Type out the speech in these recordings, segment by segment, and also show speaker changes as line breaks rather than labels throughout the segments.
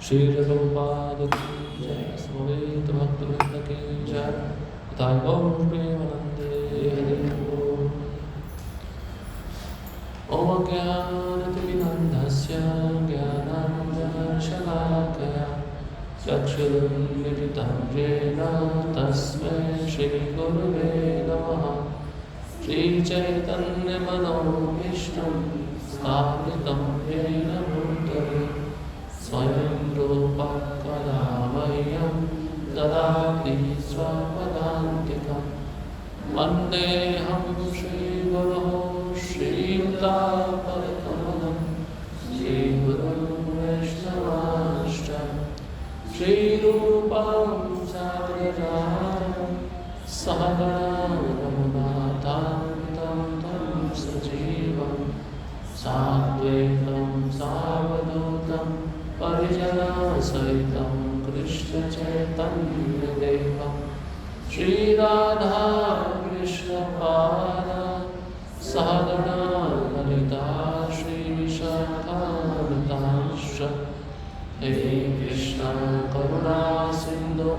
श्री रघुपाद की जय, समवेत भक्तवृंद की जय, तथा गौर प्रेमानंदे हरि बोल। ओम ज्ञानतिमिरन्धस्य ज्ञानाञ्जनशलाकया चक्षुरुन्मिलितं येन तस्मै श्रीगुरुवे नमः। श्रीचैतन्यमनोभीष्टं स्थापितं येन भूतले स्वयं रूपा कदा मह्यं ददाति स्वपदान्तिकं। वन्देऽहं श्रीगुरोः श्रीयुतापदकमलं श्रीगुरुं वैष्णवांश्च श्रीरूपं साग्रजातं सहगणं रघुनाथान्वितं तं सजीवं साद्वैतं सावधूतं परिजनसहितं कृष्णचैतन्यदेवं श्रीराधा कृष्णपादा सहगणा ललिता श्रीविशाखान्वितांश्च। हे कृष्ण करुणा सिन्धु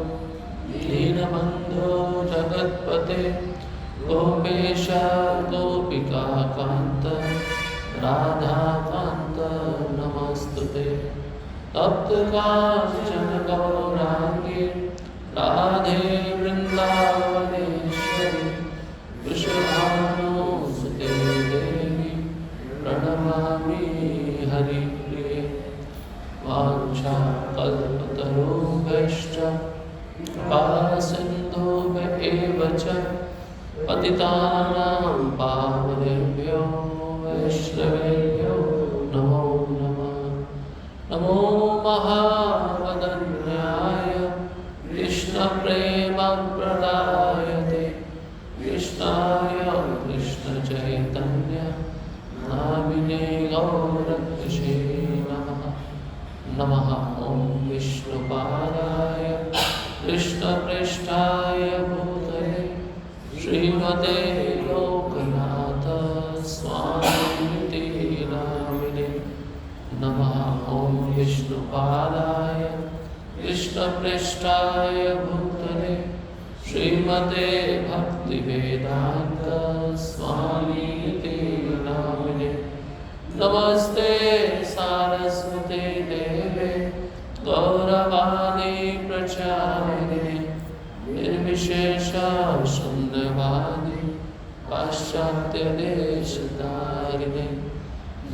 दीनबन्धो जगत्पते गोपेश गोपिकान्त राधाकान्त नमस्तुते। तप्तकाञ्चन गौराङ्गी राधे वृन्दावनेश्वरी वृषभानुसुते देवी प्रणमामि हरिप्रिये। वाञ्छाकल्पतरुभ्यश्च कृपासिन्धुभ्येव च पतितानां पावनेभ्यो वैष्णवेभ्यो नमो नमः। नमो महावदन्याय कृष्णप्रेमप्रदायते कृष्णाय कृष्णचैतन्य नामिने गौरकृष्णे नमः। नमः ॐ विष्णुपादाय कृष्णप्रेष्ठाय भूतले श्रीमते लोकनाथ स्वामिनिति नामिने। नमः ॐ विष्णुपादाय कृष्णप्रेष्ठाय भूतले श्रीमते भक्तिवेदान्त स्वामिनिति नामिने। नमस्ते सारस्वते देवे गौरवाणी प्रचारिणे निर्विशेष शून्यवादी पाश्चात्य देशतारिणे।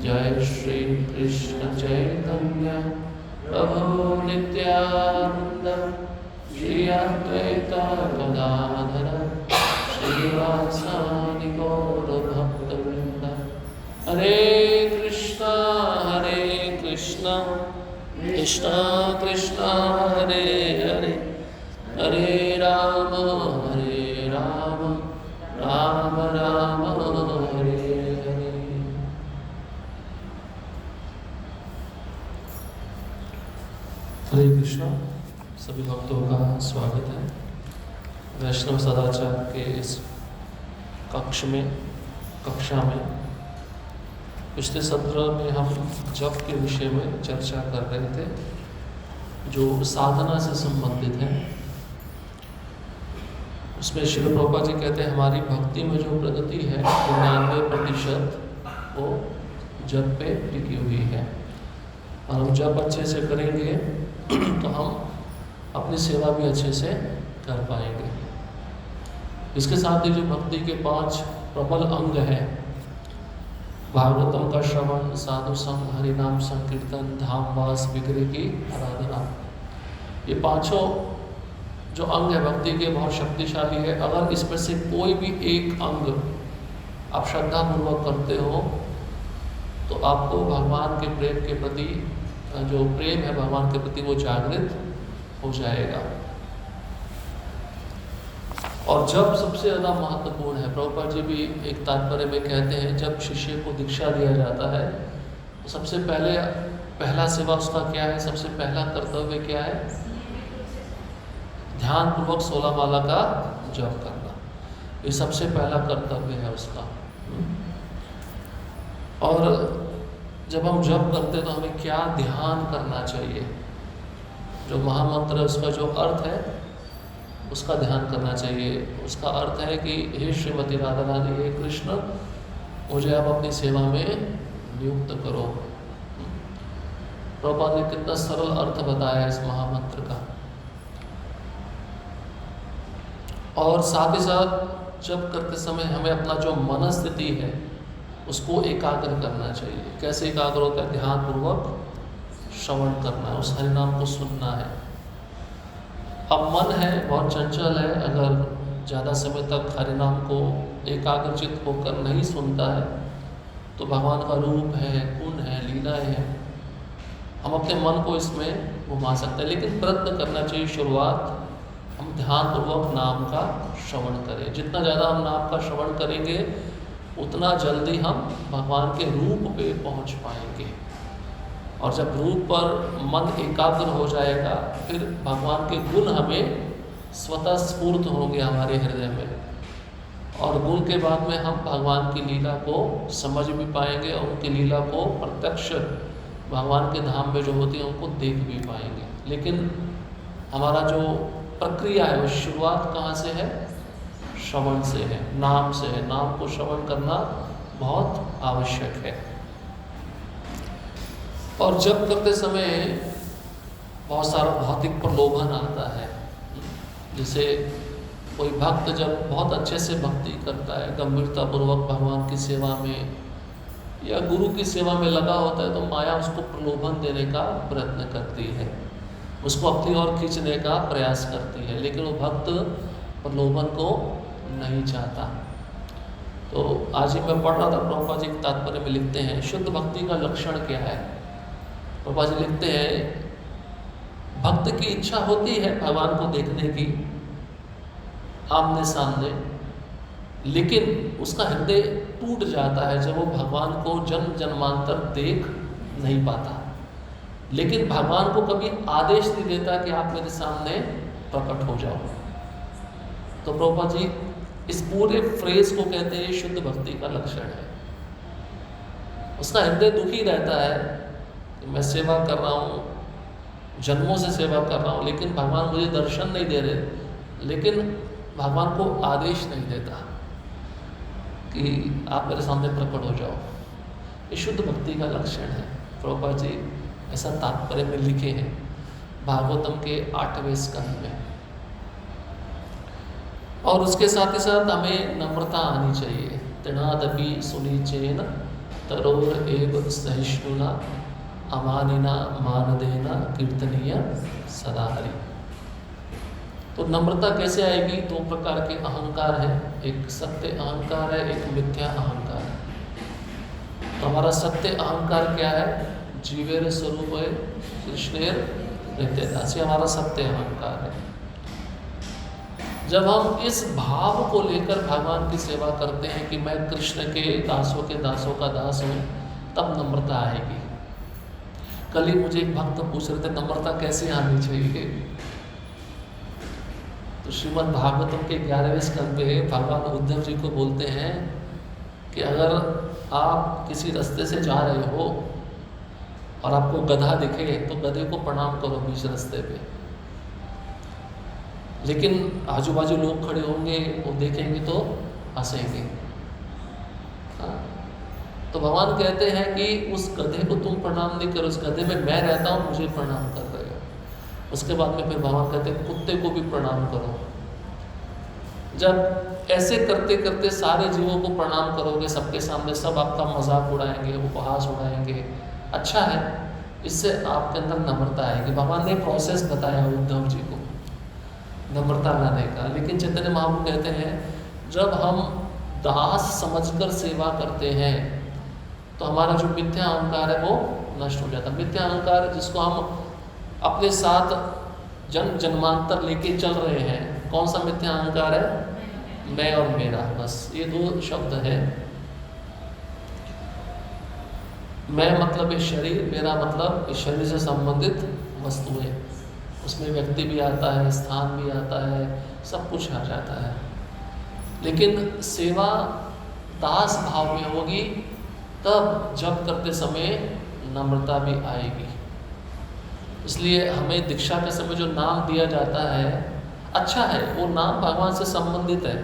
जय श्री कृष्ण चैतन्य प्रभु नित्यानंद श्री अद्वैत गदाधर श्रीवासादि गौर भक्तवृंद। हरे कृष्णा कृष्णा कृष्णा हरे हरे हरे राम राम राम हरे हरे। हरे कृष्णा। सभी भक्तों का स्वागत है वैष्णव सदाचार के इस कक्षा में। पिछले सत्र में हम जप के विषय में चर्चा कर रहे थे जो साधना से संबंधित है। उसमें श्रील प्रभुपाद जी कहते हैं हमारी भक्ति में जो प्रगति है 99% वो जप पे टिकी हुई है। और हम जप अच्छे से करेंगे तो हम अपनी सेवा भी अच्छे से कर पाएंगे। इसके साथ ही जो भक्ति के 5 प्रबल अंग हैं, भागवतम का श्रवण, साधु संग, हरिनाम संकीर्तन, धामवास, विग्रह की आराधना, ये 5 जो अंग है भक्ति के बहुत शक्तिशाली है। अगर इसमें से कोई भी एक अंग आप श्रद्धापूर्वक करते हो तो आपको भगवान के प्रेम के प्रति जो प्रेम है भगवान के प्रति वो जागृत हो जाएगा। और जब सबसे ज़्यादा महत्वपूर्ण है, प्रभुपाद जी भी एक तात्पर्य में कहते हैं जब शिष्य को दीक्षा दिया जाता है सबसे पहला सेवा उसका क्या है? सबसे पहला कर्तव्य क्या है? ध्यान पूर्वक 16 माला का जप करना, ये सबसे पहला कर्तव्य है उसका। और जब हम जप करते तो हमें क्या ध्यान करना चाहिए? जो महामंत्र है उसका जो अर्थ है उसका ध्यान करना चाहिए। उसका अर्थ है कि हे श्रीमती राधा रानी, हे कृष्ण, मुझे आप अपनी सेवा में नियुक्त करो। प्रभुपाद ने कितना सरल अर्थ बताया इस महामंत्र का। और साथ ही साथ जप करते समय हमें अपना जो मनस्थिति है उसको एकाग्र करना चाहिए। कैसे एकाग्र होता है? ध्यान पूर्वक श्रवण करना है, उस हरिनाम को सुनना है। अब मन है बहुत चंचल है, अगर ज़्यादा समय तक हरिनाम को एकाग्रचित होकर नहीं सुनता है तो भगवान का रूप है, गुण है, लीलाएं हैं, हम अपने मन को इसमें घुमा सकते हैं। लेकिन प्रयत्न करना चाहिए शुरुआत हम ध्यानपूर्वक नाम का श्रवण करें। जितना ज़्यादा हम नाम का श्रवण करेंगे उतना जल्दी हम भगवान के रूप पे पहुंच पाएंगे। और जब रूप पर मन एकाग्र हो जाएगा फिर भगवान के गुण हमें स्वतः स्फूर्त होंगे हमारे हृदय में, और गुण के बाद में हम भगवान की लीला को समझ भी पाएंगे और उनकी लीला को प्रत्यक्ष भगवान के धाम में जो होती है उनको देख भी पाएंगे। लेकिन हमारा जो प्रक्रिया है वो शुरुआत कहाँ से है? श्रवण से है, नाम से है। नाम को श्रवण करना बहुत आवश्यक है। और जप करते समय बहुत सारा भौतिक प्रलोभन आता है। जैसे कोई भक्त जब बहुत अच्छे से भक्ति करता है, गंभीरतापूर्वक भगवान की सेवा में या गुरु की सेवा में लगा होता है, तो माया उसको प्रलोभन देने का प्रयत्न करती है, उसको अपनी ओर खींचने का प्रयास करती है। लेकिन वो भक्त प्रलोभन को नहीं चाहता। तो आज ही मैं पढ़ रहा था, प्रभुपाद जी के तात्पर्य में लिखते हैं शुद्ध भक्ति का लक्षण क्या है। प्रभुपाद जी लिखते हैं भक्त की इच्छा होती है भगवान को देखने की आमने सामने, लेकिन उसका हृदय टूट जाता है जब वो भगवान को जन्म जन्मांतर देख नहीं पाता। लेकिन भगवान को कभी आदेश नहीं देता कि आप मेरे सामने प्रकट हो जाओ। तो प्रभुपाद जी इस पूरे फ्रेज को कहते हैं शुद्ध भक्ति का लक्षण है। उसका हृदय दुखी रहता है कि मैं सेवा कर रहा हूँ, जन्मों से सेवा कर रहा हूँ, लेकिन भगवान मुझे दर्शन नहीं दे रहे, लेकिन भगवान को आदेश नहीं देता कि आप मेरे सामने प्रकट हो जाओ। ये शुद्ध भक्ति का लक्षण है। प्रभुपाद जी ऐसा तात्पर्य में लिखे हैं भागवतम के 8वें स्कंद में। और उसके साथ ही साथ हमें नम्रता आनी चाहिए। तृणादपि सुनीचेन तरोर एव सहिष्णुना अमानिना मानदेना कीर्तनीय सदा हरि। तो नम्रता कैसे आएगी? 2 प्रकार के अहंकार है, एक सत्य अहंकार है, एक मिथ्या अहंकार है। तो हमारा सत्य अहंकार क्या है? जीवेर स्वरूप है कृष्णेर नित्यदास, ये हमारा सत्य अहंकार है। जब हम इस भाव को लेकर भगवान की सेवा करते हैं कि मैं कृष्ण के दासों का दास हूँ, तब नम्रता आएगी। कल ही मुझे एक भक्त पूछ रहे थे नम्रता कैसे आनी चाहिए। तो श्रीमद् भागवतम के 11वें स्कंद पे भगवान उद्धव जी को बोलते हैं कि अगर आप किसी रास्ते से जा रहे हो और आपको गधा दिखे तो गधे को प्रणाम करो बीच रास्ते पे, लेकिन आजू बाजू लोग खड़े होंगे, वो देखेंगे तो हंसेंगे। तो भगवान कहते हैं कि उस गधे को तुम प्रणाम नहीं करो, उस गधे में मैं रहता हूँ, मुझे प्रणाम कर रहे हो। उसके बाद में फिर भगवान कहते हैं कुत्ते को भी प्रणाम करो। जब ऐसे करते करते सारे जीवों को प्रणाम करोगे सबके सामने, सब आपका मजाक उड़ाएंगे, उपहास उड़ाएंगे, अच्छा है, इससे आपके अंदर नम्रता आएगी। भगवान ने प्रोसेस बताया उद्धव जी को नम्रता लाने का। लेकिन चैतन्य महाप्रभु कहते हैं जब हम दास समझकर सेवा करते हैं तो हमारा जो मिथ्या अहंकार है वो नष्ट हो जाता है। मिथ्या अहंकार जिसको हम अपने साथ जन्म जन्मांतर लेके चल रहे हैं, कौन सा मिथ्या अहंकार है? मैं और मेरा, बस ये 2 शब्द है। मैं मतलब ये शरीर, मेरा मतलब इस शरीर से संबंधित वस्तुएं, उसमें व्यक्ति भी आता है, स्थान भी आता है, सब कुछ आ जाता है। लेकिन सेवा दास भाव में होगी तब जप करते समय नम्रता भी आएगी। इसलिए हमें दीक्षा के समय जो नाम दिया जाता है अच्छा है, वो नाम भगवान से संबंधित है,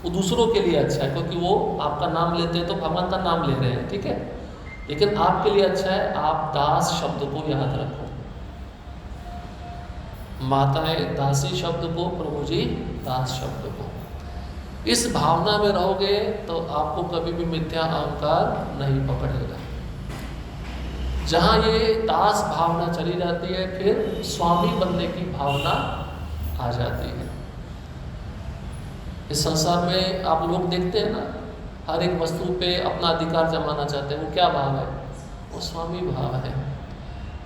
वो दूसरों के लिए अच्छा है, क्योंकि वो आपका नाम लेते हैं तो भगवान का नाम ले रहे हैं, ठीक है। लेकिन आपके लिए अच्छा है, आप दास शब्द को याद रखो, माताएं दासी शब्द को, प्रभु जी दास शब्द को। इस भावना में रहोगे तो आपको कभी भी मिथ्या अहंकार नहीं पकड़ेगा। जहाँ ये दास भावना चली जाती है, फिर स्वामी बनने की भावना आ जाती है। इस संसार में आप लोग देखते हैं ना, हर एक वस्तु पे अपना अधिकार जमाना चाहते हैं। वो क्या भाव है? वो स्वामी भाव है।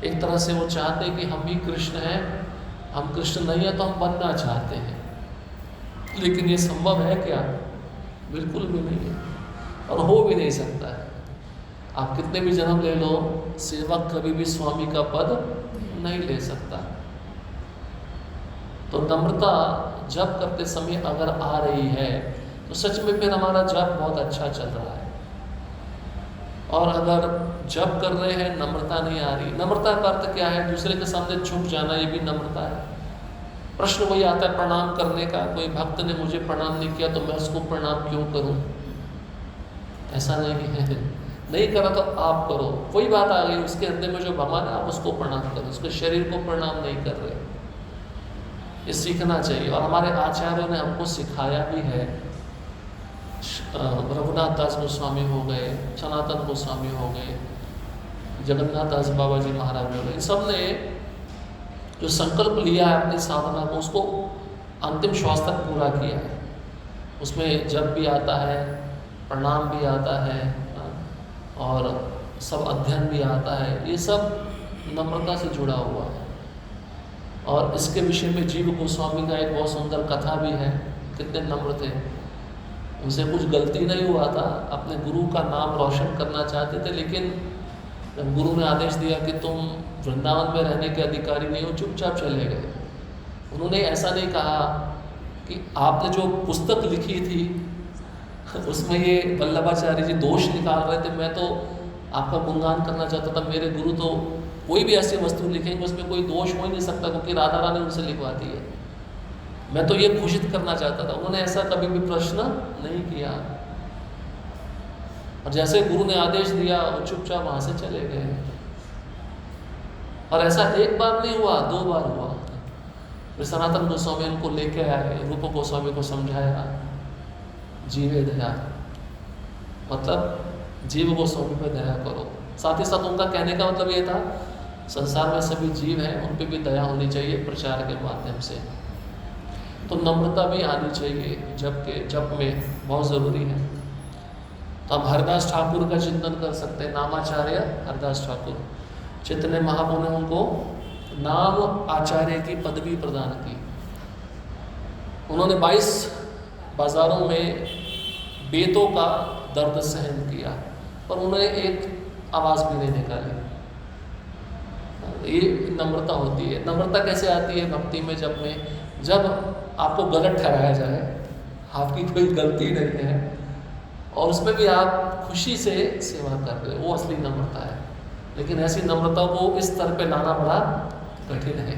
एक तरह से वो चाहते हैं कि हम भी कृष्ण हैं, हम कृष्ण नहीं है तो हम बनना चाहते हैं। लेकिन ये संभव है क्या? बिल्कुल भी नहीं है, और हो भी नहीं सकता है। आप कितने भी जन्म ले लो, सेवक कभी भी स्वामी का पद नहीं ले सकता। तो नम्रता जप करते समय अगर आ रही है तो सच में फिर हमारा जप बहुत अच्छा चल रहा है। और अगर जप कर रहे हैं, नम्रता नहीं आ रही, नम्रता का अर्थ क्या है? दूसरे के सामने झुक जाना, ये भी नम्रता है। प्रश्न वही आता है प्रणाम करने का। कोई भक्त ने मुझे प्रणाम नहीं किया तो मैं उसको प्रणाम क्यों करूं? ऐसा नहीं है, नहीं करा तो आप करो। कोई बात आ गई, उसके हृदय में जो भगवान है आप उसको प्रणाम करो, उसके शरीर को प्रणाम नहीं कर रहे। ये सीखना चाहिए, और हमारे आचार्यों ने हमको सिखाया भी है। रघुनाथ दास गोस्वामी हो गए, सनातन गोस्वामी हो गए, जगन्नाथ दास बाबा जी महाराज हो गए, इन सब ने जो संकल्प लिया है अपनी साधना को, उसको अंतिम श्वास तक पूरा किया है। उसमें जप भी आता है, प्रणाम भी आता है, और सब अध्ययन भी आता है। ये सब नम्रता से जुड़ा हुआ है। और इसके विषय में जीव गोस्वामी का एक बहुत सुंदर कथा भी है। कितने नम्र थे, उनसे कुछ गलती नहीं हुआ था, अपने गुरु का नाम रोशन करना चाहते थे, लेकिन जब गुरु ने आदेश दिया कि तुम वृंदावन में रहने के अधिकारी नहीं हो, चुपचाप चले गए। उन्होंने ऐसा नहीं कहा कि आपने जो पुस्तक लिखी थी उसमें ये वल्लभाचार्य जी दोष निकाल रहे थे, मैं तो आपका गुणगान करना चाहता था। मेरे गुरु तो कोई भी ऐसी वस्तु लिखेंगे उसमें कोई दोष हो ही नहीं सकता, क्योंकि राधा रानी उनसे लिखवाती है। मैं तो ये घोषित करना चाहता था। उन्होंने ऐसा कभी भी प्रश्न नहीं किया, और जैसे गुरु ने आदेश दिया वो चुपचाप वहाँ से चले गए। और ऐसा एक बार नहीं हुआ, 2 बार हुआ। फिर सनातन गोस्वामी उनको लेके आए, रूप गोस्वामी को समझाया जीवे दया, मतलब जीव गोस्वामी पे दया करो। साथ ही साथ उनका कहने का मतलब ये था, संसार में सभी जीव हैं, उन पे भी दया होनी चाहिए प्रचार के माध्यम से। तो नम्रता भी आनी चाहिए जप में, बहुत ज़रूरी है। तो हम हरदास ठाकुर का चिंतन कर सकते हैं। नामाचार्य हरदास ठाकुर, चैतन्य महाप्रभु ने उनको नाम आचार्य की पदवी प्रदान की। उन्होंने 22 बाजारों में बेतों का दर्द सहन किया, पर उन्होंने एक आवाज़ भी नहीं निकाली। ये नम्रता होती है। नम्रता कैसे आती है भक्ति में? जब आपको गलत ठहराया जाए, आपकी कोई गलती नहीं है, और उसमें भी आप खुशी से सेवा कर रहे हो, वो असली नम्रता है। लेकिन ऐसी नम्रता को इस स्तर पे लाना बड़ा कठिन है,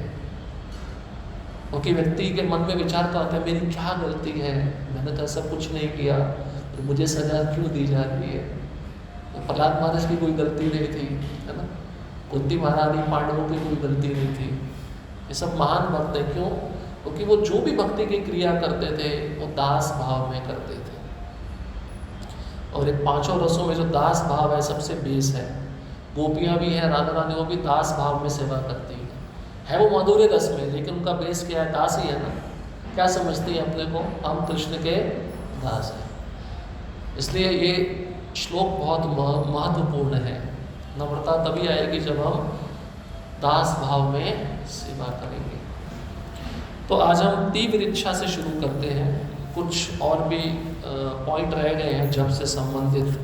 क्योंकि व्यक्ति के मन में विचार तो आता है, मेरी क्या गलती है, मैंने तो ऐसा कुछ नहीं किया, तो मुझे सजा क्यों दी जा रही है? तो प्रहलाद महाराज की कोई गलती नहीं थी, है ना? कुंती महारानी, पांडवों की कोई गलती नहीं थी। ये सब महान भक्त है। क्यों? क्योंकि वो जो भी भक्ति की क्रिया करते थे वो दास भाव में करते थे। और ये 5 रसों में जो दास भाव है सबसे बेस है। गोपियाँ भी हैं, राधा रानी, वो भी दास भाव में सेवा करती है वो माधुर्य रस में, लेकिन उनका बेस क्या है? दास ही है ना। क्या समझती है अपने को? हम कृष्ण के दास हैं। इसलिए ये श्लोक बहुत महत्वपूर्ण है। नम्रता तभी आएगी जब हम दास भाव में सेवा करेंगे। तो आज हम तीव्र इच्छा से शुरू करते हैं। कुछ और भी पॉइंट रह गए हैं जब से संबंधित,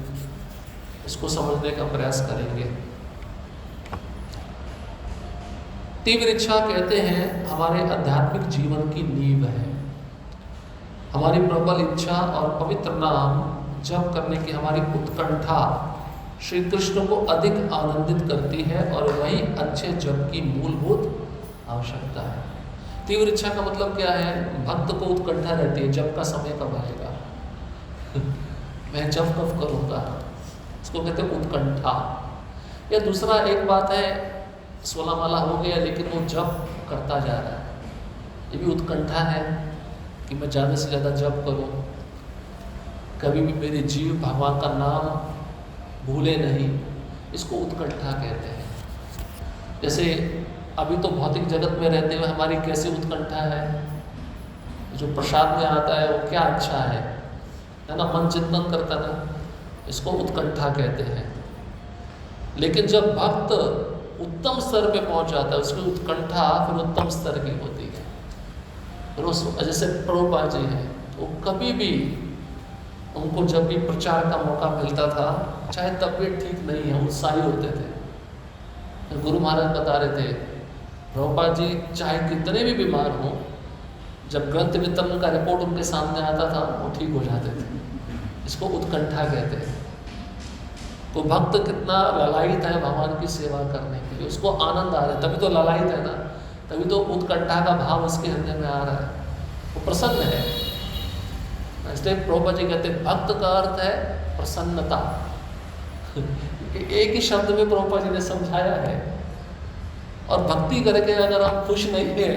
इसको समझने का प्रयास करेंगे। तीव्र इच्छा कहते हैं हमारे आध्यात्मिक जीवन की नींव है। हमारी प्रबल इच्छा और पवित्र नाम जप करने की हमारी उत्कंठा श्री कृष्ण को अधिक आनंदित करती है और वही अच्छे जप की मूलभूत आवश्यकता है। तीव्र इच्छा का मतलब क्या है? भक्त को उत्कंठा रहती है, जप का समय कब आएगा, मैं जप कब करूँगा, इसको कहते हैं उत्कंठा। या दूसरा एक बात है, 16 माला हो गया लेकिन वो जप करता जा रहा है, ये भी उत्कंठा है कि मैं ज़्यादा से ज़्यादा जप करूँ, कभी भी मेरे जीव भगवान का नाम भूले नहीं, इसको उत्कंठा कहते हैं। जैसे अभी तो भौतिक जगत में रहते हुए हमारी कैसी उत्कंठा है, जो प्रसाद में आता है वो क्या अच्छा है ना, मन चिंतन करता ना, इसको उत्कंठा कहते हैं। लेकिन जब भक्त उत्तम स्तर पे पहुंच जाता है, उसकी उत्कंठा फिर उत्तम स्तर की होती है। फिर उस जैसे प्रभुपाद जी हैं, वो कभी भी, उनको जब भी प्रचार का मौका मिलता था, चाहे तबीयत ठीक नहीं है, उत्साही होते थे। गुरु महाराज बता रहे थे, प्रभुपाद जी चाहे कितने भी बीमार हों, जब ग्रंथ वितरण का रिपोर्ट उनके सामने आता था वो ठीक हो जाते थे। इसको उत्कंठा कहते हैं। तो भक्त कितना ललायित है भगवान की सेवा करने के लिए, उसको आनंद आ रहा है, तभी तो ललायित है ना, तभी तो उत्कंठा का भाव उसके हृदय में आ रहा है, वो प्रसन्न है। इसलिए प्रभुपाद जी कहते हैं भक्त का अर्थ है प्रसन्नता। एक ही शब्द में प्रभुपाद जी ने समझाया है। और भक्ति करके अगर हम खुश नहीं है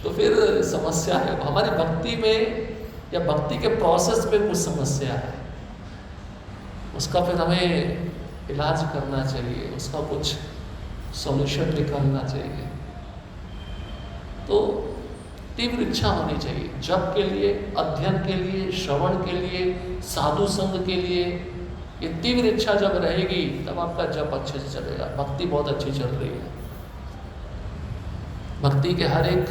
तो फिर समस्या है। हमारी भक्ति में या भक्ति के प्रोसेस में कुछ समस्या है, उसका फिर हमें इलाज करना चाहिए, उसका कुछ सॉल्यूशन निकालना चाहिए। तो तीव्र इच्छा होनी चाहिए जप के लिए, अध्ययन के लिए, श्रवण के लिए, साधु संग के लिए। ये तीव्र इच्छा जब रहेगी तब आपका जप अच्छे से चलेगा। भक्ति बहुत अच्छी चल रही है, भक्ति के हर एक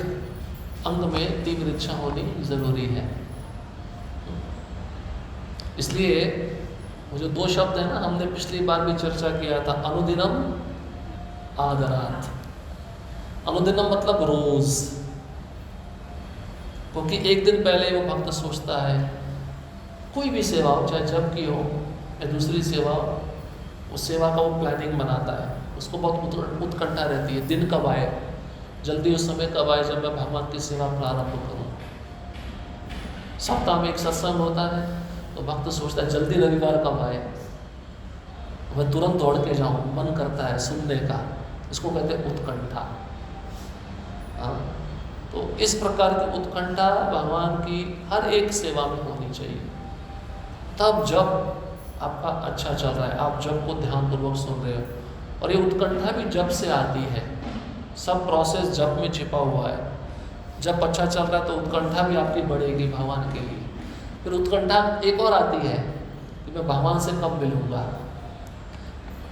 अंग में तीव्र इच्छा होनी जरूरी है। इसलिए वो जो 2 शब्द है ना, हमने पिछली बार भी चर्चा किया था, अनुदिनम आदरात। अनुदिनम मतलब रोज, क्योंकि एक दिन पहले वो भक्त सोचता है, कोई भी सेवा हो, चाहे जप की हो या दूसरी सेवा हो, उस सेवा का वो प्लानिंग बनाता है, उसको बहुत उत्कंठा रहती है, दिन कब आए, जल्दी उस समय कब आए जब मैं भगवान की सेवा प्रारंभ करूं। सप्ताह में एक सत्संग होता है तो भक्त सोचता है जल्दी रविवार कब आए, मैं तुरंत दौड़ के जाऊं, मन करता है सुनने का, इसको कहते हैं उत्कंठा। तो इस प्रकार की उत्कंठा भगवान की हर एक सेवा में होनी चाहिए। तब जब आपका अच्छा चल रहा है, आप जब को ध्यानपूर्वक सुन रहे हो, और ये उत्कंठा भी जब से आती है, सब प्रोसेस जब में छिपा हुआ है। जब अच्छा चल रहा है तो उत्कंठा भी आपकी बढ़ेगी भगवान के लिए। फिर उत्कंठा एक और आती है कि मैं भगवान से कब मिलूँगा,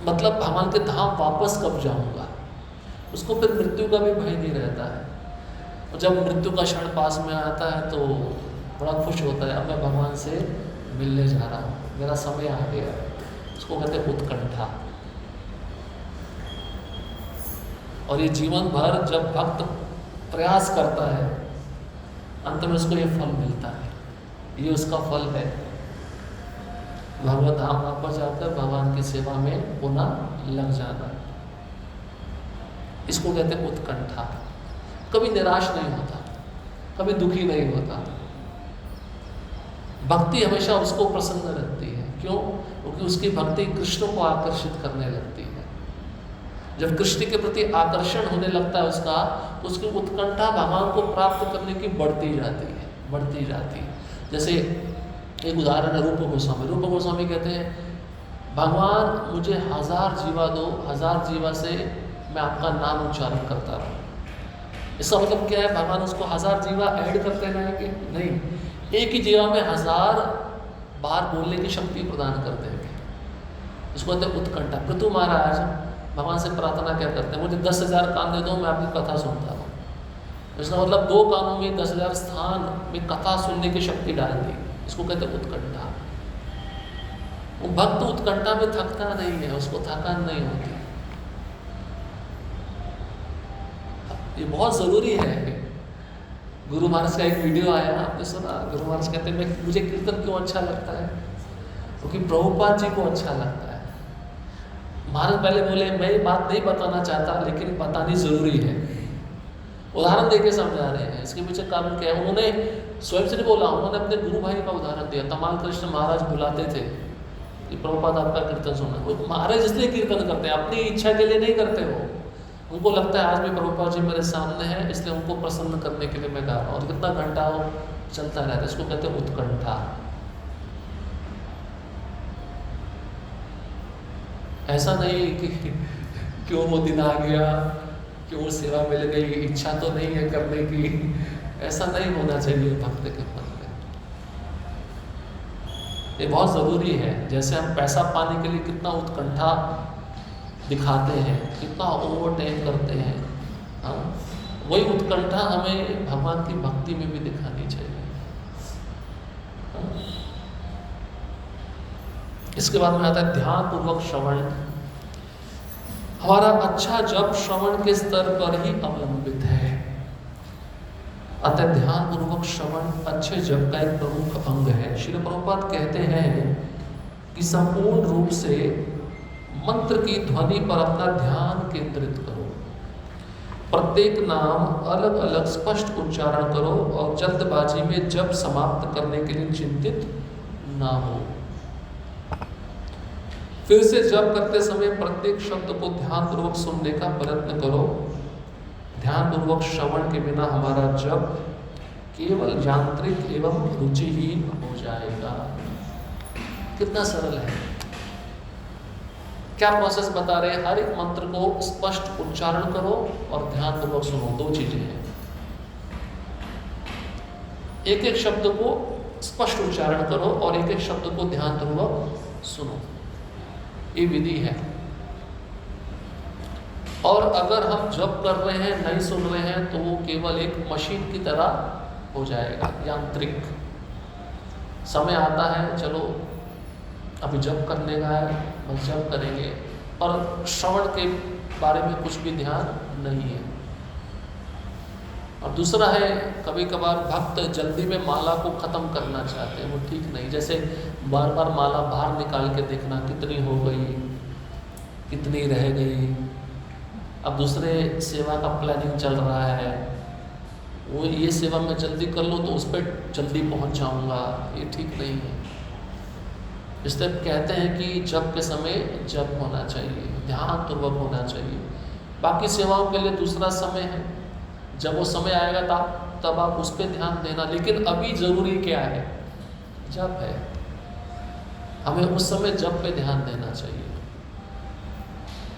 मतलब भगवान के धाम वापस कब जाऊँगा। उसको फिर मृत्यु का भी भय नहीं रहता है, और जब मृत्यु का क्षण पास में आता है तो बड़ा खुश होता है, अब मैं भगवान से मिलने जा रहा हूँ, मेरा समय आ गया। इसको कहते हैं उत्कंठा। और ये जीवन भर जब भक्त प्रयास करता है, अंत में उसको ये फल मिलता है, ये उसका फल है, भगवत धाम वापस जाकर भगवान की सेवा में पुनः लग जाना। इसको कहते हैं उत्कंठा। कभी निराश नहीं होता, कभी दुखी नहीं होता। भक्ति हमेशा उसको प्रसन्न रखती है। क्यों? क्योंकि उसकी भक्ति कृष्ण को आकर्षित करने लगती है। जब कृष्ण के प्रति आकर्षण होने लगता है उसका, तो उसकी उत्कंठा भगवान को प्राप्त करने की बढ़ती जाती है, बढ़ती जाती है। जैसे एक उदाहरण है रूप गोस्वामी। रूप गोस्वामी कहते हैं, भगवान मुझे 1000 जीवा दो, 1000 जीवा से मैं आपका नाम उच्चारण करता रहूँ। इसका मतलब क्या है? भगवान उसको 1000 जीवा ऐड करते रहेंगे? नहीं, एक ही जीवा में 1000 बार बोलने की शक्ति प्रदान कर देंगे। इसको कहते हैं उत्कंठा। पृथु महाराज भगवान से प्रार्थना क्या करते हैं? मुझे 10,000 कान दे दो, मैं आपकी कथा सुनता हूँ। इसका मतलब 2 कानों में 10,000 स्थान में कथा सुनने की शक्ति डाल दी। इसको कहते हैं उत्कंठा। वो भक्त उत्कंठा में थकता नहीं है, उसको थकान नहीं होती। ये बहुत जरूरी है। गुरु महाराज का एक वीडियो आया, आपने सुना? गुरु महाराज कहते हैं मुझे कीर्तन क्यों अच्छा लगता है? क्योंकि प्रभुपाद जी को अच्छा लगता है। महाराज पहले बोले मैं ये बात नहीं बताना चाहता, लेकिन बतानी जरूरी है। उदाहरण देके समझा रहे हैं। इसके पीछे कारण क्या है? उन्होंने स्वयं से नहीं बोला, उन्होंने अपने गुरु भाई का उदाहरण दिया। तमाल कृष्ण महाराज बुलाते थे कि प्रभुपाद आपका कीर्तन सुना। वो महाराज इसलिए कीर्तन करते हैं, अपनी इच्छा के लिए नहीं करते। वो उनको लगता है आज भी प्रभुपाद जी मेरे सामने हैं, इसलिए उनको प्रसन्न करने के लिए मैं गा रहा हूँ। और कितना घंटा हो चलता रहता है। इसको कहते हैं उत्कंठा। ऐसा नहीं कि क्यों वो दिन आ गया, क्यों सेवा मिल गई, इच्छा तो नहीं है करने की। ऐसा नहीं होना चाहिए भक्त के मन में। ये बहुत जरूरी है। जैसे हम पैसा पाने के लिए कितना उत्कंठा दिखाते हैं, कितना ओवर टाइम करते हैं, हाँ, वही उत्कंठा हमें भगवान की भक्ति में भी दिखानी चाहिए। हाँ? इसके बाद में आता है ध्यान पूर्वक श्रवण। हमारा अच्छा जप श्रवण के स्तर पर ही अवलंबित है। अतः ध्यान पूर्वक श्रवण अच्छे जप का एक प्रमुख अंग है। श्रील प्रभुपाद कहते हैं कि संपूर्ण रूप से मंत्र की ध्वनि पर अपना ध्यान केंद्रित करो। प्रत्येक नाम अलग अलग स्पष्ट उच्चारण करो और जल्दबाजी में जप समाप्त करने के लिए चिंतित ना हो। फिर से जप करते समय प्रत्येक शब्द को ध्यानपूर्वक सुनने का प्रयत्न करो। ध्यानपूर्वक श्रवण के बिना हमारा जप केवल यांत्रिक एवं रुचिहीन हो जाएगा। कितना सरल है। क्या प्रोसेस बता रहे हैं? हर एक मंत्र को स्पष्ट उच्चारण करो और ध्यानपूर्वक सुनो। दो चीजें हैं। एक एक शब्द को स्पष्ट उच्चारण करो और एक एक शब्द को ध्यानपूर्वक सुनो। ये विधि है। और अगर हम जप कर रहे हैं नहीं सुन रहे हैं तो वो केवल एक मशीन की तरह हो जाएगा, यांत्रिक। समय आता है, चलो अभी जप करने का है, बस जप करेंगे, और श्रवण के बारे में कुछ भी ध्यान नहीं है। और दूसरा है, कभी कभार भक्त जल्दी में माला को ख़त्म करना चाहते हैं, वो ठीक नहीं। जैसे बार बार माला बाहर निकाल के देखना कितनी हो गई, कितनी रह गई। अब दूसरे सेवा का प्लानिंग चल रहा है, वो ये सेवा मैं जल्दी कर लूँ तो उस पर जल्दी पहुँच जाऊँगा, ये ठीक नहीं है। इसलिए कहते हैं कि जप के समय जप होना चाहिए, ध्यानपूर्वक होना चाहिए। बाकी सेवाओं के लिए दूसरा समय है, जब वो समय आएगा तब आप उस पर ध्यान देना। लेकिन अभी जरूरी क्या है? जप है। हमें उस समय जप पे ध्यान देना चाहिए।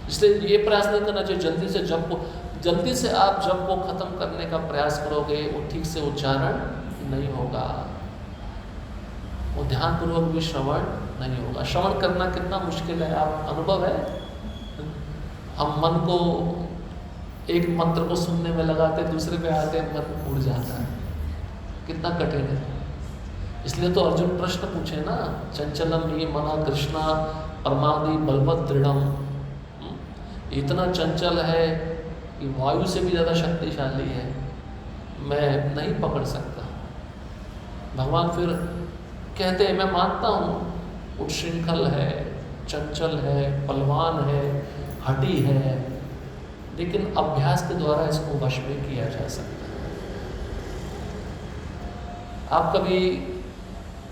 इसलिए ये प्रयास नहीं करना चाहिए जल्दी से जप को, जल्दी से आप जप को खत्म करने का प्रयास करोगे, वो ठीक से उच्चारण नहीं होगा, वो ध्यानपूर्वक भी श्रवण नहीं होगा। श्रवण करना कितना मुश्किल है, आप अनुभव है? हम मन को एक मंत्र को सुनने में लगाते, दूसरे पे आते मन उड़ जाता है, कितना कठिन है। इसलिए तो अर्जुन प्रश्न पूछे ना, चंचलम ये मना कृष्णा परमादि बलवत दृढ़म। इतना चंचल है कि वायु से भी ज़्यादा शक्तिशाली है, मैं नहीं पकड़ सकता। भगवान फिर कहते हैं, मैं मानता हूँ उच्छृंखल है, चंचल है, बलवान है, हठी है, लेकिन अभ्यास के द्वारा इसको वश में किया जा सकता है। आप कभी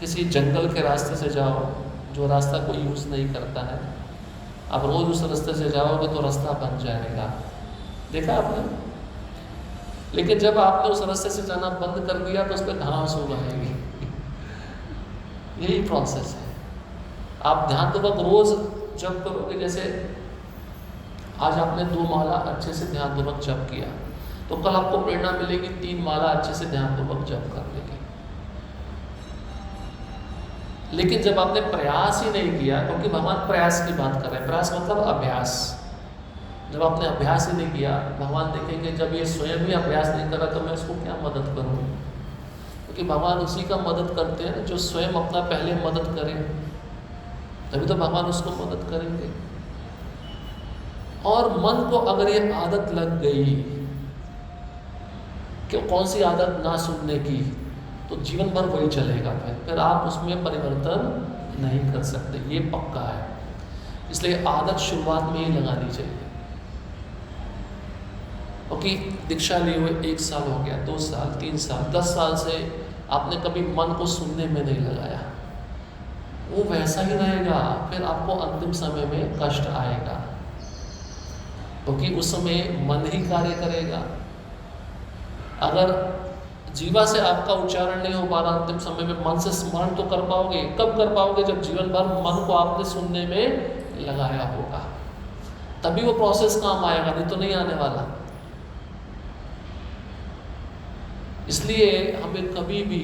किसी जंगल के रास्ते से जाओ, जो रास्ता कोई यूज़ नहीं करता है, आप रोज उस रास्ते से जाओगे तो रास्ता बन जाएगा, देखा आपने? लेकिन जब आपने उस रास्ते से जाना बंद कर दिया तो उस पर घास हो जाएगी। यही प्रोसेस है। आप ध्यानपूर्वक रोज जप करोगे, जैसे आज आपने 2 माला अच्छे से ध्यानपूर्वक जप किया, तो कल आपको प्रेरणा मिलेगी 3 माला अच्छे से ध्यानपूर्वक जप करने की। लेकिन जब आपने प्रयास ही नहीं किया, क्योंकि भगवान प्रयास की बात कर रहे हैं, प्रयास मतलब अभ्यास। जब आपने अभ्यास ही नहीं किया, भगवान देखेंगे जब ये स्वयं ही अभ्यास नहीं कर रहा तो मैं उसको क्या मदद करूँ? क्योंकि भगवान उसी का मदद करते हैं जो स्वयं अपना पहले मदद करे। तभी तो भगवान उसको मदद करेंगे। और मन को अगर ये आदत लग गई कि कौन सी आदत ना सुनने की, तो जीवन भर वही चलेगा, फिर आप उसमें परिवर्तन नहीं कर सकते, ये पक्का है। इसलिए आदत शुरुआत में ही लगानी चाहिए। क्योंकि दीक्षा लिए हुए 1 साल हो गया, 2 साल, 3 साल, 10 साल से आपने कभी मन को सुनने में नहीं लगाया, वो वैसा ही रहेगा, फिर आपको अंतिम समय में कष्ट आएगा, क्योंकि उस समय मन ही कार्य करेगा। अगर जीवा से आपका उच्चारण नहीं हो पा रहा अंतिम समय में, मन से स्मरण तो कर पाओगे। कब कर पाओगे? जब जीवन भर मन को आपने सुनने में लगाया होगा, तभी वो प्रोसेस काम आएगा, नहीं तो नहीं आने वाला। इसलिए हमें कभी भी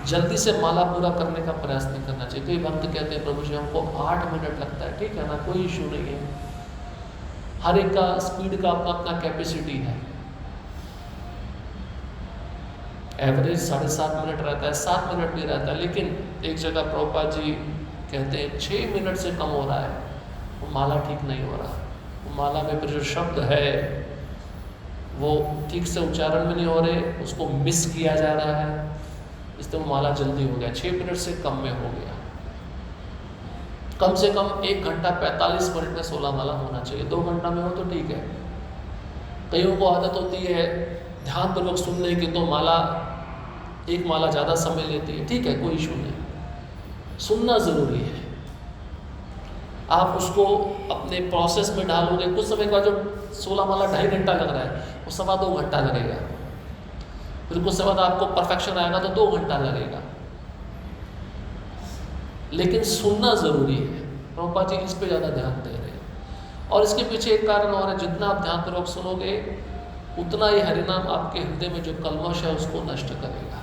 जल्दी से माला पूरा करने का प्रयास नहीं करना चाहिए। कई भक्त कहते हैं प्रभु जी हमको 8 मिनट लगता है, ठीक है ना, कोई इशू नहीं है। हर एक का स्पीड का अपना अपना कैपेसिटी है। एवरेज 7.5 मिनट रहता है, 7 मिनट भी रहता है, लेकिन एक जगह प्रभुपाद जी कहते हैं 6 मिनट से कम हो रहा है, वो माला ठीक नहीं हो रहा। वो माला में फिर जो शब्द है वो ठीक से उच्चारण में नहीं हो रहे, उसको मिस किया जा रहा है, इसलिए वो माला जल्दी हो गया। 6 मिनट से कम में हो गया। कम से कम 1 घंटा 45 मिनट में 16 माला होना चाहिए। 2 घंटा में हो तो ठीक है। कईयों को आदत होती है ध्यानपूर्वक सुनने की, तो एक माला ज़्यादा समय लेती है, ठीक है, कोई इशू नहीं। सुनना ज़रूरी है। आप उसको अपने प्रोसेस में डालोगे, कुछ समय के बाद जो 16 माला 2.5 घंटा लग रहा है, वो 2.25 घंटा लगेगा। फिर कुछ समय बाद आपको परफेक्शन आएगा तो 2 घंटा लगेगा। लेकिन सुनना ज़रूरी है। प्रभुपाद जी इस पे ज़्यादा ध्यान दे रहे हैं। और इसके पीछे एक कारण और है, जितना आप ध्यानपूर्वक सुनोगे उतना ही हरिनाम आपके हृदय में जो कल्मश है उसको नष्ट करेगा।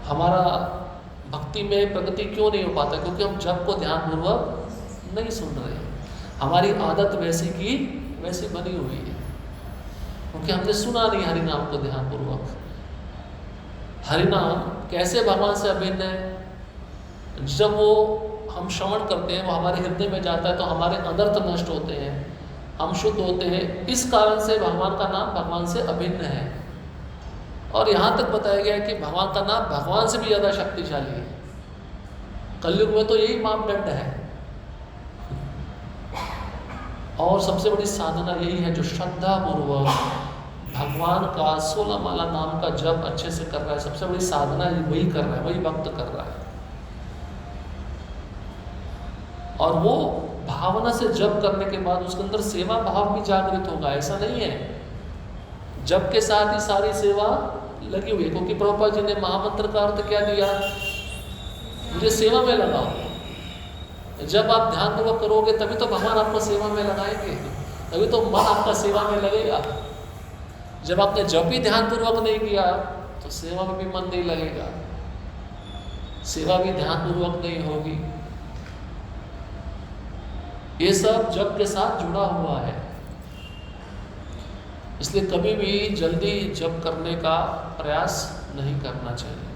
हमारा भक्ति में प्रगति क्यों नहीं हो पाता? क्योंकि हम जप को ध्यानपूर्वक नहीं सुन रहे हैं। हमारी आदत वैसी की वैसी बनी हुई है, क्योंकि हमने सुना नहीं हरिनाम को ध्यानपूर्वक। हरिनाम कैसे भगवान से अभिन्न है? जब वो हम श्रवण करते हैं, वो हमारे हृदय में जाता है, तो हमारे अनर्थ नष्ट होते हैं, हम शुद्ध होते हैं। इस कारण से भगवान का नाम भगवान से अभिन्न है। और यहाँ तक बताया गया है कि भगवान का नाम भगवान से भी ज़्यादा शक्तिशाली है। कलयुग में तो यही मापदंड है। और सबसे बड़ी साधना यही है, जो श्रद्धा पूर्वक भगवान का 16 माला नाम का जप अच्छे से कर रहा है, सबसे बड़ी साधना वही कर रहा है, वही भक्त कर रहा है। और वो भावना से जप करने के बाद उसके अंदर सेवा भाव भी जागृत होगा। ऐसा नहीं है जप के साथ ही सारी सेवा लगी हुई है, क्योंकि प्रभुपाद जी ने महामंत्र का अर्थ क्या दिया? मुझे सेवा में लगाओ। जब आप ध्यानपूर्वक करोगे तभी तो भगवान आपको सेवा में लगाएंगे, तभी तो मन आपका सेवा में लगेगा। जब आपने जब भी ध्यानपूर्वक नहीं किया तो सेवा में भी मन नहीं लगेगा, सेवा भी ध्यानपूर्वक नहीं होगी। ये सब जप के साथ जुड़ा हुआ है। इसलिए कभी भी जल्दी जप करने का प्रयास नहीं करना चाहिए।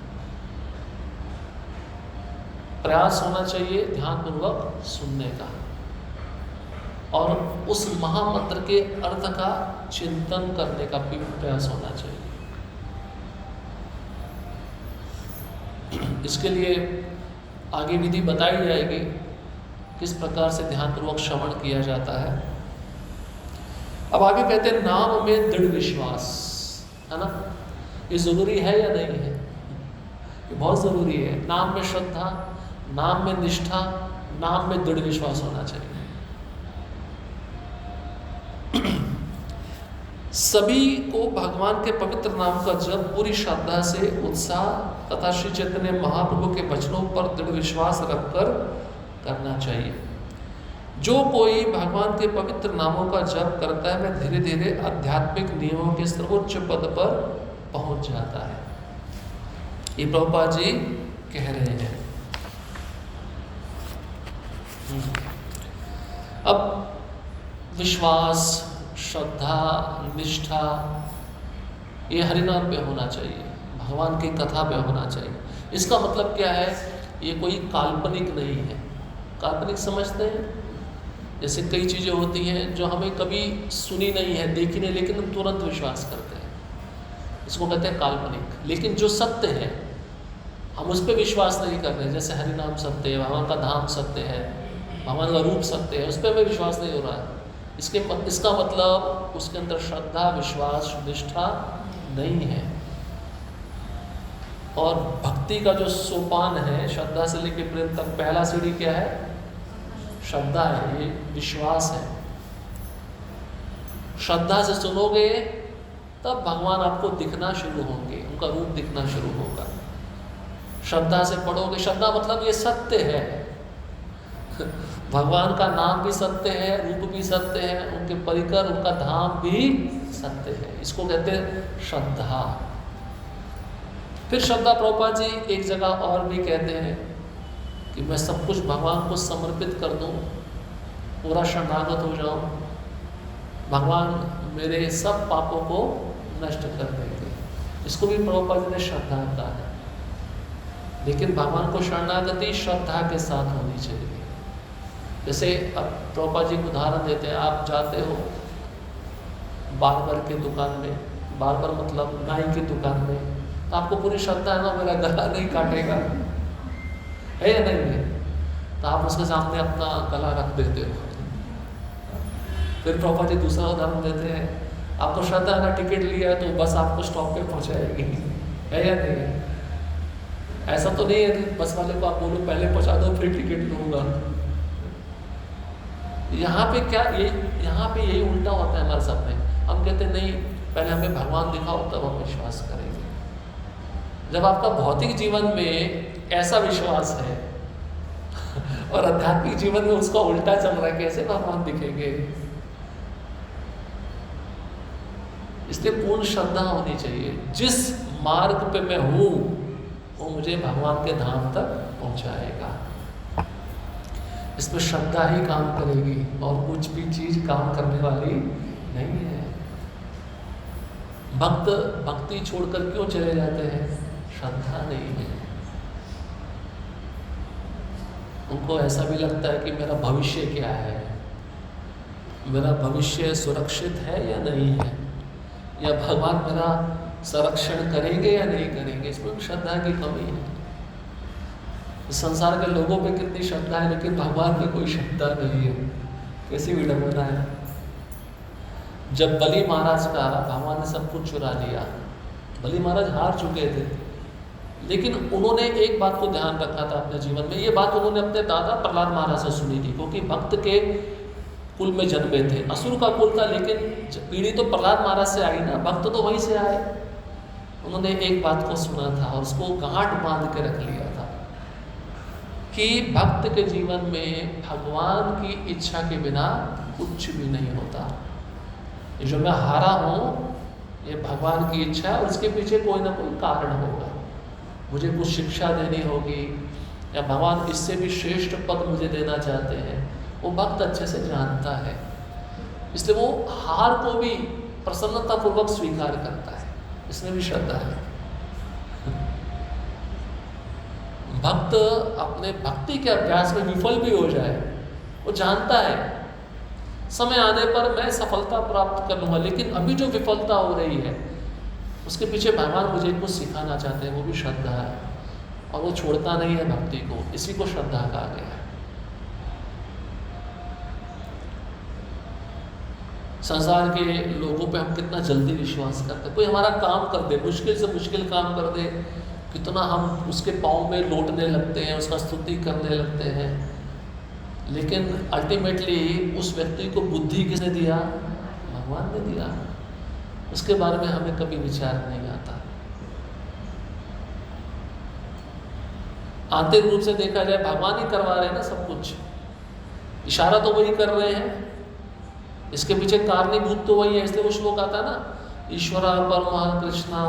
प्रयास होना चाहिए ध्यानपूर्वक सुनने का, और उस महामंत्र के अर्थ का चिंतन करने का भी प्रयास होना चाहिए। इसके लिए आगे विधि बताई जाएगी, किस प्रकार से ध्यानपूर्वक श्रवण किया जाता है। अब आगे कहते हैं नाम में दृढ़ विश्वास, है ना? ये जरूरी है या नहीं है? ये बहुत जरूरी है। नाम में श्रद्धा, नाम में निष्ठा, नाम में दृढ़ विश्वास होना चाहिए। सभी को भगवान के पवित्र नाम का जप पूरी श्रद्धा से, उत्साह तथा श्री चैतन्य महाप्रभु के वचनों पर दृढ़ विश्वास रखकर करना चाहिए। जो कोई भगवान के पवित्र नामों का जप करता है, वह धीरे धीरे आध्यात्मिक नियमों के सर्वोच्च पद पर पहुंच जाता है। ये प्रभुपाद जी कह रहे हैं। अब विश्वास, श्रद्धा, निष्ठा, ये हरिनाम पे होना चाहिए, भगवान की कथा पे होना चाहिए। इसका मतलब क्या है? ये कोई काल्पनिक नहीं है। काल्पनिक समझते हैं? जैसे कई चीज़ें होती हैं जो हमें कभी सुनी नहीं है, देखी नहीं, लेकिन हम तुरंत विश्वास करते हैं, इसको कहते हैं काल्पनिक। लेकिन जो सत्य है हम उस पर विश्वास नहीं कर रहे। जैसे हरि नाम सत्य है, भगवान का धाम सत्य है, भगवान का रूप सत्य है, उस पर हमें विश्वास नहीं हो रहा है। इसका मतलब उसके अंदर श्रद्धा, विश्वास, निष्ठा नहीं है। और भक्ति का जो सोपान है, श्रद्धा से लेकर प्रेम तक, पहला सीढ़ी क्या है? श्रद्धा है, ये विश्वास है। श्रद्धा से सुनोगे तब भगवान आपको दिखना शुरू होंगे, उनका रूप दिखना शुरू होगा। श्रद्धा से पढ़ोगे, श्रद्धा मतलब ये सत्य है, भगवान का नाम भी सत्य है, रूप भी सत्य है, उनके परिकर, उनका धाम भी सत्य है, इसको कहते हैं श्रद्धा। फिर श्रद्धा प्रभुपाद जी एक जगह और भी कहते हैं कि मैं सब कुछ भगवान को समर्पित कर दूं, पूरा शरणागत हो जाऊं, भगवान मेरे सब पापों को नष्ट कर देंगे। इसको भी प्रभुपाद जी ने श्रद्धा कहा है। लेकिन भगवान को शरणागति श्रद्धा के साथ होनी चाहिए। जैसे अब प्रभुपाद जी को उदाहरण देते हैं, आप जाते हो बार्बर के दुकान में, बार्बर मतलब नाई की दुकान में, तो आपको पूरी श्रद्धा है ना, मेरा गला नहीं काटेगा, है या नहीं है, तो आप उसके सामने अपना गला रख देते हो। फिर प्रभुपाद जी दूसरा उदाहरण देते हैं, आपको श्रद्धा का टिकट लिया है तो बस आपको स्टॉप पे पहुंचाएगी, है या नहीं है? ऐसा तो नहीं है कि बस वाले को आप बोलो पहले पहुंचा दो फिर टिकट लूँगा। यहाँ पे क्या, यहाँ पे यही उल्टा होता है हमारे साथ में। हम कहते नहीं, पहले हमें भगवान दिखाओ तब हम विश्वास करेंगे। जब आपका भौतिक जीवन में ऐसा विश्वास है और आध्यात्मिक जीवन में उसका उल्टा चल रहा है, कैसे भगवान दिखेंगे? इसलिए पूर्ण श्रद्धा होनी चाहिए। जिस मार्ग पे मैं हूँ वो मुझे भगवान के धाम तक पहुँचाएगा। इसमें श्रद्धा ही काम करेगी और कुछ भी चीज काम करने वाली नहीं है। भक्त भक्ति छोड़कर क्यों चले जाते हैं? श्रद्धा नहीं है। उनको ऐसा भी लगता है कि मेरा भविष्य क्या है, मेरा भविष्य सुरक्षित है या नहीं है, या भगवान मेरा संरक्षण करेंगे या नहीं करेंगे। इसमें श्रद्धा की कमी है। संसार के लोगों पे कितनी श्रद्धा है, लेकिन भगवान पे कोई श्रद्धा नहीं है। कैसी विडंबना है। जब बलि महाराज का भगवान ने सब कुछ चुरा लिया, बलि महाराज हार चुके थे, लेकिन उन्होंने एक बात को ध्यान रखा था अपने जीवन में। ये बात उन्होंने अपने दादा प्रहलाद महाराज से सुनी थी, क्योंकि भक्त के कुल में जन्मे थे। असुर का कुल था, लेकिन पीढ़ी तो प्रहलाद महाराज से आई ना, भक्त तो वहीं से आए। उन्होंने एक बात को सुना था और उसको गांठ बांध के रख लिया था कि भक्त के जीवन में भगवान की इच्छा के बिना कुछ भी नहीं होता। ये जो मैं हारा हूँ, ये भगवान की इच्छा है और इसके पीछे कोई ना कोई कारण होगा। मुझे कुछ शिक्षा देनी होगी या भगवान इससे भी श्रेष्ठ पद मुझे देना चाहते हैं, वो भक्त अच्छे से जानता है। इसलिए वो हार को भी प्रसन्नतापूर्वक स्वीकार करता है। इसमें भी श्रद्धा है। भक्त अपने भक्ति के अभ्यास में विफल भी हो जाए, वो जानता है समय आने पर मैं सफलता प्राप्त कर लूँगा, लेकिन अभी जो विफलता हो रही है उसके पीछे भगवान मुझे कुछ सिखाना चाहते हैं, वो भी श्रद्धा है। और वो छोड़ता नहीं है भक्ति को, इसी को श्रद्धा कहा गया है। संसार के लोगों पे हम कितना जल्दी विश्वास करते हैं। कोई हमारा काम कर दे, मुश्किल से मुश्किल काम कर दे, कितना हम उसके पाँव में लौटने लगते हैं, उसका स्तुति करने लगते हैं। लेकिन अल्टीमेटली उस व्यक्ति को बुद्धि किसने दिया? भगवान ने दिया। उसके बारे में हमें कभी विचार नहीं आता। आंतरिक रूप से देखा जाए भगवान ही करवा रहे हैं ना सब कुछ, इशारा तो वही कर रहे हैं, इसके पीछे कारणीभूत तो वही है। इसलिए वो श्लोक आता है ना, ईश्वरा परमः कृष्णा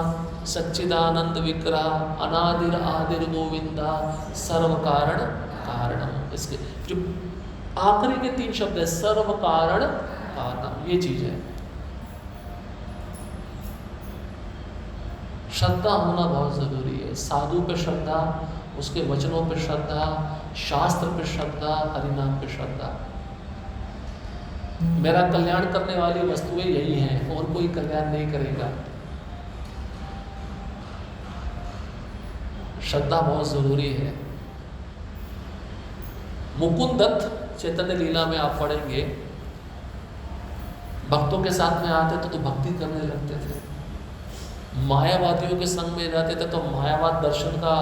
सच्चिदानंद विग्रह अनादिर आदिर गोविंदा सर्व कारण कारणम। इसके जो आखिरी के 3 शब्द है, सर्व कारण कारणम, ये चीज है। श्रद्धा होना बहुत ज़रूरी है। साधु पे श्रद्धा, उसके वचनों पे श्रद्धा, शास्त्र पे श्रद्धा, हरिनाम पे श्रद्धा। मेरा कल्याण करने वाली वस्तुएं यही हैं, और कोई कल्याण नहीं करेगा। श्रद्धा बहुत ज़रूरी है। मुकुंद दत्त चैतन्य लीला में आप पढ़ेंगे, भक्तों के साथ में आते तो भक्ति करने लगते थे, मायावादियों के संग में रहते थे तो मायावाद दर्शन का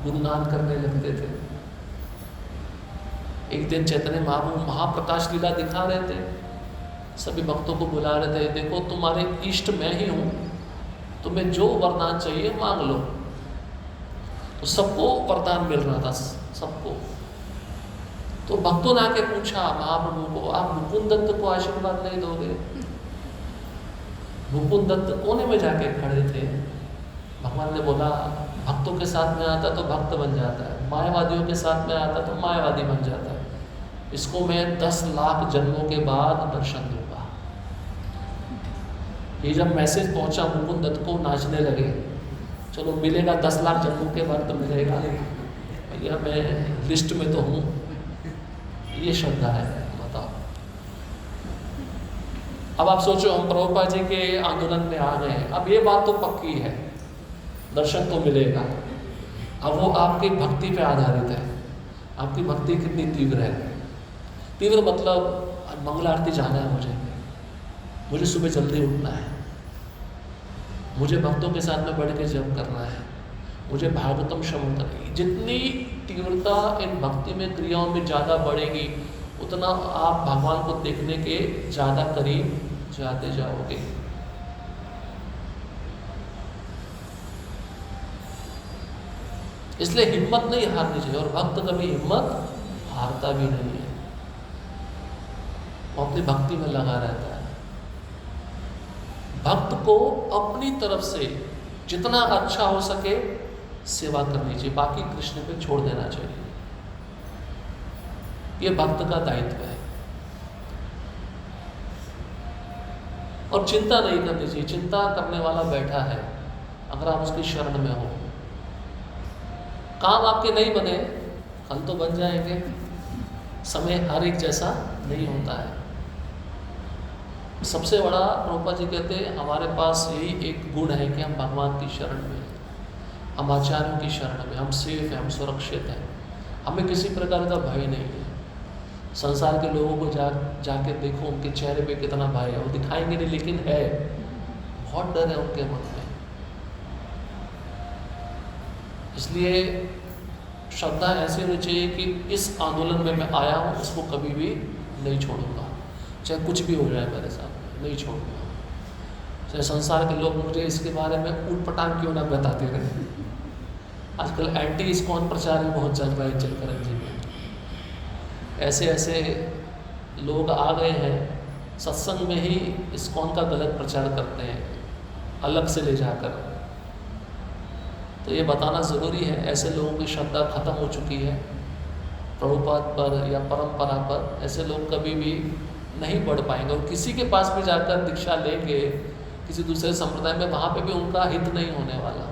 गुणगान करने लगते थे। एक दिन चैतन्य महाप्रभु महाप्रकाश लीला दिखा रहे थे, सभी भक्तों को बुला रहे थे, देखो तुम्हारे इष्ट मैं ही हूँ, तुम्हें जो वरदान चाहिए मांग लो। तो सबको वरदान मिल रहा था, सबको। तो भक्तों ने आके पूछा महाप्रभु को, आप मुकुंद दत्त को आशीर्वाद नहीं दोगे? मुकुंद दत्त कोने में जाके खड़े थे। भगवान ने बोला, भक्तों के साथ में आता तो भक्त बन जाता है, मायावादियों के साथ में आता तो मायावादी बन जाता है। इसको मैं 10 लाख जन्मों के बाद दर्शन दूंगा। ये जब मैसेज पहुंचा मुकुंद दत्त को, नाचने लगे। चलो मिलेगा 10 लाख जन्मों के बाद तो मिलेगा, भैया मैं लिस्ट में तो हूँ। ये श्रद्धा है, बताओ। अब आप सोचो, हम प्रभुपाद जी के आंदोलन में आ गए, अब ये बात तो पक्की है, दर्शन तो मिलेगा। अब वो आपकी भक्ति पे आधारित है, आपकी भक्ति कितनी तीव्र है। तीव्र मतलब मंगल आरती जाना है मुझे सुबह जल्दी उठना है, मुझे भक्तों के साथ में बैठ के जप करना है, मुझे भागवतम श्रवण करनी है। जितनी तीव्रता इन भक्ति में, क्रियाओं में ज़्यादा बढ़ेगी, उतना आप भगवान को देखने के ज़्यादा करीब जाते जाओगे। इसलिए हिम्मत नहीं हारनी चाहिए, और भक्त कभी हिम्मत हारता भी नहीं है, वो अपनी भक्ति में लगा रहता है। भक्त को अपनी तरफ से जितना अच्छा हो सके सेवा करनी चाहिए, बाकी कृष्ण पे छोड़ देना चाहिए। ये भक्त का दायित्व है। और चिंता नहीं करनी चाहिए, चिंता करने वाला बैठा है, अगर आप उसकी शरण में हो। काम आपके नहीं बने, कल तो बन जाएंगे। समय हर एक जैसा नहीं होता है। सबसे बड़ा प्रभुपाद जी कहते हैं, हमारे पास यही एक गुण है कि हम भगवान की शरण में, हम आचार्यों की शरण में, हम सेफ हैं, हम सुरक्षित हैं, हमें किसी प्रकार का भय नहीं है। संसार के लोगों को जाके देखो, उनके चेहरे पे कितना भय है, वो दिखाएंगे नहीं लेकिन है, बहुत डर है उनके मन में। इसलिए श्रद्धा ऐसी होनी चाहिए कि इस आंदोलन में मैं आया हूँ, उसको कभी भी नहीं छोड़ूंगा, चाहे कुछ भी हो जाए मेरे साथ, नहीं छोड़ूंगा। चाहे संसार के लोग मुझे इसके बारे में ऊटपटांग क्यों ना बताते रहे। आजकल एंटी इस्कॉन प्रचार भी बहुत चल रहा है चलकरण जी में। ऐसे ऐसे लोग आ गए हैं, सत्संग में ही इस्कॉन का गलत प्रचार करते हैं, अलग से ले जाकर। तो ये बताना ज़रूरी है, ऐसे लोगों की श्रद्धा खत्म हो चुकी है प्रभुपाद पर या परंपरा पर। ऐसे लोग कभी भी नहीं बढ़ पाएंगे, और किसी के पास भी जाकर दीक्षा लेंगे किसी दूसरे संप्रदाय में, वहाँ पे भी उनका हित नहीं होने वाला।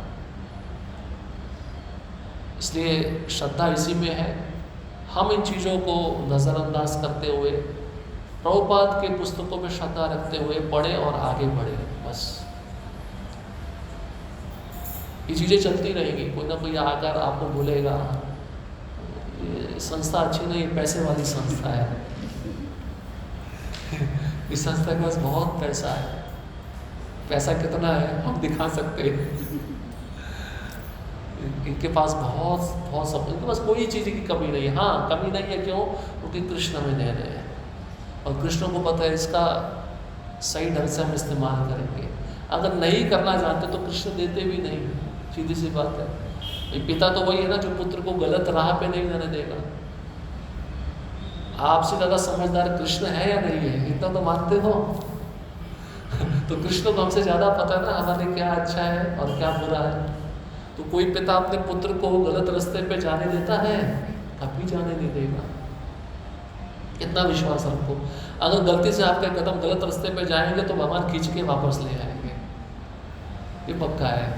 इसलिए श्रद्धा इसी में है। हम इन चीज़ों को नज़रअंदाज करते हुए, प्रभुपाद के पुस्तकों में श्रद्धा रखते हुए पढ़ें और आगे बढ़ें। बस ये चीज़ें चलती रहेंगी। कोई ना कोई आकर आपको बोलेगा ये संस्था अच्छी नहीं, पैसे वाली संस्था है, इस संस्था के पास बहुत पैसा है। पैसा कितना है हम दिखा सकते हैं, इनके पास बहुत सब, इनके पास कोई चीज़ की कमी नहीं है। हाँ, कमी नहीं है, क्यों? क्योंकि कृष्ण में दे रहे हैं, और कृष्ण को पता है इसका सही ढंग से हम इस्तेमाल करेंगे। अगर नहीं करना जानते तो कृष्ण देते भी नहीं, सीधी सी बात है। पिता तो वही है ना जो पुत्र को गलत राह पे नहीं जाने देगा। आपसे ज़्यादा समझदार कृष्ण है या नहीं है, इतना तो मानते हो। तो कृष्ण को हमसे ज़्यादा पता है ना हमारे क्या अच्छा है और क्या बुरा है। तो कोई पिता अपने पुत्र को गलत रास्ते पे जाने देता है? कभी जाने नहीं देगा। इतना विश्वास रखो। अगर गलती से आपके कदम गलत रास्ते पे जाएंगे तो भगवान खींच के वापस ले आएंगे, ये पक्का है।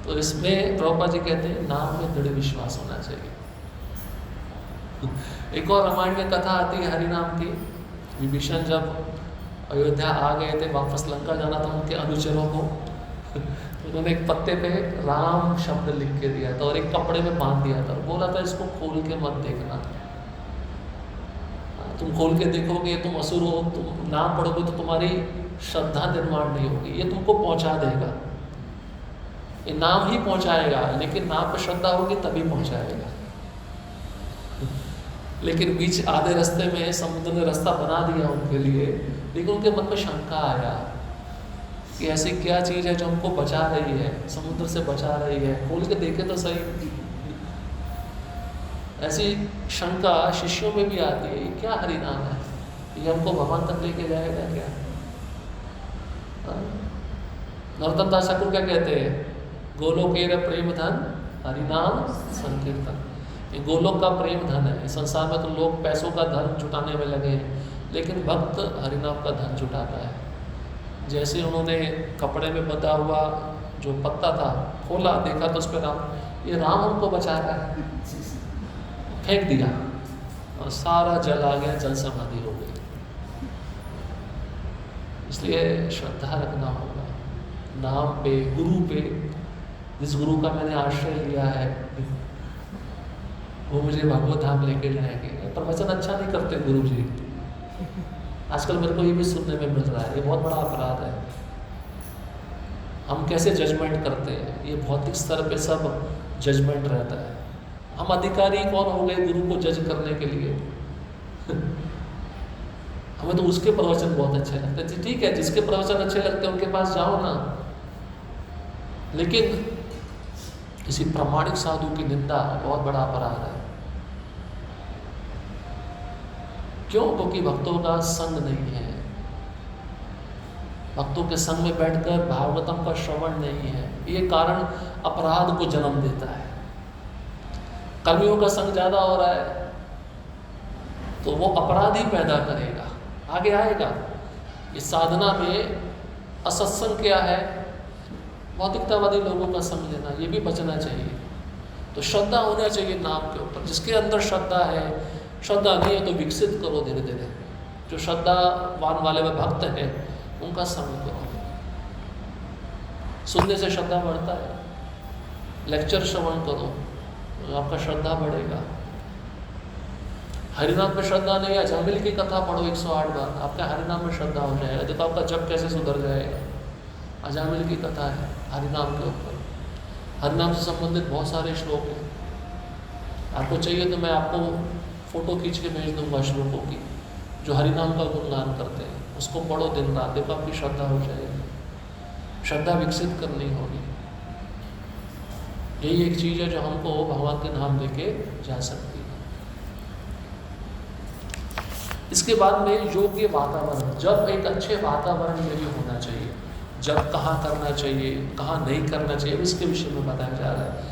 तो इसमें प्रभुपाद जी कहते हैं नाम में दृढ़ विश्वास होना चाहिए। एक और रामायण में कथा आती है हरि नाम की। विभीषण जब अयोध्या आ गए थे, वापस लंका जाना था उनके अनुचरों को, उन्होंने एक पत्ते पे राम शब्द लिख के दिया था और एक कपड़े में बांध दिया था, बोला था इसको खोल के मत देखना, तुम खोल के देखोगे तुम असुर हो, तुम नाम पढ़ोगे तो तुम्हारी श्रद्धा निर्माण नहीं होगी, ये तुमको पहुंचा देगा, ये नाम ही पहुंचाएगा, लेकिन नाम पे श्रद्धा होगी तभी पहुंचाएगा। लेकिन बीच आधे रास्ते में समुद्र ने रास्ता बना दिया उनके लिए, लेकिन उनके मन में शंका आया कि ऐसी क्या चीज़ है जो हमको बचा रही है, समुद्र से बचा रही है, खोल के देखे तो सही। ऐसी शंका शिष्यों में भी आती है, ये क्या हरि नाम है, ये हमको भगवान तक लेके जाएगा क्या? नरोत्तम दास ठाकुर क्या कहते हैं, गोलोकेर प्रेम धन हरिनाम संकीर्तन। ये गोलोक का प्रेम धन है। संसार में तो लोग पैसों का धन जुटाने में लगे हैं, लेकिन भक्त हरिनाम का धन जुटाता है। जैसे उन्होंने कपड़े में बंधा हुआ जो पत्ता था खोला, देखा तो उस पर राम, ये राम हमको बचा रहा है, फेंक दिया और सारा जल आ गया, जल समाधि हो गई। इसलिए श्रद्धा रखना होगा नाम पे, गुरु पे। जिस गुरु का मैंने आश्रय लिया है वो मुझे भगवत धाम लेके जाएंगे। प्रवचन अच्छा नहीं करते गुरु जी, आजकल मेरे को ये भी सुनने में मिल रहा है, ये बहुत बड़ा अपराध है। हम कैसे जजमेंट करते हैं, ये भौतिक स्तर पे सब जजमेंट रहता है। हम अधिकारी कौन हो गए गुरु को जज करने के लिए? हमें तो उसके प्रवचन बहुत अच्छे लगते हैं। ठीक है, जिसके प्रवचन अच्छे लगते हैं उनके पास जाओ ना, लेकिन किसी प्रामाणिक साधु की निंदा बहुत बड़ा अपराध है। क्यों? क्योंकि भक्तों का संग नहीं है, भक्तों के संग में बैठकर भागवतम का श्रवण नहीं है। ये कारण अपराध को जन्म देता है। कर्मियों का संग ज्यादा हो रहा है तो वो अपराध ही पैदा करेगा, आगे आएगा। इस साधना में असत्संग क्या है? भौतिकतावादी लोगों का संग लेना, ये भी बचना चाहिए। तो श्रद्धा होना चाहिए नाम के ऊपर। जिसके अंदर श्रद्धा है, श्रद्धा नहीं है तो विकसित करो धीरे धीरे। जो श्रद्धावान वाले में भक्त हैं उनका संग करो, सुनने से श्रद्धा बढ़ता है। लेक्चर श्रवण करो, आपका श्रद्धा बढ़ेगा। हरिनाम पे श्रद्धा नहीं है, अजामिल की कथा पढ़ो 108 बार, आपका हरिनाम में श्रद्धा हो जाएगा। देखो आपका जप कैसे सुधर जाएगा। अजामिल की कथा है हरिनाम के ऊपर, हरिनाम से संबंधित बहुत सारे श्लोक हैं। आपको चाहिए तो मैं आपको फोटो खींच के भेज दूंगा श्लोकों की, जो हरिनाम का गुणगान करते हैं। उसको पढ़ो दिन रात, देखो आपकी श्रद्धा हो जाएगी। श्रद्धा विकसित करनी होगी। यही एक चीज़ है जो हमको भगवान के नाम लेके जा सकती है। इसके बाद में योग्य वातावरण। जब एक अच्छे वातावरण में भी होना चाहिए, जब कहाँ करना चाहिए, कहाँ नहीं करना चाहिए, इसके विषय में बताया जा रहा है।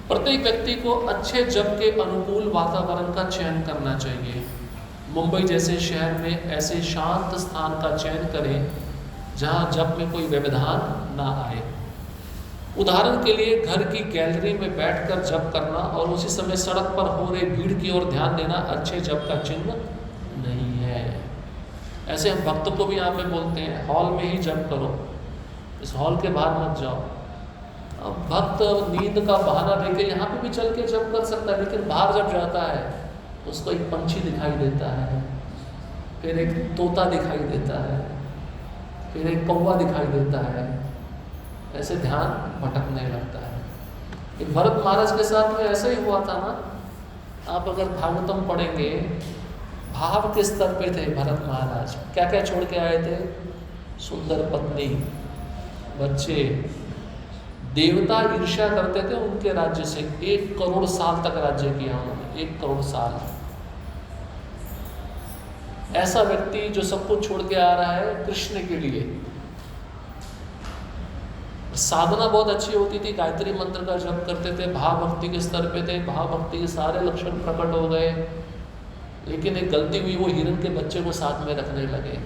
प्रत्येक व्यक्ति को अच्छे जप के अनुकूल वातावरण का चयन करना चाहिए। मुंबई जैसे शहर में ऐसे शांत स्थान का चयन करें जहाँ जप में कोई व्यवधान ना आए। उदाहरण के लिए घर की गैलरी में बैठकर जप करना और उसी समय सड़क पर हो रही भीड़ की ओर ध्यान देना अच्छे जप का चिन्ह नहीं है। ऐसे हम भक्त को भी यहाँ पे बोलते हैं हॉल में ही जप करो, इस हॉल के बाहर मत जाओ। अब भक्त नींद का बहाना देके यहाँ पे भी चल के जप कर सकता है, लेकिन बाहर जब जाता है उसको एक पंछी दिखाई देता है, फिर एक तोता दिखाई देता है, फिर एक कौवा दिखाई देता है, ऐसे ध्यान भटकने लगता है। एक भरत महाराज के साथ में ऐसा ही हुआ था ना। आप अगर भागवतम पढ़ेंगे, भाव के स्तर पे थे भरत महाराज। क्या क्या छोड़ के आए थे? सुंदर पत्नी, बच्चे। देवता ईर्ष्या करते थे उनके राज्य से। 1 करोड़ साल तक राज्य किया उन्होंने, 1 करोड़ साल। ऐसा व्यक्ति जो सब कुछ छोड़ के आ रहा है कृष्ण के लिए। साधना बहुत अच्छी होती थी, गायत्री मंत्र का जप करते थे, भाव भक्ति के स्तर पे थे, भाव भक्ति के सारे लक्षण प्रकट हो गए, लेकिन एक गलती हुई, वो हिरण के बच्चे को साथ में रखने लगे।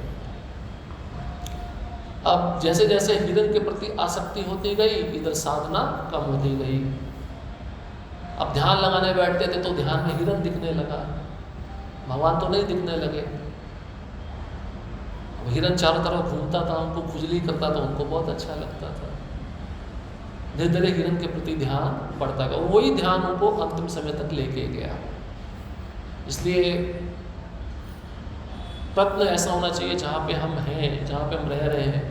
अब जैसे जैसे हिरण के प्रति आसक्ति होती गई, इधर साधना कम होती गई। अब ध्यान लगाने बैठते थे तो ध्यान में हिरण दिखने लगा, भगवान तो नहीं दिखने लगे। हिरण चारों तरफ घूमता था, उनको खुजली करता था, उनको बहुत अच्छा लगता था। धीरे धीरे हिरण के प्रति ध्यान बढ़ता गया, वही ध्यान उनको अंतिम समय तक लेके गया। इसलिए प्रयत्न ऐसा होना चाहिए जहाँ पे हम हैं, जहाँ पे हम रह रहे हैं,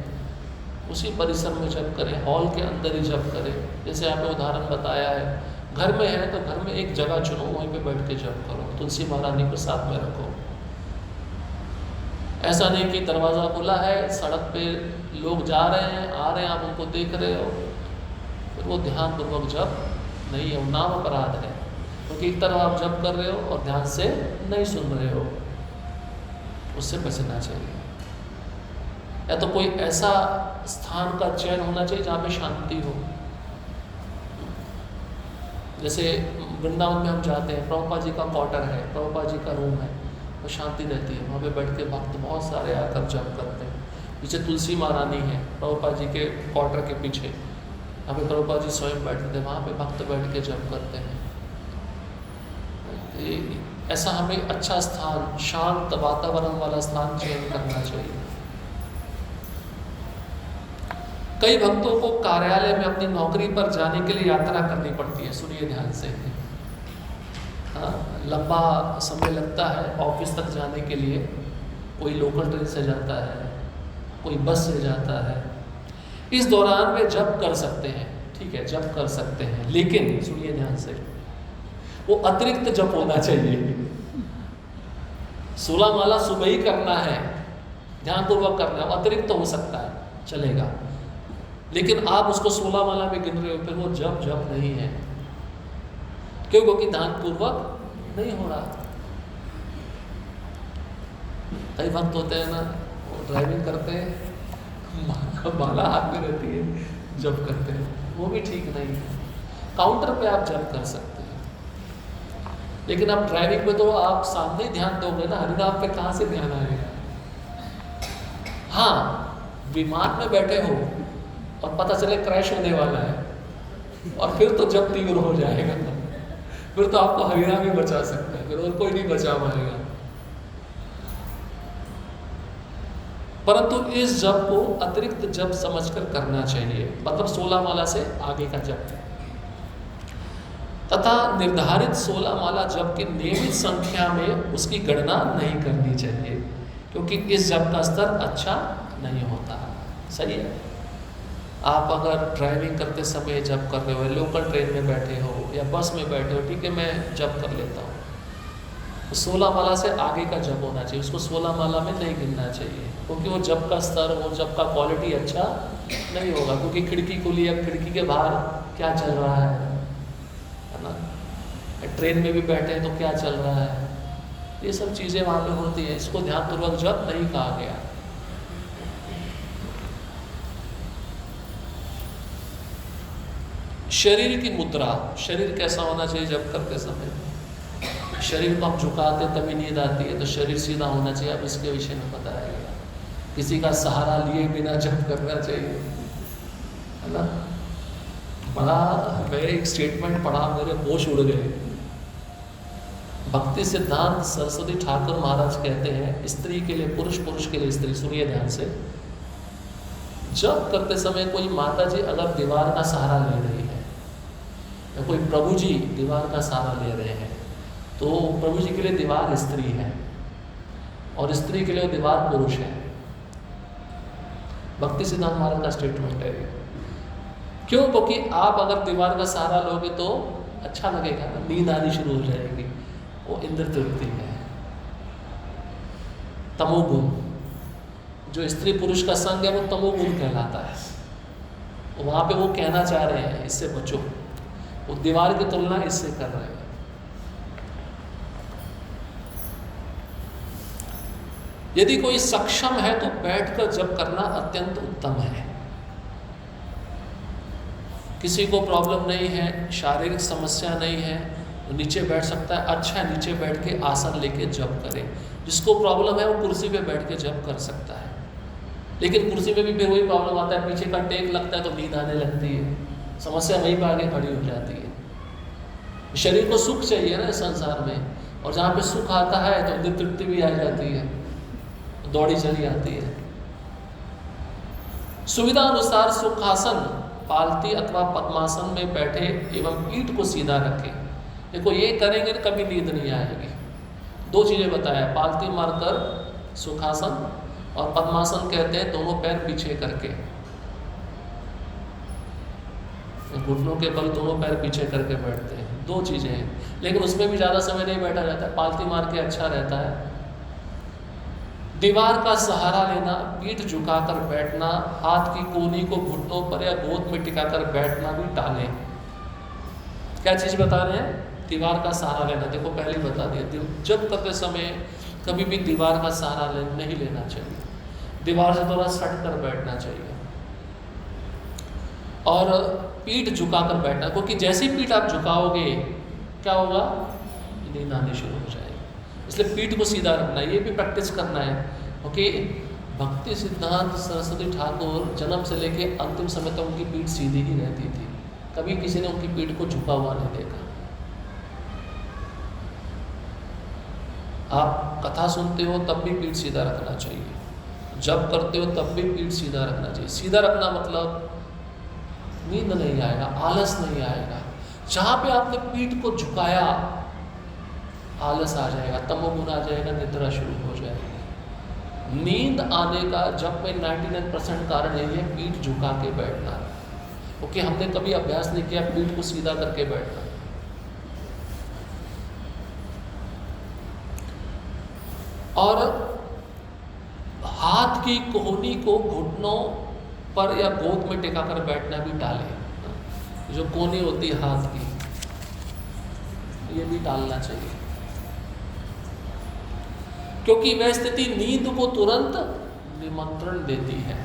उसी परिसर में जप करें, हॉल के अंदर ही जप करें। जैसे यहाँ पे उदाहरण बताया है, घर में है तो घर में एक जगह चुनो, वहीं पे बैठ के जप करो, तुलसी महारानी को साथ में रखो। ऐसा नहीं कि दरवाज़ा खुला है, सड़क पे लोग जा रहे हैं, आ रहे हैं, आप उनको देख रहे हो, फिर वो ध्यानपूर्वक जप नहीं है, वो नाम अपराध है। क्योंकि एक तरफ आप जप कर रहे हो और ध्यान से नहीं सुन रहे हो, उससे बचना चाहिए। या तो कोई ऐसा स्थान का चयन होना चाहिए जहाँ पे शांति हो। जैसे वृंदावन में हम जाते हैं, प्रभुपाद जी का क्वार्टर है, प्रभुपाद जी का रूम है, तो शांति रहती है, वहाँ पे बैठ के भक्त बहुत सारे आकर जप करते हैं। पीछे तुलसी महारानी है प्रभुपाद जी के क्वार्टर के पीछे, यहाँ पे प्रभुपाद जी स्वयं बैठते थे, वहाँ पे भक्त बैठ के जप करते हैं। ऐसा हमें अच्छा स्थान, शांत वातावरण वाला स्थान चयन करना चाहिए। कई भक्तों को कार्यालय में अपनी नौकरी पर जाने के लिए यात्रा करनी पड़ती है, सुनिए ध्यान से। हाँ, लंबा समय लगता है ऑफिस तक जाने के लिए। कोई लोकल ट्रेन से जाता है, कोई बस से जाता है। इस दौरान वे जप कर सकते हैं, ठीक है, जप कर सकते हैं, लेकिन सुनिए ध्यान से, वो अतिरिक्त जप होना चाहिए। 16 माला सुबह ही करना है, ध्यानपूर्वक करना है, अतिरिक्त हो सकता है, चलेगा, लेकिन आप उसको 16 माला में गिन रहे हो, फिर वो जप नहीं है। क्यों? क्योंकि ध्यानपूर्वक नहीं हो रहा। कई भक्त होते हैं ना, वो ड्राइविंग करते हैं, माला हाथ में रहती है, जप करते हैं, वो भी ठीक नहीं है। काउंटर पे आप जप कर सकते हैं, लेकिन आप ड्राइविंग में तो आप सामने ही ध्यान दोगे ना, हरिनाम पे कहाँ से ध्यान आएगा। हाँ, विमान में बैठे हो और पता चले क्रैश होने वाला है, और फिर तो जब तीव्र हो जाएगा, फिर तो आपको हरिनाम ही बचा सकता है, फिर और कोई नहीं बचा पाएगा। परंतु इस जप को अतिरिक्त जप समझकर करना चाहिए, मतलब 16 माला से आगे का जप, तथा निर्धारित 16 माला जप की नियमित संख्या में उसकी गणना नहीं करनी चाहिए, क्योंकि इस जप का स्तर अच्छा नहीं होता। सही है, आप अगर ड्राइविंग करते समय जप कर रहे हो, लोकल ट्रेन में बैठे हो या बस में बैठे हो, ठीक है, मैं जप कर लेता हूँ, तो 16 माला से आगे का जप होना चाहिए, उसको 16 माला में नहीं गिनना चाहिए, क्योंकि वो जप का स्तर, वो जप का क्वालिटी अच्छा नहीं होगा। क्योंकि खिड़की खुली है, खिड़की के बाहर क्या चल रहा है ना, ट्रेन में भी बैठे हैं तो क्या चल रहा है, ये सब चीज़ें वहाँ पे होती हैं। इसको ध्यानपूर्वक जप नहीं कहा गया। शरीर की मुद्रा, शरीर कैसा होना चाहिए जप करते समय? शरीर को हम झुकाते तभी नींद आती है, तो शरीर सीधा होना चाहिए। अब इसके विषय में बताया, किसी का सहारा लिए बिना जप करना चाहिए, है ना। बड़ा, मैं एक स्टेटमेंट पढ़ा, मेरे होश उड़ गए। भक्ति सिद्धांत सरस्वती ठाकुर महाराज कहते हैं, स्त्री के लिए पुरुष, पुरुष के लिए स्त्री। सुनिए ध्यान से, जप करते समय कोई माता जी अगर दीवार का सहारा ले रही है, या कोई प्रभु जी दीवार का सहारा ले रहे हैं, तो प्रभु जी के लिए दीवार स्त्री है और स्त्री के लिए दीवार पुरुष है। भक्ति सिद्धांत महाराज का स्टेटमेंट है। क्यों? क्योंकि आप अगर दीवार का सहारा लोगे तो अच्छा लगेगा ना, नींद आनी शुरू हो जाएगी, वो इंद्र तृप्ति है। तमोगुण, जो स्त्री पुरुष का संग है वो तमोगुण कहलाता है। वहाँ पे वो कहना चाह रहे हैं इससे बचो, वो दीवार की तुलना इससे कर रहे हैं। यदि कोई सक्षम है तो बैठकर जप करना अत्यंत उत्तम है। किसी को प्रॉब्लम नहीं है, शारीरिक समस्या नहीं है, तो नीचे बैठ सकता है, अच्छा नीचे बैठ के आसन लेके जप करे। जिसको प्रॉब्लम है वो कुर्सी पे बैठ के जप कर सकता है। लेकिन कुर्सी में भी फिर वही प्रॉब्लम आता है, पीछे का टेक लगता है तो नींद आने लगती है, समस्या वहीं पर आगे खड़ी हो जाती है। शरीर को सुख चाहिए ना संसार में, और जहाँ पे सुख आता है तो अंदर तृप्ति भी आ जाती है, दौड़ी चली आती है। सुविधा अनुसार सुखासन, पालती अथवा पद्मासन में बैठे एवं पीठ को सीधा रखें। देखो ये करेंगे तो कभी नींद नहीं आएगी। दो चीज़ें बताया, पालती मारकर सुखासन और पद्मासन कहते हैं दोनों पैर पीछे करके, घुटनों के बल दोनों पैर पीछे करके बैठते हैं। दो चीज़ें हैं, लेकिन उसमें भी ज़्यादा समय नहीं बैठा जाता है, पालती मार के अच्छा रहता है। दीवार का सहारा लेना, पीठ झुकाकर बैठना, हाथ की कोहनी को घुटनों पर या गोद में टिकाकर बैठना भी टालें। क्या चीज़ बता रहे हैं? दीवार का सहारा लेना। देखो पहले ही बता दिया, जब करते समय कभी भी दीवार का सहारा नहीं लेना चाहिए, दीवार से थोड़ा सट कर बैठना चाहिए। और पीठ झुकाकर बैठना, क्योंकि जैसे ही पीठ आप झुकाओगे क्या होगा? नींद आनी शुरू हो जाएगी। इसलिए पीठ को सीधा रखना, ये भी प्रैक्टिस करना है। क्योंकि भक्ति सिद्धांत सरस्वती ठाकुर जन्म से लेके अंतिम समय तक उनकी पीठ सीधी ही रहती थी, कभी किसी ने उनकी पीठ को झुका हुआ नहीं देखा। आप कथा सुनते हो तब भी पीठ सीधा रखना चाहिए, जब करते हो तब भी पीठ सीधा रखना चाहिए। सीधा रखना मतलब नींद नहीं आएगा, आलस नहीं आएगा। जहाँ पे आपने पीठ को झुकाया आलस आ जाएगा, तमोगुण आ जाएगा, निद्रा शुरू हो जाएगी। नींद आने का जब में 99% कारण यही है पीठ झुका के बैठना, क्योंकि हमने कभी अभ्यास नहीं किया पीठ को सीधा करके बैठना। और हाथ की कोहनी को घुटनों पर या गोद में टिकाकर बैठना भी टालें। जो कोहनी होती है हाथ की, ये भी टालना चाहिए, क्योंकि वह स्थिति नींद को तुरंत निमंत्रण देती है।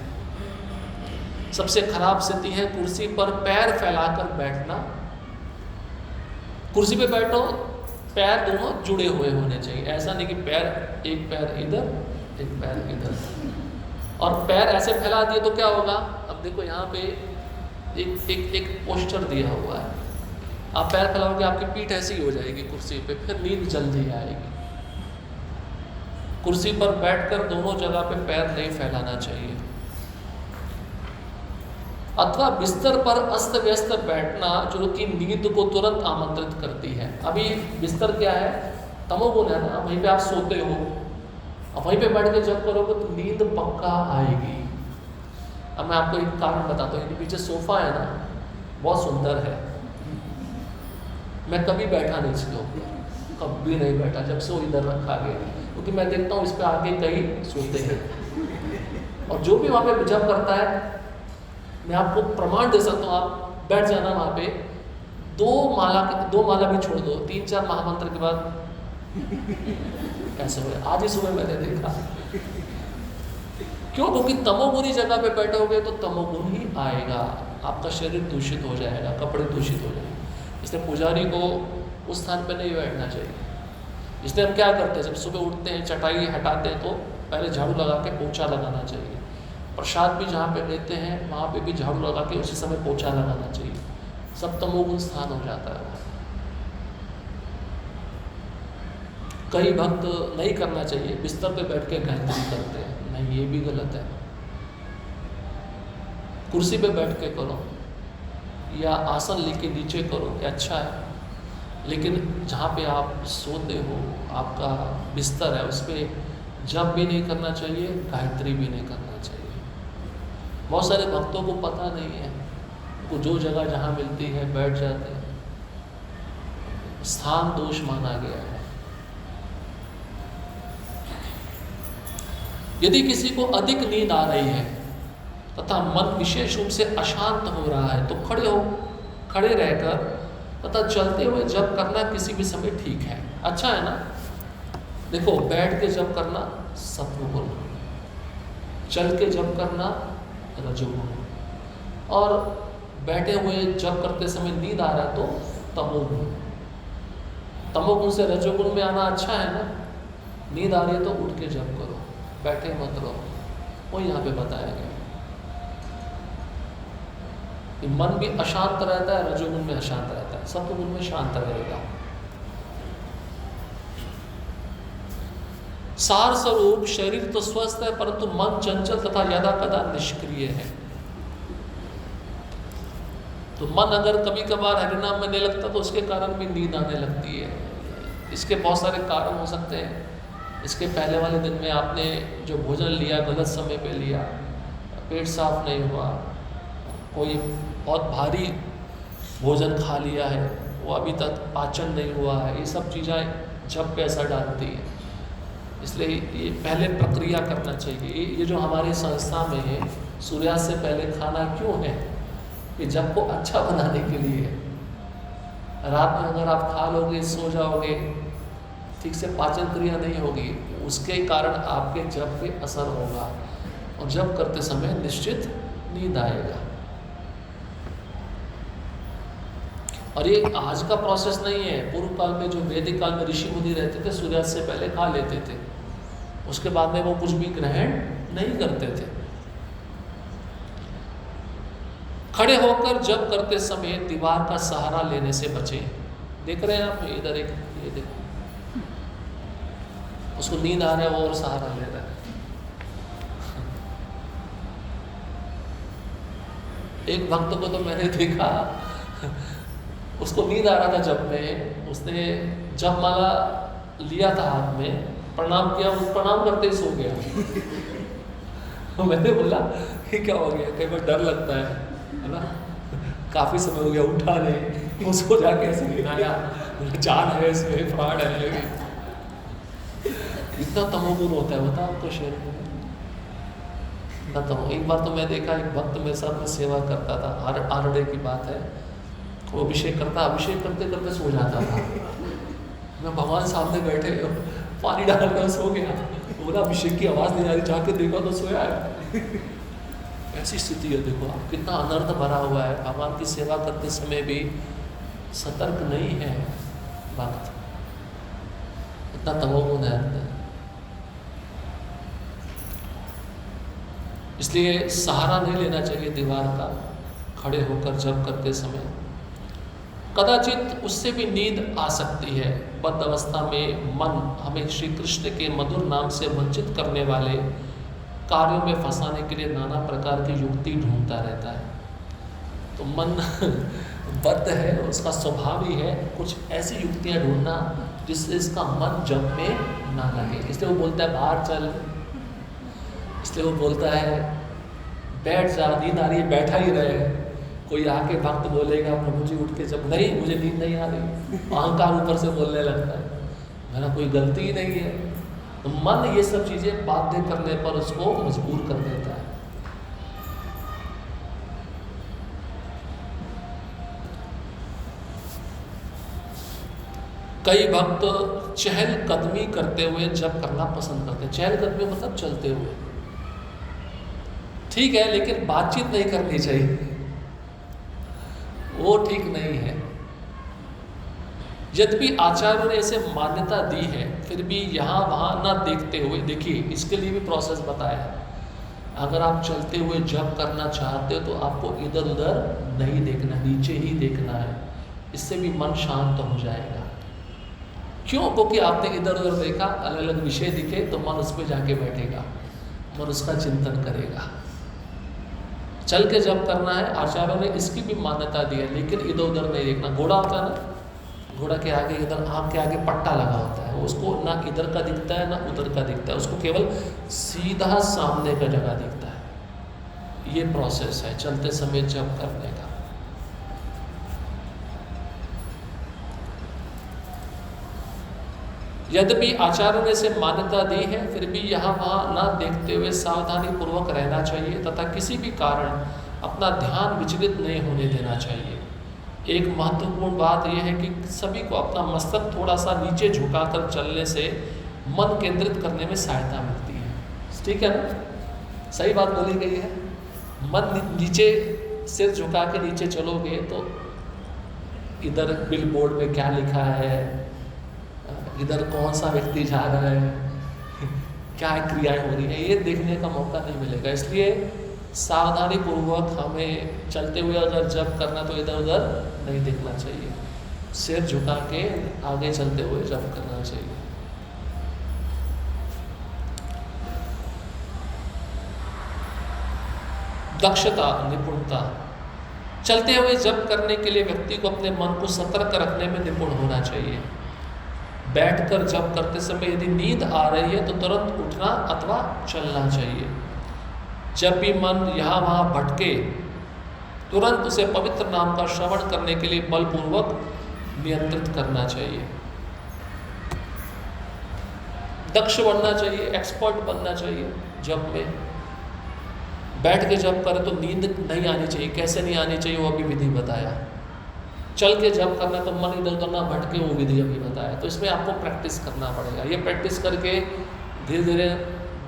सबसे खराब स्थिति है कुर्सी पर पैर फैलाकर बैठना। कुर्सी पे बैठो, पैर दोनों जुड़े हुए होने चाहिए, ऐसा नहीं कि एक पैर इधर एक पैर इधर, और पैर ऐसे फैला दिए तो क्या होगा? अब देखो यहाँ पे एक पोस्चर दिया हुआ है, आप पैर फैलाओगे आपकी पीठ ऐसी हो जाएगी कुर्सी पे, फिर नींद जल्दी आएगी। कुर्सी पर बैठकर दोनों जगह पे पैर नहीं फैलाना चाहिए। अथवा बिस्तर पर अस्त व्यस्त बैठना, जो कि नींद को तुरंत आमंत्रित करती है। अभी बिस्तर क्या है? तमोगुण है ना, वहीं पे आप सोते हो, अब वहीं पे बैठ के जब करोगे तो नींद पक्का आएगी। अब मैं आपको एक कारण बताता हूँ, पीछे सोफा है ना, बहुत सुंदर है, मैं कभी बैठा नहीं इसके ऊपर, कभी नहीं बैठा जब से वो इधर रखा गया, क्योंकि मैं देखता हूँ इस पर आगे कहीं सोते हैं। और जो भी वहाँ पे जब करता है, मैं आपको प्रमाण दे सकता हूँ, आप बैठ जाना वहाँ पे, दो माला भी छोड़ दो, 3-4 महामंत्र के बाद ऐसे हुए। आज ही सुबह मैंने देखा। क्यों? क्योंकि तमोगुणी जगह पे बैठोगे तो तमोगुण ही आएगा, आपका शरीर दूषित हो जाएगा, कपड़े दूषित हो जाएंगे। इसलिए पुजारी को उस स्थान पे नहीं बैठना चाहिए। इसलिए हम क्या करते हैं, जब सुबह उठते हैं चटाई हटाते हैं तो पहले झाड़ू लगा के पोछा लगाना चाहिए। प्रसाद भी जहाँ पे लेते हैं वहाँ पे भी झाड़ू लगा के उसी समय पोछा लगाना चाहिए। सब तमोगुण स्थान हो जाता है। कई भक्त नहीं करना चाहिए, बिस्तर पे बैठ के गायत्री करते हैं, नहीं, ये भी गलत है। कुर्सी पे बैठ के करो या आसन लेके नीचे करो, ये अच्छा है। लेकिन जहाँ पे आप सोते हो, आपका बिस्तर है, उस पर जप भी नहीं करना चाहिए, गायत्री भी नहीं करना चाहिए। बहुत सारे भक्तों को पता नहीं है, वो जो जगह जहाँ मिलती है बैठ जाते हैं, स्थान दोष माना गया है। यदि किसी को अधिक नींद आ रही है तथा मन विशेष रूप से अशांत हो रहा है तो खड़े रहकर तथा चलते हुए जप करना किसी भी समय ठीक है, अच्छा है ना। देखो, बैठ के जप करना सत्वगुण, चल के जप करना रजोगुण, और बैठे हुए जप करते समय नींद आ रहा है तो तमोगुण। तमोगुण से रजोगुण में आना अच्छा है ना। नींद आ रही है तो उठ के जप करो, बैठे मत रहो। वो यहाँ पे बताया गया कि मन भी अशांत रहता है, रजोगुण में अशांत रहता है, सत्वगुण में शांत रहेगा। सार स्वरूप शरीर तो स्वस्थ है, परंतु मन चंचल तथा यदा कदा निष्क्रिय है। तो मन अगर कभी कभार हरिनाम में नहीं लगता तो उसके कारण भी नींद आने लगती है। इसके बहुत सारे कारण हो सकते हैं। इसके पहले वाले दिन में आपने जो भोजन लिया गलत समय पे लिया, पेट साफ नहीं हुआ, कोई बहुत भारी भोजन खा लिया है, वो अभी तक पाचन नहीं हुआ है, ये सब चीज़ें जब पे असर डालती है। इसलिए ये पहले प्रक्रिया करना चाहिए। ये जो हमारी संस्था में है, सूर्यास्त से पहले खाना क्यों है कि जब को अच्छा बनाने के लिए है। रात में अगर आप खा लोगे, सो जाओगे, ठीक से पाचन क्रिया नहीं होगी, उसके कारण आपके जप पे असर होगा और जप करते समय निश्चित नींद आएगा। और ये आज का प्रोसेस नहीं है। पूर्व काल में जो वैदिक काल में ऋषि मुनि रहते थे, सूर्यास्त से पहले खा लेते थे, उसके बाद में वो कुछ भी ग्रहण नहीं करते थे। खड़े होकर जप करते समय दीवार का सहारा लेने से बचें। देख रहे हैं आप इधर एक, ये देखो, उसको नींद आ रहा है, वो और सहारा ले रहा है। एक भक्त को तो मैंने देखा, उसको नींद आ रहा था जप में, उसने जप माला लिया था हाथ में, प्रणाम किया, वो प्रणाम करते ही सो गया। तो मैंने बोला कि क्या हो गया, कई बार डर लगता है ना, काफ़ी समय हो गया, उठा नहीं, उसको जाके ऐसे गिराया, जान है इसमें, प्राण है। इतना तमोगुण होता है, बता आपको शरीर में इतना तमो। एक बार तो मैं देखा, एक भक्त मेरे साथ में सेवा करता था, आरडे की बात है, वो अभिषेक करता, अभिषेक करते करते सो जाता था। मैं भगवान सामने बैठे, पानी डाल कर सो गया, बोला अभिषेक की आवाज़ नहीं आ रही, जाके देखा तो सोया है। ऐसी स्थिति है, देखो आप, कितना अनर्थ भरा हुआ है। भगवान की सेवा करते समय भी सतर्क नहीं है भक्त, इतना तमोगुण है अंदर। इसलिए सहारा नहीं लेना चाहिए दीवार का खड़े होकर जप करते समय। कदाचित उससे भी नींद आ सकती है। बद्ध अवस्था में मन हमें श्री कृष्ण के मधुर नाम से वंचित करने वाले कार्यों में फंसाने के लिए नाना प्रकार की युक्ति ढूंढता रहता है। तो मन बद्ध है, उसका स्वभाव ही है कुछ ऐसी युक्तियां ढूंढना जिससे इसका मन जप में ना लगे। इसलिए वो बोलता है बाहर चल, इसलिए वो बोलता है बैठ जा, नींद आ रही है, बैठा ही रहे। कोई आके भक्त बोलेगा प्रभु जी उठ के जब, नहीं मुझे नींद नहीं आ रही, अहंकार ऊपर से बोलने लगता है, मेरा कोई गलती ही नहीं है। तो मन ये सब चीजें बाध्य करने पर उसको मजबूर कर देता है। कई भक्त चहलकदमी करते हुए जप करना पसंद करते हैं। चहलकदमी मतलब चलते हुए, ठीक है, लेकिन बातचीत नहीं करनी चाहिए, वो ठीक नहीं है। यद्यपि आचार्यों ने इसे मान्यता दी है, फिर भी यहाँ वहाँ ना देखते हुए, देखिए इसके लिए भी प्रोसेस बताया है। अगर आप चलते हुए जप करना चाहते हो तो आपको इधर उधर नहीं देखना, नीचे ही देखना है, इससे भी मन शांत हो जाएगा। क्यों? क्योंकि आपने इधर उधर देखा, अलग अलग विषय दिखे तो मन उस पर जाके बैठेगा, मन उसका चिंतन करेगा। चल के जप करना है, आचार्यों ने इसकी भी मान्यता दी है, लेकिन इधर उधर नहीं देखना। घोड़ा होता है ना, घोड़ा के आगे इधर आँख के आगे पट्टा लगा होता है, उसको ना इधर का दिखता है ना उधर का दिखता है, उसको केवल सीधा सामने का जगह दिखता है। ये प्रोसेस है चलते समय जप करने का। यद्यपि आचार्यों ने इसे मान्यता दी है, फिर भी यहाँ वहाँ ना देखते हुए सावधानी पूर्वक रहना चाहिए तथा किसी भी कारण अपना ध्यान विचलित नहीं होने देना चाहिए। एक महत्वपूर्ण बात यह है कि सभी को अपना मस्तक थोड़ा सा नीचे झुकाकर चलने से मन केंद्रित करने में सहायता मिलती है। ठीक है ना, सही बात बोली गई है। मन नीचे, सिर झुका के नीचे चलोगे तो इधर बिल बोर्ड में क्या लिखा है, इधर कौन सा व्यक्ति जा रहा है, क्या क्रियाएं हो रही हैं, ये देखने का मौका नहीं मिलेगा। इसलिए सावधानी पूर्वक हमें चलते हुए अगर जप करना तो इधर उधर नहीं देखना चाहिए, सिर झुका के आगे चलते हुए जप करना चाहिए। दक्षता, निपुणता, चलते हुए जप करने के लिए व्यक्ति को अपने मन को सतर्क रखने में निपुण होना चाहिए। बैठकर जप करते समय यदि नींद आ रही है तो तुरंत उठना अथवा चलना चाहिए। जब भी मन यहाँ वहाँ भटके तुरंत उसे पवित्र नाम का श्रवण करने के लिए बलपूर्वक नियंत्रित करना चाहिए। दक्ष बनना चाहिए, एक्सपर्ट बनना चाहिए जप में। बैठ के जप करें तो नींद नहीं आनी चाहिए। कैसे नहीं आनी चाहिए वो अभी विधि बताया। चल के जप करना तो मन इधर उधर ना भटके, वो विधि अभी बताया। तो इसमें आपको प्रैक्टिस करना पड़ेगा। ये प्रैक्टिस करके धीरे धीरे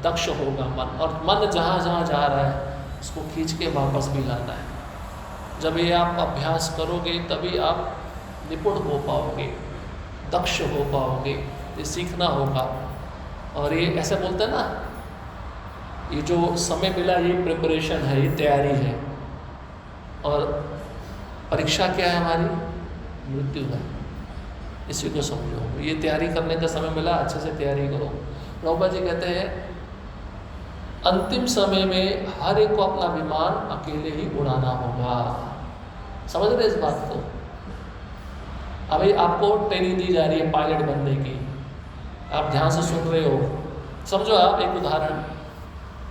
दक्ष होगा मन, और मन जहाँ जहाँ जा रहा है उसको खींच के वापस भी लाना है। जब ये आप अभ्यास करोगे तभी आप निपुण हो पाओगे, दक्ष हो पाओगे। ये सीखना होगा। और ये ऐसे बोलते हैं ना, ये जो समय मिला ये प्रिपरेशन है, ये तैयारी है। और परीक्षा क्या है हमारी? मृत्यु है। इसी को समझो। ये तैयारी करने का समय मिला, अच्छे से तैयारी करो। प्रभुपाद जी कहते हैं अंतिम समय में हर एक को अपना विमान अकेले ही उड़ाना होगा। समझ रहे इस बात को? अभी आपको ट्रेनिंग दी जा रही है पायलट बनने की, आप ध्यान से सुन रहे हो। समझो आप एक उदाहरण,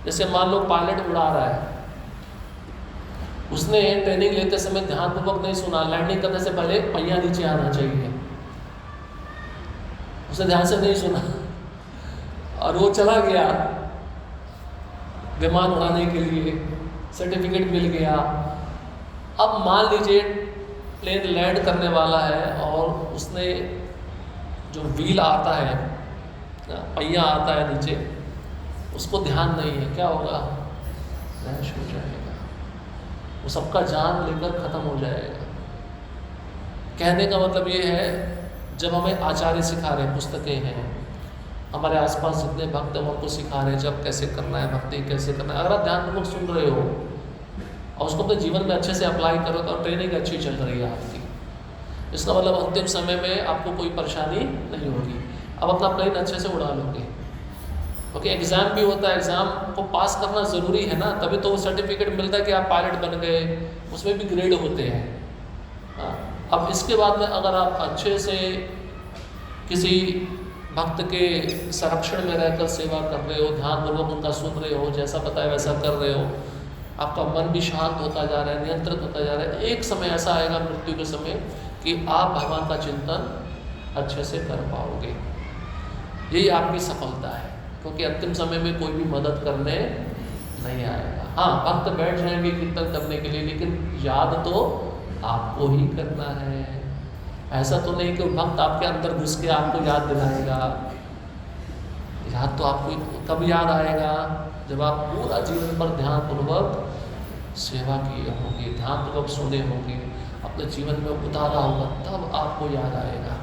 जैसे मान लो पायलट उड़ा रहा है, उसने ट्रेनिंग लेते समय ध्यानपूर्वक नहीं सुना, लैंडिंग करने से पहले पहिया नीचे आना चाहिए, उसने ध्यान से नहीं सुना और वो चला गया विमान उड़ाने के लिए, सर्टिफिकेट मिल गया। अब मान लीजिए प्लेन लैंड करने वाला है और उसने जो व्हील आता है, पहिया आता है नीचे, उसको ध्यान नहीं है, क्या होगा? क्रैश हो जाएगा, वो सबका जान लेकर खत्म हो जाएगा। कहने का मतलब ये है, जब हमें आचार्य सिखा रहे, पुस्तकें हैं, हमारे आसपास जितने भक्त हैं उनको सिखा रहे हैं जब कैसे करना है, भक्ति कैसे करना है। अगर आप ध्यानपूर्वक सुन रहे हो और उसको अपने जीवन में अच्छे से अप्लाई करो तो ट्रेनिंग अच्छी चल रही है आपकी, इसका मतलब अंतिम समय में आपको कोई परेशानी नहीं होगी। अब अपना प्लेन अच्छे से उड़ा लोगे, क्योंकि एग्ज़ाम भी होता है, एग्ज़ाम को पास करना ज़रूरी है ना, तभी तो वो सर्टिफिकेट मिलता है कि आप पायलट बन गए, उसमें भी ग्रेड होते हैं। अब इसके बाद में अगर आप अच्छे से किसी भक्त के संरक्षण में रहकर सेवा कर रहे हो, ध्यानपूर्वक उनका सुन रहे हो, जैसा बताया वैसा कर रहे हो, आपका मन भी शांत होता जा रहा है, नियंत्रित होता जा रहा है, एक समय ऐसा आएगा मृत्यु के समय कि आप भगवान का चिंतन अच्छे से कर पाओगे। यही आपकी सफलता है, क्योंकि अंतिम समय में कोई भी मदद करने नहीं आएगा। हाँ, भक्त बैठ जाएंगे कीर्तन करने के लिए, लेकिन याद तो आपको ही करना है। ऐसा तो नहीं कि भक्त आपके अंदर घुस के आपको याद दिलाएगा। याद तो आपको कब याद आएगा? जब आप पूरा जीवन पर ध्यानपूर्वक सेवा किए होंगे, ध्यानपूर्वक सुने होंगे, अपने जीवन में उतारा होगा, तब आपको याद आएगा।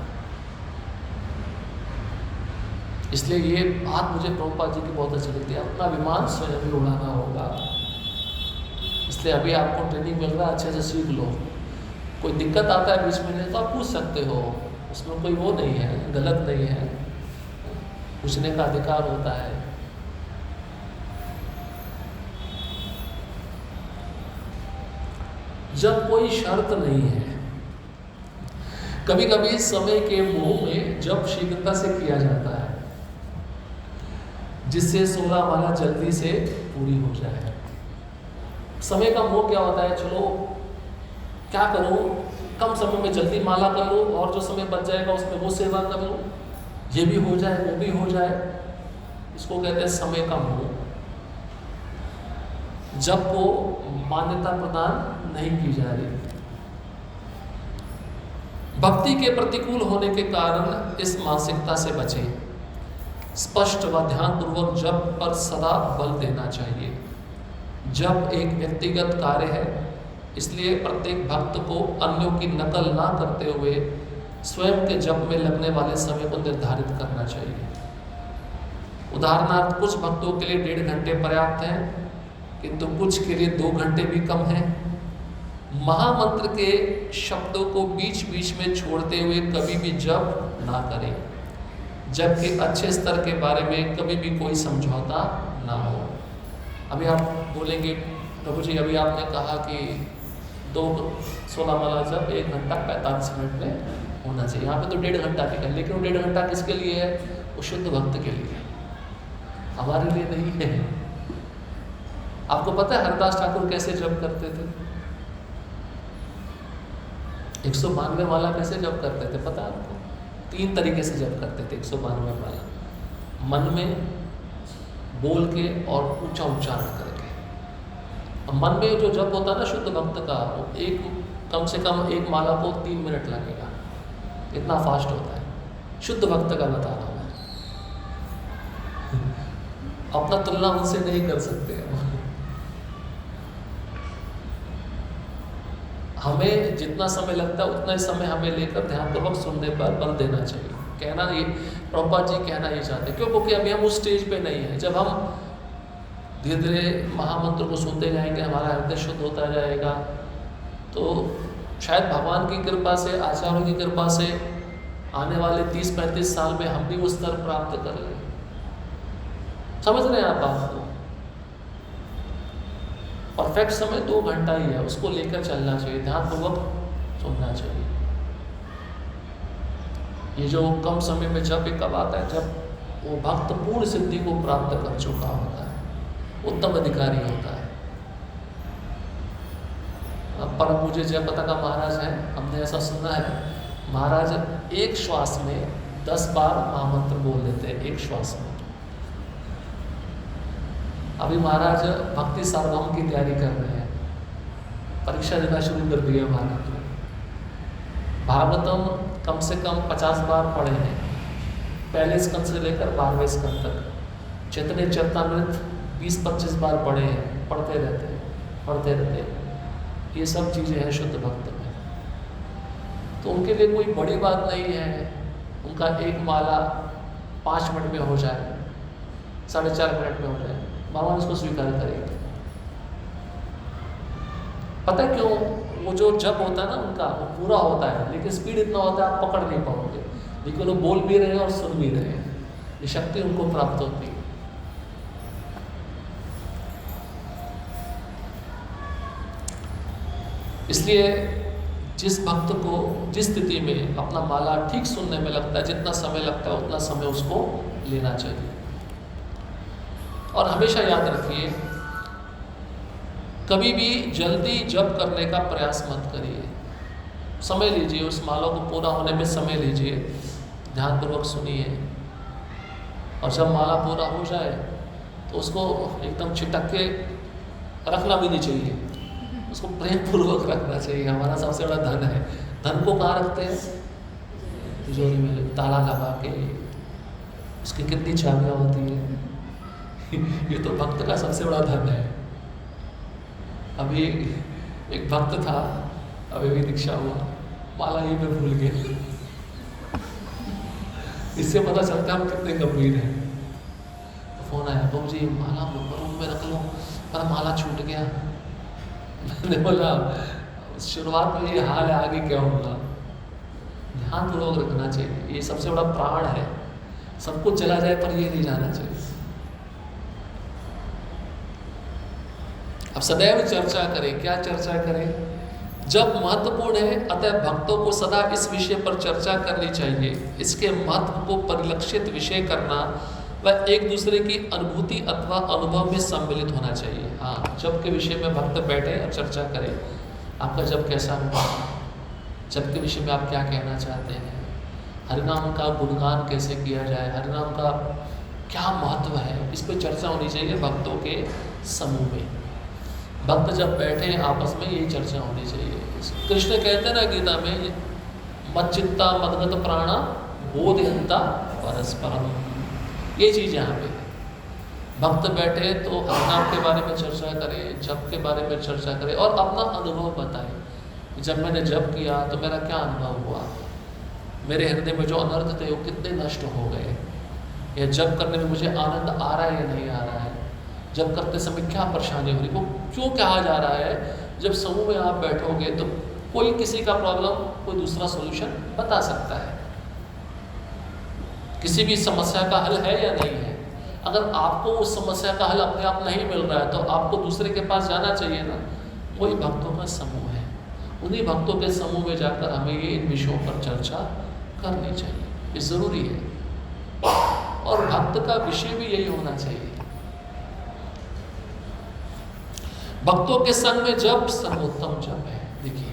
इसलिए ये बात मुझे प्रभुपाद जी की बहुत अच्छी लगती है, अपना विमान स्वयं ही उड़ाना होगा। इसलिए अभी आपको ट्रेनिंग मिल रहा है, अच्छे से सीख लो। कोई दिक्कत आता है बीच में तो आप पूछ सकते हो, उसमें कोई वो नहीं है, गलत नहीं है, पूछने का अधिकार होता है। जब कोई शर्त नहीं है, कभी कभी समय के मोह में जब शीघ्रता से किया जाता है जिससे 16 माला जल्दी से पूरी हो जाए। समय का मोह क्या होता है, चलो क्या करूं, कम समय में जल्दी माला कर लूं और जो समय बच जाएगा उसमें वो सेवा कर लूं, ये भी हो जाए वो भी हो जाए। इसको कहते हैं समय का मोह। जब को मान्यता प्रदान नहीं की जा रही। भक्ति के प्रतिकूल होने के कारण इस मानसिकता से बचें। स्पष्ट व ध्यानपूर्वक जप पर सदा बल देना चाहिए। जप एक व्यक्तिगत कार्य है, इसलिए प्रत्येक भक्त को अन्यों की नकल ना करते हुए स्वयं के जप में लगने वाले समय को निर्धारित करना चाहिए। उदाहरणार्थ कुछ भक्तों के लिए 1.5 घंटे पर्याप्त हैं, किंतु कुछ के लिए 2 घंटे भी कम है। महामंत्र के शब्दों को बीच बीच में छोड़ते हुए कभी भी जप ना करें, जबकि अच्छे स्तर के बारे में कभी भी कोई समझौता ना हो। अभी आप बोलेंगे प्रभु जी अभी आपने कहा कि 16 माला जप 1 घंटा 45 मिनट में होना चाहिए, यहाँ पे तो 1.5 घंटा लिखा है, लेकिन वो 1.5 घंटा किसके लिए है? वो शुद्ध भक्त के लिए, हमारे लिए नहीं है। आपको पता है हरदास ठाकुर कैसे जप करते थे? 192 माला कैसे जप करते थे पता है आपको? 3 तरीके से जप करते थे 192 माला, मन में बोल के और ऊंचा उच्चारण करके। अब मन में जो जप होता है ना शुद्ध भक्त का, वो कम से कम 1 माला को 3 मिनट लगेगा, इतना फास्ट होता है। शुद्ध भक्त का बता रहा हूँ मैं, अपना तुलना उनसे नहीं कर सकते। हमें जितना समय लगता है उतना ही समय हमें लेकर ध्यानपूर्वक सुनने पर बल देना चाहिए। कहना ये प्रभुपाद जी कहना ये चाहते हैं, क्यों? क्योंकि अभी हम उस स्टेज पे नहीं है। जब हम धीरे धीरे महामंत्र को सुनते जाएंगे, हमारा हृदय शुद्ध होता जाएगा, तो शायद भगवान की कृपा से, आचार्यों की कृपा से आने वाले 30-35 साल में हम भी वो स्तर प्राप्त कर लें। समझ रहे हैं आप बात को? परफेक्ट समय 2 घंटा ही है, उसको लेकर चलना चाहिए, ध्यानपूर्वक सुनना चाहिए। ये जो कम समय में जब कब आता है? जब वो भक्त पूर्ण सिद्धि को प्राप्त कर चुका होता है, उत्तम अधिकारी होता है। परम पूज्य जयपताका महाराज हैं, हमने ऐसा सुना है, महाराज एक श्वास में 10 बार महामंत्र बोल देते हैं, एक श्वास में। अभी महाराज भक्ति सार्वभौम की तैयारी कर रहे हैं, परीक्षा देना शुरू कर दिया महाराज ने। भागवतम कम से कम 50 बार पढ़े हैं, पहले स्कंद से लेकर 12वें स्कंद तक। चैतन्य चरितामृत 20-25 बार पढ़े हैं, पढ़ते रहते हैं। ये सब चीज़ें हैं शुद्ध भक्त में। तो उनके लिए कोई बड़ी बात नहीं है, उनका 1 माला 5 मिनट में हो जाए, 4.5 मिनट में हो जाए, भगवान उसको स्वीकार करेंगे। पता है क्यों? वो जो जप होता है ना उनका, वो पूरा होता है, लेकिन स्पीड इतना होता है आप पकड़ नहीं पाओगे, लेकिन वो बोल भी रहे हैं और सुन भी रहे हैं, ये शक्ति उनको प्राप्त होती है। इसलिए जिस भक्त को जिस स्थिति में अपना माला ठीक सुनने में लगता है, जितना समय लगता है उतना समय उसको लेना चाहिए। और हमेशा याद रखिए, कभी भी जल्दी जप करने का प्रयास मत करिए। समय लीजिए, उस माला को पूरा होने में समय लीजिए, ध्यानपूर्वक सुनिए, और जब माला पूरा हो जाए तो उसको एकदम छिटक के रखना भी नहीं चाहिए, उसको प्रेम पूर्वक रखना चाहिए। हमारा सबसे बड़ा धन है। धन को कहाँ रखते हैं? तिजोरी में ताला लगा के। उसकी कितनी चाबियाँ होती है। ये तो भक्त का सबसे बड़ा धन है। अभी एक भक्त था, अभी भी दीक्षा हुआ, माला ही में भूल गए। इससे पता चलता है हम कितने गंभीर हैं। तो फोन आया, बाबू जी माला रूम में रख लो, पर माला छूट गया। मैंने बोला शुरुआत में ये हाल है, आगे क्या होगा? ध्यानपूर्वक रखना चाहिए, ये सबसे बड़ा प्राण है। सब कुछ चला जाए पर ये नहीं जाना चाहिए। अब सदैव चर्चा करें। क्या चर्चा करें? जब महत्वपूर्ण है, अतः भक्तों को सदा इस विषय पर चर्चा करनी चाहिए। इसके महत्व को परिलक्षित विषय करना व एक दूसरे की अनुभूति अथवा अनुभव में सम्मिलित होना चाहिए। हाँ, जब के विषय में भक्त बैठे और चर्चा करें, आपका जब कैसा हुआ, जब के विषय में आप क्या कहना चाहते हैं, हरिनाम का गुणगान कैसे किया जाए, हरिनाम का क्या महत्व है, इस पर चर्चा होनी चाहिए भक्तों के समूह में। भक्त जब बैठे आपस में यही चर्चा होनी चाहिए। कृष्ण कहते हैं ना गीता में, मच्चित्ता मदगत प्राणा बोधयंता परस्परम, ये चीज़ यहाँ पे है। भक्त बैठे तो हरिनाम के बारे में चर्चा करें, जप के बारे में चर्चा करें और अपना अनुभव बताएं। जब मैंने जप किया तो मेरा क्या अनुभव हुआ, मेरे हृदय में जो अनर्थ थे वो कितने नष्ट हो गए, या जप करने में मुझे आनंद आ रहा है या नहीं आ रहा है, जप करते समय क्या परेशानी हो रही, वो क्यों कहा जा रहा है। जब समूह में आप बैठोगे तो कोई किसी का प्रॉब्लम कोई दूसरा सॉल्यूशन बता सकता है, किसी भी समस्या का हल है या नहीं है। अगर आपको उस समस्या का हल अपने आप नहीं मिल रहा है तो आपको दूसरे के पास जाना चाहिए ना। वही भक्तों का समूह है, उन्हीं भक्तों के समूह में जाकर हमें ये इन विषयों पर चर्चा करनी चाहिए, ये ज़रूरी है। और भक्त का विषय भी यही होना चाहिए। भक्तों के संग में जप सर्वोत्तम जप है। देखिए,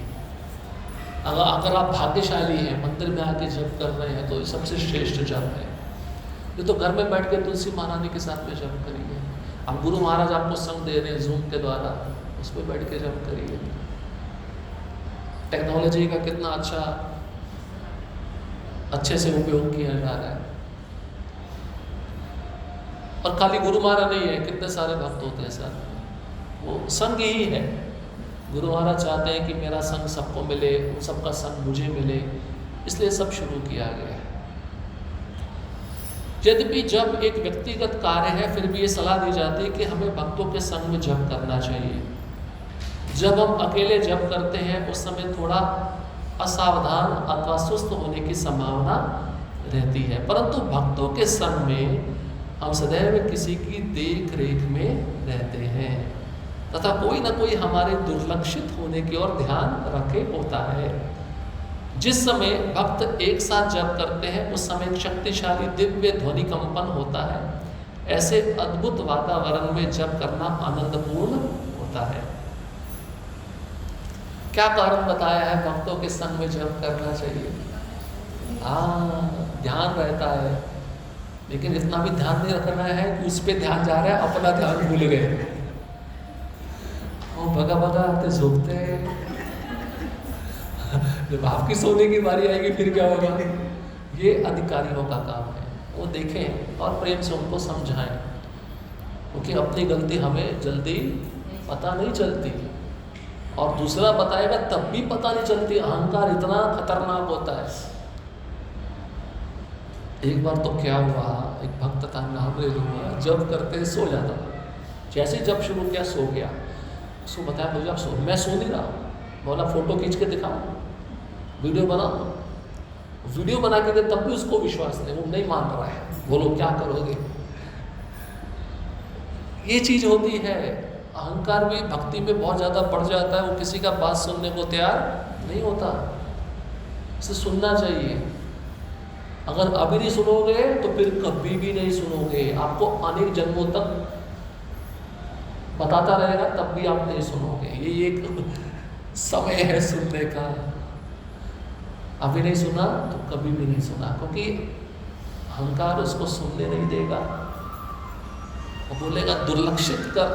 अगर आप भाग्यशाली हैं, मंदिर में आके जप कर रहे हैं तो सबसे श्रेष्ठ जप है। ये तो घर में बैठ के तुलसी महारानी के साथ में जप करिए। अब गुरु महाराज आपको संग दे रहे हैं जूम के द्वारा, उस पर बैठ के जप करिए। टेक्नोलॉजी का कितना अच्छे से उपयोग किया जा रहा है। और खाली गुरु महाराज नहीं है, कितने सारे भक्त होते हैं सर, वो संग ही है। गुरु महाराज चाहते हैं कि मेरा संग सबको मिले, उन सबका संग मुझे मिले, इसलिए सब शुरू किया गया है। यद्यपि जब एक व्यक्तिगत कार्य है, फिर भी ये सलाह दी जाती है कि हमें भक्तों के संग में जप करना चाहिए। जब हम अकेले जप करते हैं उस समय थोड़ा असावधान अथवा सुस्त होने की संभावना रहती है, परंतु भक्तों के संग में हम सदैव किसी की देख रेख में रहते हैं तथा कोई ना कोई हमारे दुर्लक्षित होने की ओर ध्यान रखे होता है। जिस समय भक्त एक साथ जप करते हैं उस समय एक शक्तिशाली दिव्य ध्वनि कंपन होता है। ऐसे अद्भुत वातावरण में जप करना आनंदपूर्ण होता है। क्या कारण बताया है भक्तों के संग में जप करना चाहिए? ध्यान रहता है, लेकिन इतना भी ध्यान नहीं रखना है कि उस पर ध्यान जा रहा है, अपना ध्यान भूल गए। भगा भगा आते झोंकते हैं। जब आपकी सोने की बारी आएगी फिर क्या होगा? ये अधिकारियों का काम है, वो देखें और प्रेम से उनको समझाएं, क्योंकि अपनी गलती हमें जल्दी पता नहीं चलती और दूसरा बताएगा तब भी पता नहीं चलती। अहंकार इतना खतरनाक होता है। एक बार तो क्या हुआ, एक भक्त था, नाम ले लूँगा, जब करते सो जाता था, जैसे जब शुरू किया सो गया। उसको बताया मुझे आप सो, मैं सो नहीं रहा। बोला फोटो खींच के दिखाओ, वीडियो बनाओ। वीडियो बना के दे तब भी उसको विश्वास नहीं, वो नहीं मान रहा है। बोलो क्या करोगे? ये चीज होती है। अहंकार भी भक्ति में बहुत ज़्यादा बढ़ जाता है, वो किसी का बात सुनने को तैयार नहीं होता। इसे सुनना चाहिए। अगर अभी नहीं सुनोगे तो फिर कभी भी नहीं सुनोगे। आपको अनेक जन्मों तक बताता रहेगा तब भी आप नहीं सुनोगे। ये एक समय है सुनने का। अभी नहीं सुना तो कभी भी नहीं सुना, क्योंकि अहंकार उसको सुनने नहीं देगा। वो बोलेगा दुर्लक्षित कर,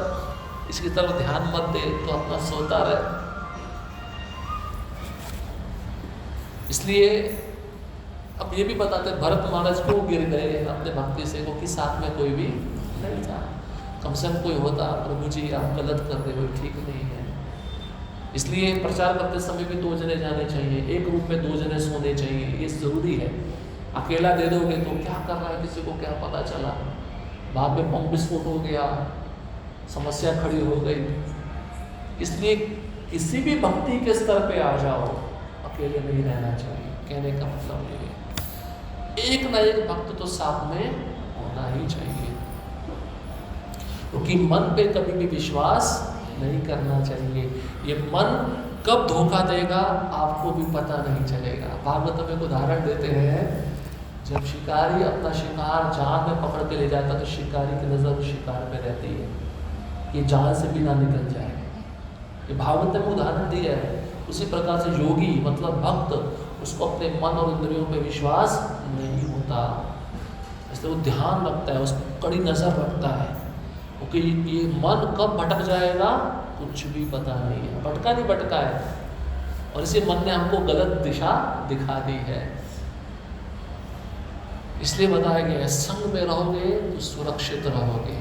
इसकी तरफ ध्यान मत दे, तो अपना सोता रहे। इसलिए अब ये भी बताते भरत महाराज को गिर गए अपने भक्ति से, क्योंकि साथ में कोई भी नहीं था। कम से कम कोई होता, प्रभु जी आप गलत कर रहे हो, ठीक नहीं है। इसलिए प्रचार करते समय भी 2 जने जाने चाहिए, एक रूम में 2 जने सोने चाहिए, ये ज़रूरी है। अकेला दे दोगे तो क्या कर रहा है किसी को क्या पता चला, बाद में बम विस्फोट हो गया, समस्या खड़ी हो गई। इसलिए किसी भी भक्ति के स्तर पे आ जाओ, अकेले नहीं रहना चाहिए। कहने का मतलब ये है एक ना एक भक्त तो साथ में होना ही चाहिए, क्योंकि मन पे कभी भी विश्वास नहीं करना चाहिए। ये मन कब धोखा देगा आपको भी पता नहीं चलेगा। भागवत में एक उदाहरण देते हैं, जब शिकारी अपना शिकार जाल में पकड़ के ले जाता तो शिकारी की नज़र शिकार पे रहती है, ये जाल से भी ना निकल जाए। ये भागवत में उदाहरण दिया है। उसी प्रकार से योगी मतलब भक्त, उसको अपने मन और इंद्रियों पे विश्वास नहीं होता, इसलिए वो ध्यान रखता है, उस पर कड़ी नज़र रखता है, क्योंकि ये मन कब भटक जाएगा कुछ भी पता नहीं है। भटका नहीं भटका है, और इसी मन ने हमको गलत दिशा दिखा दी है। इसलिए बताया गया है संग में रहोगे तो सुरक्षित रहोगे।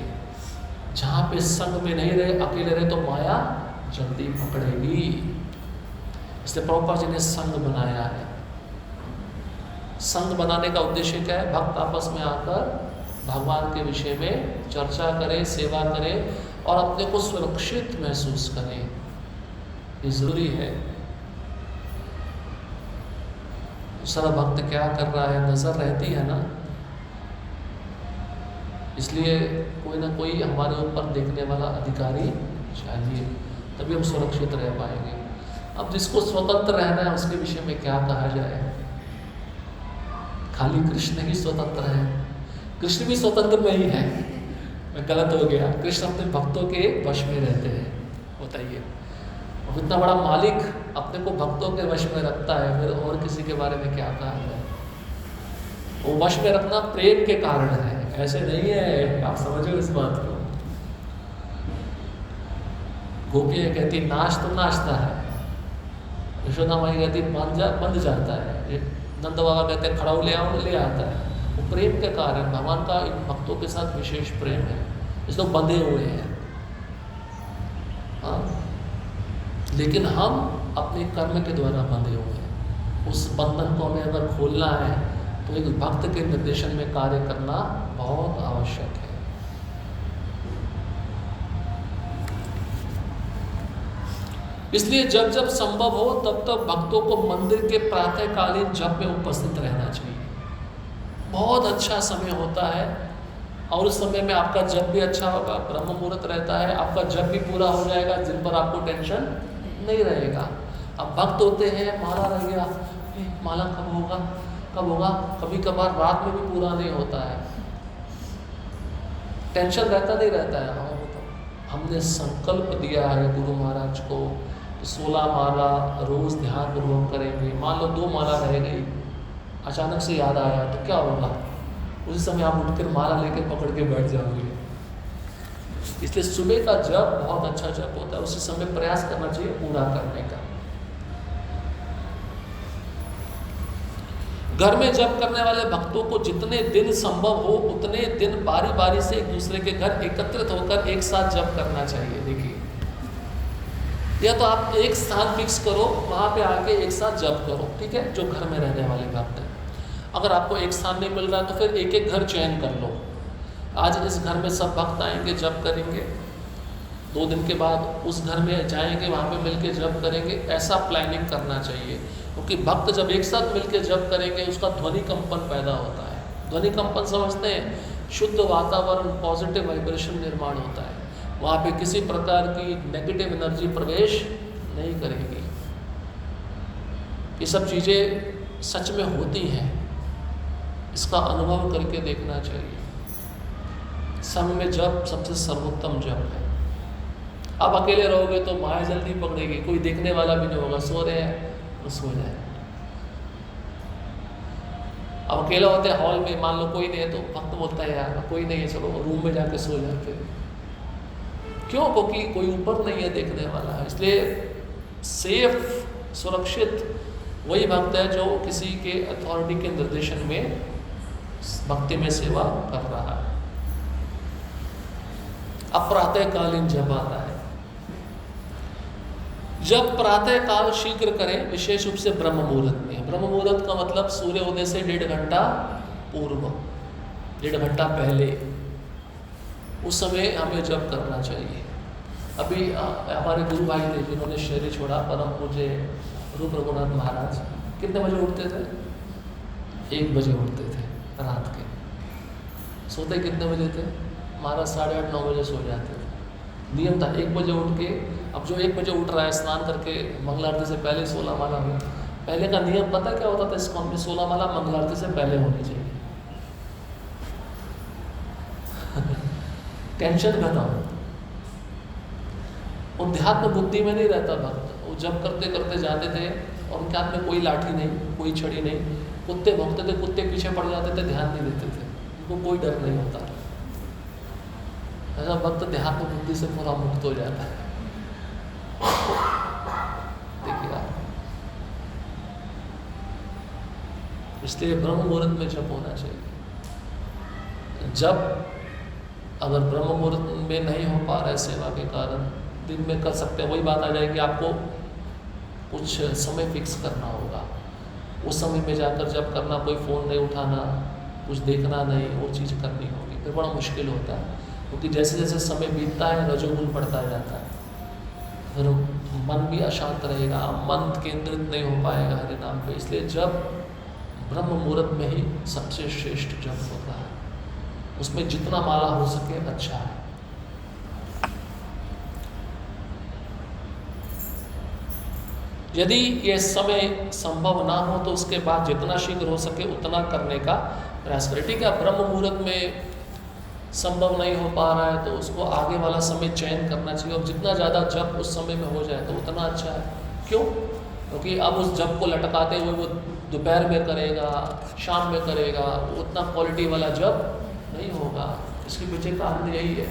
जहाँ पे संग में नहीं रहे, अकेले रहे तो माया जल्दी पकड़ेगी। इसलिए प्रभुपाद जी ने संग बनाया है। संग बनाने का उद्देश्य क्या है? भक्त आपस में आकर भगवान के विषय में चर्चा करें, सेवा करें और अपने को सुरक्षित महसूस करें। ये जरूरी है। दूसरा भक्त क्या कर रहा है नजर रहती है ना, इसलिए कोई ना कोई हमारे ऊपर देखने वाला अधिकारी चाहिए, तभी हम सुरक्षित रह पाएंगे। अब जिसको स्वतंत्र रहना है उसके विषय में क्या कहा जाए। खाली कृष्ण ही स्वतंत्र है, कृष्ण भी स्वतंत्र नहीं है। मैं गलत हो गया, कृष्ण अपने भक्तों के वश में रहते हैं। बताइए, अब इतना बड़ा मालिक अपने को भक्तों के वश में रखता है, फिर और किसी के बारे में क्या कहा जाए। वो वश में रखना प्रेम के कारण है, ऐसे नहीं है। आप समझो इस बात को। गोपियाँ कहती नाच तो नाचता है, यशोदा माई कहती बंद जाता है, नंद बाबा कहते खड़ाऊ ले आओ, ले आता है। वो प्रेम के कारण, भगवान का इन भक्तों के साथ विशेष प्रेम है, इसलिए बंधे हुए हैं। हाँ, लेकिन हम अपने कर्म के द्वारा बंधे हुए हैं। उस बंधन को हमें अगर खोलना है तो एक भक्त के निर्देशन में कार्य करना बहुत आवश्यक है। इसलिए जब जब संभव हो तब तब भक्तों को मंदिर के प्रातःकालीन जप में उपस्थित रहना चाहिए। बहुत अच्छा समय होता है और उस समय में आपका जप भी अच्छा होगा, ब्रह्म मुहूर्त रहता है, आपका जप भी पूरा हो जाएगा, जिन पर आपको टेंशन नहीं रहेगा। अब भक्त होते हैं माला रह गया, माला कब होगा कब होगा, कभी कभार रात में भी पूरा नहीं होता है, टेंशन रहता नहीं रहता है। हाँ, हमने संकल्प दिया है गुरु महाराज को 16 माला रोज ध्यान पूर्वक करेंगे। मान लो 2 माला रह गई, अचानक से याद आया तो क्या होगा, उसी समय आप उठकर माला लेकर पकड़ के बैठ जाओगे। इसलिए सुबह का जप बहुत अच्छा जप होता है, उसी समय प्रयास करना चाहिए पूरा करने का। घर में जप करने वाले भक्तों को जितने दिन संभव हो उतने दिन बारी बारी से एक दूसरे के घर एकत्रित होकर एक साथ जप करना चाहिए। देखिए, या तो आप एक स्थान फिक्स करो, वहाँ पे आके एक साथ जप करो, ठीक है, जो घर में रहने वाले भक्त हैं। अगर आपको एक स्थान नहीं मिल रहा है तो फिर एक एक घर चयन कर लो। आज इस घर में सब भक्त आएंगे, जप करेंगे, 2 दिन के बाद उस घर में जाएंगे, वहाँ पे मिलके जप करेंगे। ऐसा प्लानिंग करना चाहिए, क्योंकि भक्त जब एक साथ मिलकर जप करेंगे उसका ध्वनि कंपन पैदा होता है। ध्वनि कंपन समझते हैं, शुद्ध वातावरण, पॉजिटिव वाइब्रेशन निर्माण होता है, वहाँ पे किसी प्रकार की नेगेटिव एनर्जी प्रवेश नहीं करेगी। ये सब चीज़ें सच में होती हैं, इसका अनुभव करके देखना चाहिए। समय में जप सबसे सर्वोत्तम जप है। आप अकेले रहोगे तो माया जल्दी पकड़ेगी, कोई देखने वाला भी नहीं होगा, सो रहे हैं तो सो जाए। अब अकेला होते हैं हॉल में, मान लो कोई नहीं है तो भक्त बोलता है यार कोई नहीं है, चलो रूम में जाके सो जाते हैं। क्यों? क्योंकि कोई ऊपर नहीं है देखने वाला है। इसलिए सेफ, सुरक्षित वही भक्त है जो किसी के अथॉरिटी के निर्देशन में भक्ति में सेवा कर रहा है। अब प्रातःकालीन जप आता है। जब प्रातः काल शीघ्र करें, विशेष रूप से ब्रह्म मुहूर्त में। ब्रह्म मुहूर्त का मतलब सूर्योदय से 1.5 घंटा पूर्व, 1.5 घंटा पहले, उस समय हमें जप करना चाहिए। अभी हमारे गुरु भाई थे जिन्होंने शरीर छोड़ा, परम पूज्य रूप रघुनाथ महाराज, कितने बजे उठते थे? 1 बजे उठते थे रात के। सोते कितने बजे थे? महाराज 8:30-9 बजे सो जाते थे। नियम था 1 बजे उठ के। अब जो 1 बजे उठ रहा है स्नान करके मंगल आरती से पहले 16 माला हुई। पहले का नियम पता क्या होता था? इस्कॉन में 16 माला मंगल आरती से पहले होनी चाहिए। टेंशन खत्म। अध्यात्म बुद्धि में नहीं रहता भक्त। वो जब करते करते जाते थे और उनके हाथ में कोई लाठी नहीं, कोई छड़ी नहीं, कुत्ते भौंकते थे, कुत्ते पीछे पड़ जाते थे, ध्यान नहीं देते थे, उनको कोई डर नहीं होता। ऐसा भक्त देहात्म बुद्धि से पूरा मुक्त हो जाता है। देखिए आप, इसलिए ब्रह्म मुहूर्त में जप होना चाहिए। जब अगर ब्रह्म मुहूर्त में नहीं हो पा रहा है सेवा के कारण, दिन में कर सकते हैं। वही बात आ जाएगी, आपको कुछ समय फिक्स करना होगा। उस समय में जाकर जब करना, कोई फ़ोन नहीं उठाना, कुछ देखना नहीं, वो चीज़ करनी होगी। फिर बड़ा मुश्किल होता है, क्योंकि जैसे जैसे समय बीतता है रजोगुण बढ़ता जाता है, फिर मन भी अशांत रहेगा, मन केंद्रित नहीं हो पाएगा हरि नाम पे। इसलिए जब ब्रह्म मुहूर्त में ही सबसे श्रेष्ठ जप होता है, उसमें जितना माला हो सके अच्छा है। यदि ये समय संभव ना हो तो उसके बाद जितना शीघ्र हो सके उतना करने का प्रयास करें। ठीक है, ब्रह्म मुहूर्त में संभव नहीं हो पा रहा है तो उसको आगे वाला समय चयन करना चाहिए, और जितना ज़्यादा जप उस समय में हो जाए तो उतना अच्छा है। क्यों? क्योंकि अब उस जप को लटकाते हुए वो दोपहर में करेगा, शाम में करेगा, उतना क्वालिटी वाला जप नहीं होगा। इसके पीछे कारण यही है,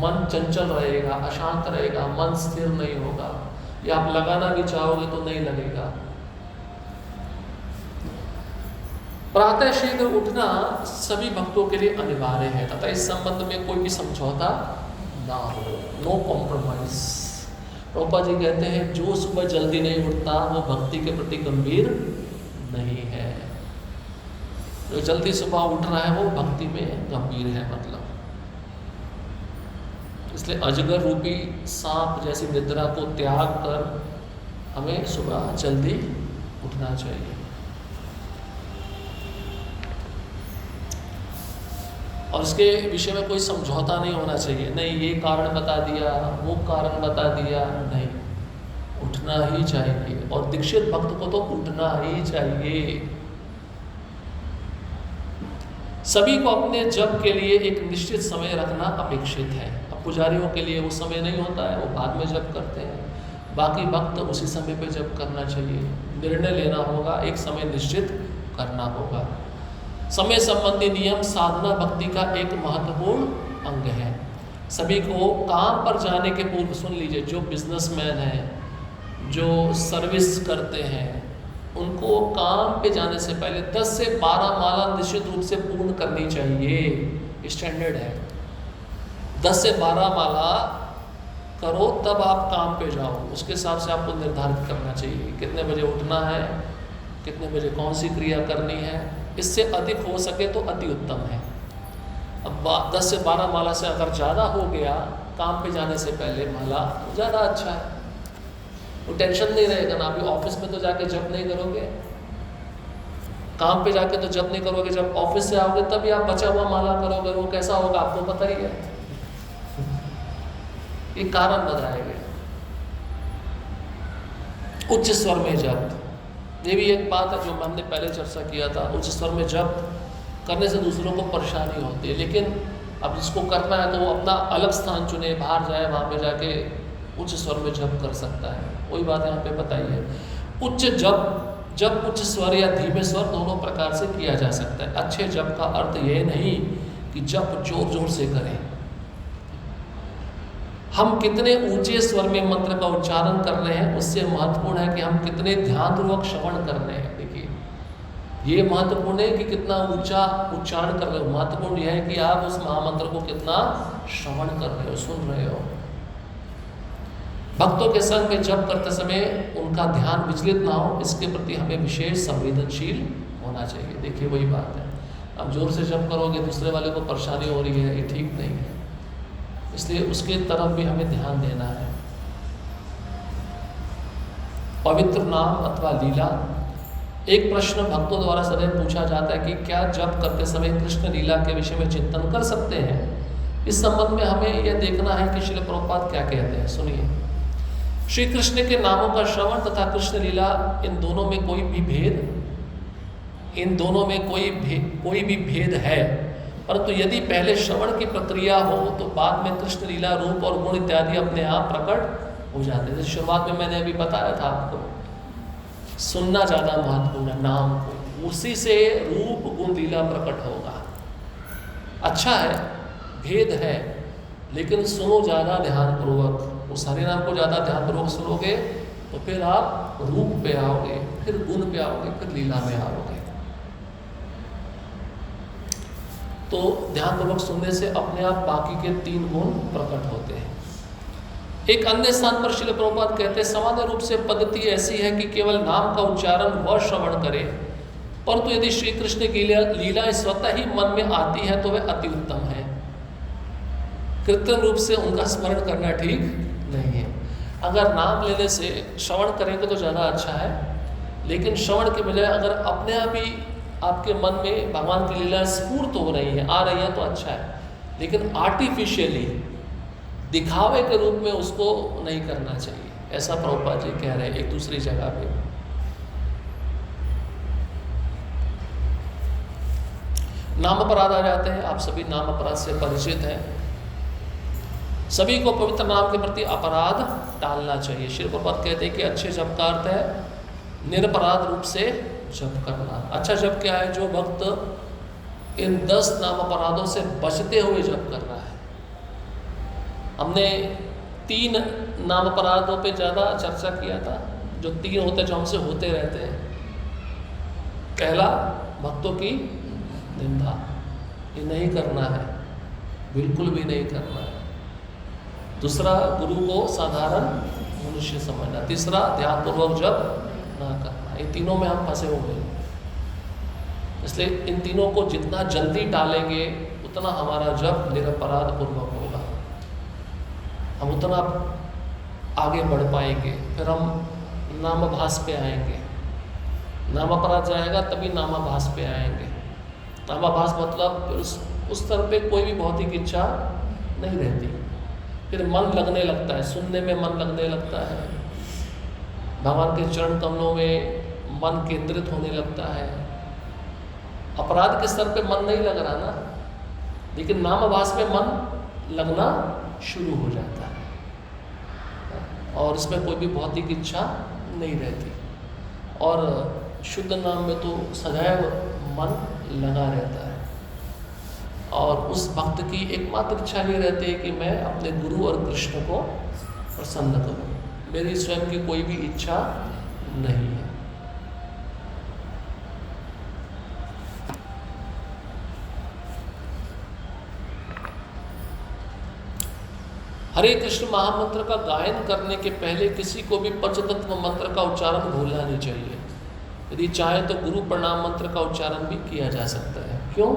मन चंचल रहेगा, अशांत रहेगा, मन स्थिर नहीं होगा, या आप लगाना भी चाहोगे तो नहीं लगेगा। प्रातः शीघ्र उठना सभी भक्तों के लिए अनिवार्य है तथा इस संबंध में कोई भी समझौता ना हो, नो कॉम्प्रोमाइज। प्रभुपाद जी कहते हैं जो सुबह जल्दी नहीं उठता वो भक्ति के प्रति गंभीर नहीं है, जो जल्दी सुबह उठ रहा है वो भक्ति में गंभीर है। मतलब इसलिए अजगर रूपी सांप जैसी निद्रा को त्याग कर हमें सुबह जल्दी उठना चाहिए। और इसके विषय में कोई समझौता नहीं होना चाहिए, नहीं ये कारण बता दिया, वो कारण बता दिया, नहीं, उठना ही चाहिए। और दीक्षित भक्त को तो उठना ही चाहिए। सभी को अपने जप के लिए एक निश्चित समय रखना अपेक्षित है। अब पुजारियों के लिए वो समय नहीं होता है, वो बाद में जप करते हैं, बाकी भक्त उसी समय पे जप करना चाहिए। निर्णय लेना होगा, एक समय निश्चित करना होगा। समय संबंधी नियम साधना भक्ति का एक महत्वपूर्ण अंग है। सभी को काम पर जाने के पूर्व, सुन लीजिए, जो बिजनेसमैन हैं, जो सर्विस करते हैं, उनको काम पे जाने से पहले 10 से 12 माला निश्चित रूप से पूर्ण करनी चाहिए। स्टैंडर्ड है, 10 से 12 माला करो तब आप काम पे जाओ। उसके हिसाब से आपको निर्धारित करना चाहिए कितने बजे उठना है, कितने बजे कौन सी क्रिया करनी है। इससे अधिक हो सके तो अति उत्तम है। अब 10 से 12 माला से अगर ज़्यादा हो गया काम पे जाने से पहले माला, तो ज़्यादा अच्छा है, तो टेंशन नहीं रहेगा ना। अभी ऑफिस में तो जाके जप नहीं करोगे, काम पे जाके तो जप नहीं करोगे, जब ऑफिस से आओगे तभी आप बचा हुआ माला करोगे। वो कैसा होगा आपको पता ही है, ये कारण बताएंगे। उच्च स्वर में जप, ये भी एक बात है जो हमने पहले चर्चा किया था। उच्च स्वर में जप करने से दूसरों को परेशानी होती है, लेकिन अब जिसको करना है तो वो अपना अलग स्थान चुने, बाहर जाए, वहाँ पे जाके उच्च स्वर में जप कर सकता है। वही बात यहाँ पे बताई है। उच्च जप उच्च स्वर या धीमे स्वर दोनों प्रकार से किया जा सकता है। अच्छे जप का अर्थ ये नहीं कि जप जोर जोर से करें। हम कितने ऊंचे स्वर में मंत्र का उच्चारण कर रहे हैं उससे महत्वपूर्ण है कि हम कितने ध्यानपूर्वक श्रवण कर रहे हैं। देखिए, ये महत्वपूर्ण है कि कितना ऊंचा उच्चारण कर रहे हो, महत्वपूर्ण यह है कि आप उस महामंत्र को कितना श्रवण कर रहे हो, सुन रहे हो। भक्तों के संग में जप करते समय उनका ध्यान विचलित ना हो, इसके प्रति हमें विशेष संवेदनशील होना चाहिए। देखिए, वही बात है, अब जोर से जप करोगे, दूसरे वाले को परेशानी हो रही है, ये ठीक नहीं है। इसलिए उसके तरफ भी हमें ध्यान देना है। पवित्र नाम अथवा लीला। एक प्रश्न भक्तों द्वारा सदैव पूछा जाता है कि क्या जप करते समय कृष्ण लीला के विषय में चिंतन कर सकते हैं। इस संबंध में हमें यह देखना है कि श्रील प्रभुपाद क्या कहते हैं। सुनिए, श्री कृष्ण के नामों का श्रवण तथा कृष्ण लीला, इन दोनों में कोई भी भेद है, परंतु यदि पहले श्रवण की प्रक्रिया हो तो बाद में कृष्ण लीला रूप और गुण इत्यादि अपने आप प्रकट हो जाते हैं। जैसे शुरुआत में मैंने अभी बताया था आपको, सुनना ज़्यादा महत्वपूर्ण है नाम को, उसी से रूप गुण लीला प्रकट होगा। अच्छा है, भेद है, लेकिन सुनो ज़्यादा ध्यानपूर्वक। उस हरि नाम को ज़्यादा ध्यानपूर्वक सुनोगे तो फिर आप रूप पे आओगे, फिर गुण पे आओगे, फिर लीला में आओगे। तो ध्यानपूर्वक सुनने से अपने आप बाकी के 3 गुण प्रकट होते हैं। एक अन्य स्थान पर श्रील प्रभुपाद कहते हैं, सामान्य रूप से पद्धति ऐसी है कि केवल नाम का उच्चारण व श्रवण करे, परंतु यदि श्री कृष्ण की लीला स्वतः ही मन में आती है तो वह अति उत्तम है। कृत्रिम रूप से उनका स्मरण करना ठीक नहीं है। अगर नाम लेने से श्रवण करेंगे तो ज़्यादा अच्छा है, लेकिन श्रवण के बजाय अगर अपने आप ही आपके मन में भगवान की लीला स्फूर्त हो रही है, आ रही है, तो अच्छा है। लेकिन आर्टिफिशियली दिखावे के रूप में उसको नहीं करना चाहिए, ऐसा प्रभुपाद जी कह रहे हैं एक दूसरी जगह पे। नाम अपराध आ जाते हैं, आप सभी नाम अपराध से परिचित हैं। सभी को पवित्र नाम के प्रति अपराध टालना चाहिए। श्री प्रभुपाद कहते हैं कि अच्छे जप का अर्थ है निरपराध रूप से जप करना। अच्छा जप क्या है? जो भक्त इन 10 नाम अपराधों से बचते हुए जप कर रहा है। हमने 3 नाम अपराधों पे ज़्यादा चर्चा किया था, जो 3 होते जो हमसे होते रहते हैं। पहला, भक्तों की निंदा, ये नहीं करना है, बिल्कुल भी नहीं करना है। दूसरा, गुरु को साधारण मनुष्य समझना। तीसरा, ध्यानपूर्वक जप ना करना। ये तीनों में हम फंसे हुए हैं, इसलिए इन तीनों को जितना जल्दी टालेंगे उतना हमारा जप निरपराध पूर्वक होगा, हम उतना आगे बढ़ पाएंगे। फिर हम नामाभास पे आएंगे। नामापराध जाएगा तभी नामाभास पे आएंगे। नामाभास मतलब उस स्तर पे कोई भी भौतिक इच्छा नहीं रहती। फिर मन लगने लगता है, सुनने में मन लगने लगता है, भगवान के चरण कमलों में मन केंद्रित होने लगता है। अपराध के स्तर पे मन नहीं लग रहा ना, लेकिन नामाभास में मन लगना शुरू हो जाता है और इसमें कोई भी भौतिक इच्छा नहीं रहती। और शुद्ध नाम में तो सदैव मन लगा रहता है और उस भक्त की एकमात्र इच्छा ये रहती है कि मैं अपने गुरु और कृष्ण को प्रसन्न करूं, मेरी स्वयं की कोई भी इच्छा नहीं है। हरे कृष्ण महामंत्र का गायन करने के पहले किसी को भी पंचतत्व मंत्र का उच्चारण भूलना नहीं चाहिए। यदि चाहे तो गुरु प्रणाम मंत्र का उच्चारण भी किया जा सकता है। क्यों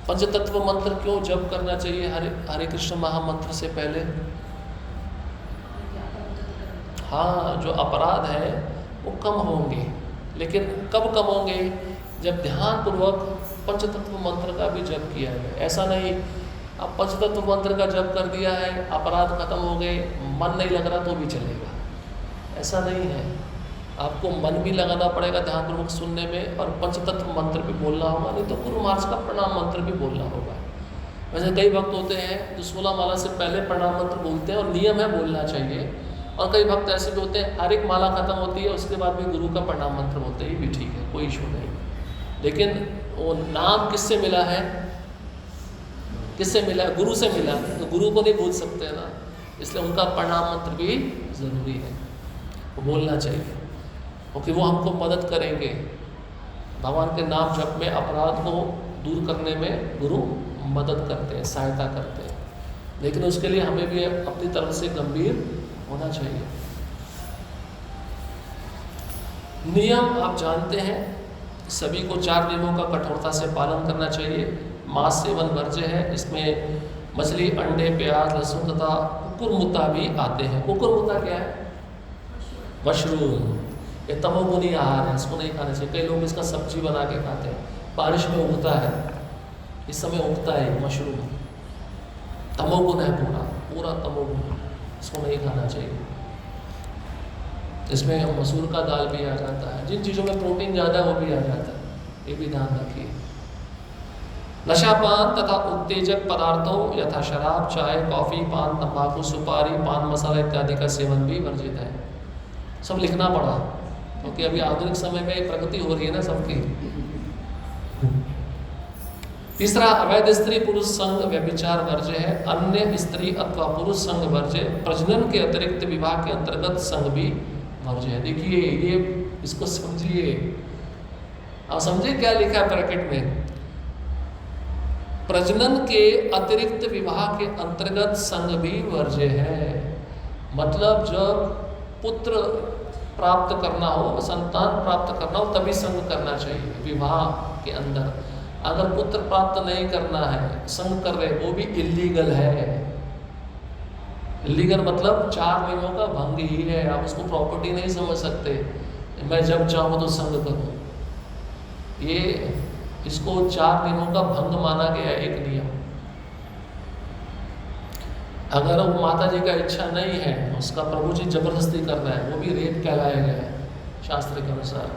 पंचतत्व मंत्र क्यों जप करना चाहिए हरे कृष्ण महामंत्र से पहले? हाँ, जो अपराध है वो कम होंगे, लेकिन कब कम होंगे? जब ध्यान पूर्वक पंचतत्व मंत्र का भी जप किया जाए। ऐसा नहीं अब पंचतत्व मंत्र का जप कर दिया है, अपराध खत्म हो गए, मन नहीं लग रहा तो भी चलेगा, ऐसा नहीं है। आपको मन भी लगाना पड़ेगा ध्यानपूर्वक सुनने में और पंचतत्व मंत्र भी बोलना होगा, नहीं तो गुरु महाराज का प्रणाम मंत्र भी बोलना होगा। वैसे कई भक्त होते हैं जो 16 माला से पहले प्रणाम मंत्र बोलते हैं और नियम है बोलना चाहिए, और कई भक्त ऐसे भी होते हैं हर एक माला खत्म होती है उसके बाद भी गुरु का प्रणाम मंत्र बोलते हैं, भी ठीक है, कोई इशू नहीं। लेकिन वो नाम किससे मिला है? किससे मिला है? गुरु से मिला है, तो गुरु को नहीं भूल सकते ना, इसलिए उनका प्रणाम मंत्र भी ज़रूरी है, वो बोलना चाहिए, क्योंकि वो हमको मदद करेंगे। भगवान के नाम जप में अपराध को दूर करने में गुरु मदद करते हैं, सहायता करते हैं, लेकिन उसके लिए हमें भी अपनी तरफ से गंभीर होना चाहिए। नियम आप जानते हैं, सभी को 4 नियमों का कठोरता से पालन करना चाहिए। मांस सेवन वर्ज्य है, इसमें मछली, अंडे, प्याज, लहसुन तथा कुकुरमुत्ता भी आते हैं। कुकुरमुत्ता क्या है? मशरूम, ये तमोगुनी आहार है, इसको नहीं खाना चाहिए। कई लोग इसका सब्जी बना के खाते हैं, बारिश में उगता है, इस समय उगता है मशरूम, तमोगुण है, पूरा तमोगुण, इसको नहीं खाना चाहिए। इसमें मसूर का दाल भी आ जाता है, जिन चीज़ों में प्रोटीन ज़्यादा है वो भी आ जाता है, ये भी ध्यान रखिए। नशापान तथा उत्तेजक पदार्थों यथा शराब, चाय, कॉफ़ी, पान, तंबाकू, सुपारी, पान मसाला इत्यादि का सेवन भी वर्जित है। सब लिखना पड़ा क्योंकि अभी आधुनिक समय में प्रगति हो रही है ना सबकी। तीसरा, अवैध स्त्री पुरुष संग व्यभिचार वर्ज्य है। अन्य स्त्री अथवा पुरुष संग वर्ज्य, प्रजनन के अतिरिक्त विवाह के अंतर्गत संग भी वर्ज्य है। देखिए ये इसको समझिए, आप समझिए क्या लिखा है ब्रैकेट में, प्रजनन के अतिरिक्त विवाह के अंतर्गत संग भी वर्ज्य है। मतलब जब पुत्र प्राप्त करना हो, संतान प्राप्त करना हो, तभी संग करना चाहिए विवाह के अंदर। अगर पुत्र प्राप्त नहीं करना है, संग कर रहे, वो भी इल्लीगल है। इल्लीगल मतलब 4 नियमों का भंग ही है। आप उसको प्रॉपर्टी नहीं समझ सकते, मैं जब चाहूँ तो संग करूँ। ये इसको 4 नियमों का भंग माना गया एक नियम। अगर वो माता जी का इच्छा नहीं है, उसका प्रभु जी जबरदस्ती कर रहा है, वो भी रेप कहलाया गया है शास्त्र के अनुसार।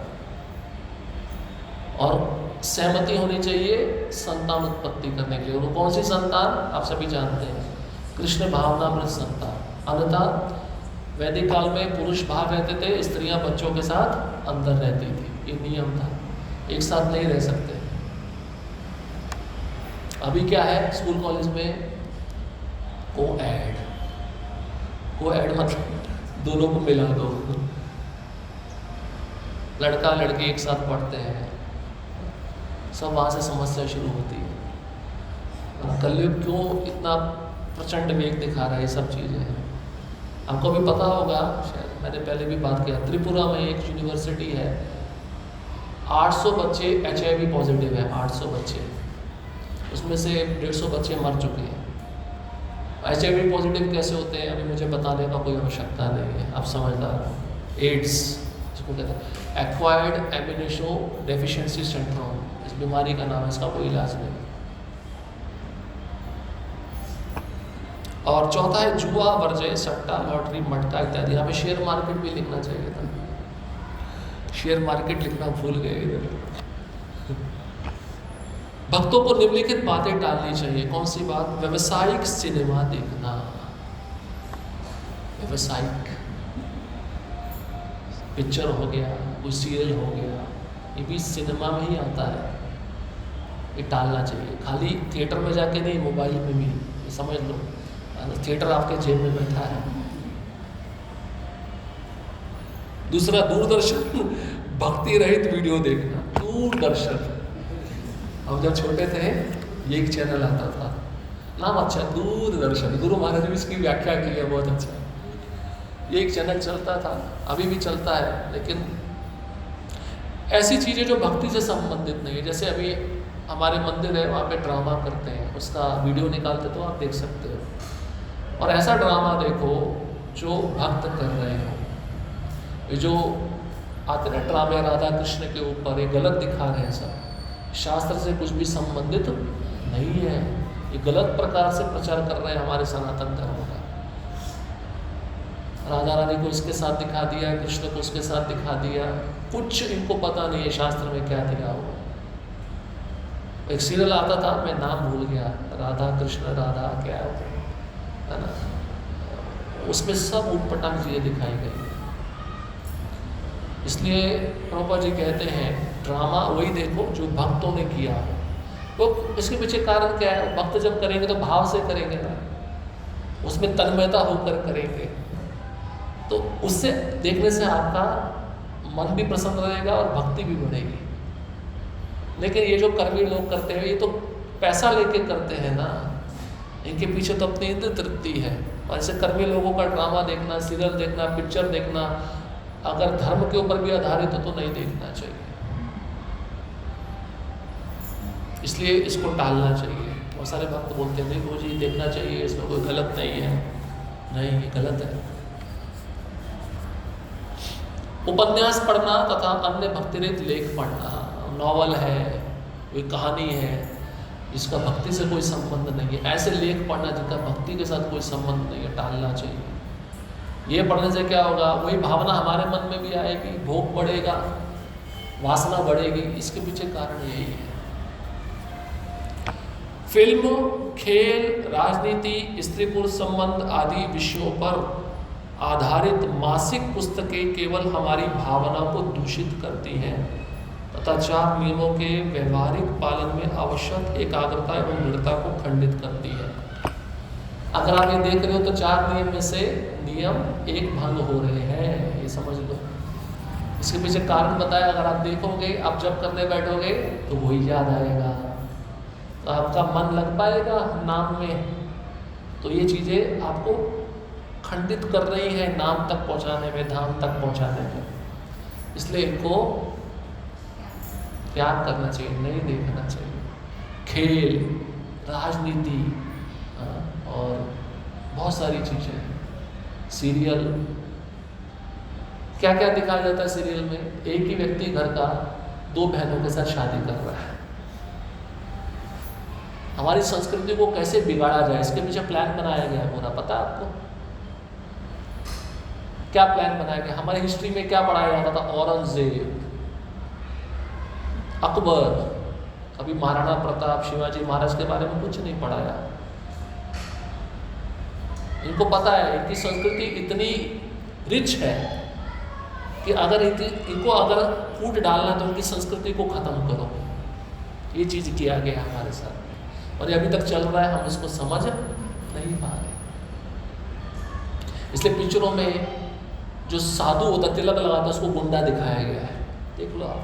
और सहमति होनी चाहिए संतान उत्पत्ति करने के लिए। वो कौन सी संतान आप सभी जानते हैं, कृष्ण भावनामृत संतान। अन्यथा वैदिक काल में पुरुष बाहर रहते थे, स्त्रियां बच्चों के साथ अंदर रहती थी, ये नियम था, एक साथ नहीं रह सकते। अभी क्या है स्कूल कॉलेज में, को-एड मतलब दोनों को मिला दो, लड़का लड़की एक साथ पढ़ते हैं, सब वहाँ से समस्या शुरू होती है। कलयुग क्यों इतना प्रचंड वेग दिखा रहा है, ये सब चीज़ें आपको भी पता होगा, शायद मैंने पहले भी बात किया। त्रिपुरा में एक यूनिवर्सिटी है, 800 बच्चे HIV पॉजिटिव है, 800 बच्चे, उसमें से 150 बच्चे मर चुके हैं। HIV पॉजिटिव कैसे होते हैं अभी मुझे बताने का कोई आवश्यकता नहीं है, आप समझदार हो। एड्स जिसको कहते हैं एक्वायर्ड एम्यूनो डेफिशिएंसी सिंड्रोम, इस बीमारी का नाम है, इसका कोई इलाज नहीं। और चौथा है जुआ, वर्जय, सट्टा, लॉटरी, मटका इत्यादि। यहाँ पे शेयर मार्केट भी लिखना चाहिए था, शेयर मार्केट लिखना भूल गए इधर। भक्तों को निम्नलिखित बातें टालनी चाहिए। कौन सी बात? व्यवसायिक सिनेमा देखना। व्यवसायिक पिक्चर हो गया, कोई सीरियल हो गया, ये भी सिनेमा में ही आता है, ये टालना चाहिए। खाली थिएटर में जाके नहीं, मोबाइल में भी, ये समझ लो थिएटर आपके जेब में बैठा है। दूसरा, दूरदर्शन भक्ति रहित वीडियो देखना। दूरदर्शन, हम जब छोटे थे ये एक चैनल आता था, नाम अच्छा, दूरदर्शन, गुरु महाराज ने इसकी व्याख्या की है बहुत अच्छा। ये एक चैनल चलता था, अभी भी चलता है, लेकिन ऐसी चीज़ें जो भक्ति से संबंधित नहीं है। जैसे अभी हमारे मंदिर है, वहाँ पे ड्रामा करते हैं, उसका वीडियो निकालते तो आप देख सकते हो। और ऐसा ड्रामा देखो जो भक्त कर रहे हो। ये जो आते ना ड्रामे राधा कृष्ण के ऊपर, ये गलत दिखा रहे हैं, सब शास्त्र से कुछ भी संबंधित नहीं है, ये गलत प्रकार से प्रचार कर रहे हैं हमारे सनातन धर्म का। राधा रानी को इसके साथ दिखा दिया, कृष्ण को उसके साथ दिखा दिया, कुछ इनको पता नहीं है शास्त्र में क्या दिया हो। एक सीरियल आता था, मैं नाम भूल गया, राधा कृष्ण राधा क्या है ना, उसमें सब उटपटांग चीज़ें दिखाई गई। इसलिए प्रभुपाद जी कहते हैं ड्रामा वही देखो जो भक्तों ने किया। वो इसके पीछे कारण क्या है? भक्त जब करेंगे तो भाव से करेंगे ना, उसमें तन्मयता होकर करेंगे, तो उससे देखने से आपका मन भी प्रसन्न रहेगा और भक्ति भी बढ़ेगी। लेकिन ये जो कर्मी लोग करते हैं, ये तो पैसा लेके करते हैं ना, इनके पीछे तो अपनी इंद्र तृप्ति है। और ऐसे कर्मी लोगों का ड्रामा देखना, सीरियल देखना, पिक्चर देखना, अगर धर्म के ऊपर भी आधारित हो तो नहीं देखना चाहिए। इसलिए इसको टालना चाहिए। बहुत सारे भक्त बोलते हैं देखो जी देखना चाहिए, इसमें कोई गलत नहीं है। नहीं, ये गलत है। उपन्यास पढ़ना तथा अन्य भक्तिरहित लेख पढ़ना, नॉवल है, कोई कहानी है जिसका भक्ति से कोई संबंध नहीं है, ऐसे लेख पढ़ना जिनका भक्ति के साथ कोई संबंध नहीं है, टालना चाहिए। ये पढ़ने से क्या होगा? वही भावना हमारे मन में भी आएगी, भोग बढ़ेगा, वासना बढ़ेगी। इसके पीछे कारण यही है। फिल्म, खेल, राजनीति, स्त्री पुरुष संबंध आदि विषयों पर आधारित मासिक पुस्तकें केवल हमारी भावना को दूषित करती हैं तथा 4 नियमों के व्यवहारिक पालन में आवश्यक एकाग्रता एवं दृढ़ता को खंडित करती है। अगर आप ये देख रहे हो तो 4 नियम में से नियम 1 भंग हो रहे हैं, ये समझ लो। इसके पीछे कारण बताया, अगर आप देखोगे, आप जब करने बैठोगे तो वही याद आएगा, तो आपका मन लग पाएगा नाम में, तो ये चीज़ें आपको खंडित कर रही है नाम तक पहुंचाने में, धाम तक पहुंचाने में। इसलिए इनको त्याग करना चाहिए, नहीं देखना चाहिए। खेल, राजनीति और बहुत सारी चीज़ें, सीरियल, क्या क्या दिखाया जाता है सीरियल में? एक ही व्यक्ति घर का 2 बहनों के साथ शादी कर रहा है। हमारी संस्कृति को कैसे बिगाड़ा जाए, इसके पीछे प्लान बनाया गया है पूरा। पता है आपको क्या प्लान बनाया गया? हमारी हिस्ट्री में क्या पढ़ाया जाता था? औरंगजेब, अकबर, अभी महाराणा प्रताप, शिवाजी महाराज के बारे में कुछ नहीं पढ़ाया। इनको पता है इनकी संस्कृति इतनी रिच है कि अगर इनको अगर फूट डालना तो उनकी संस्कृति को खत्म करो। ये चीज़ किया गया हमारे साथ और ये अभी तक चल रहा है, हम इसको समझ नहीं पा रहे। इसलिए पिक्चरों में जो साधु होता, तिलक लगाता, उसको गुंडा दिखाया गया है। देख लो आप,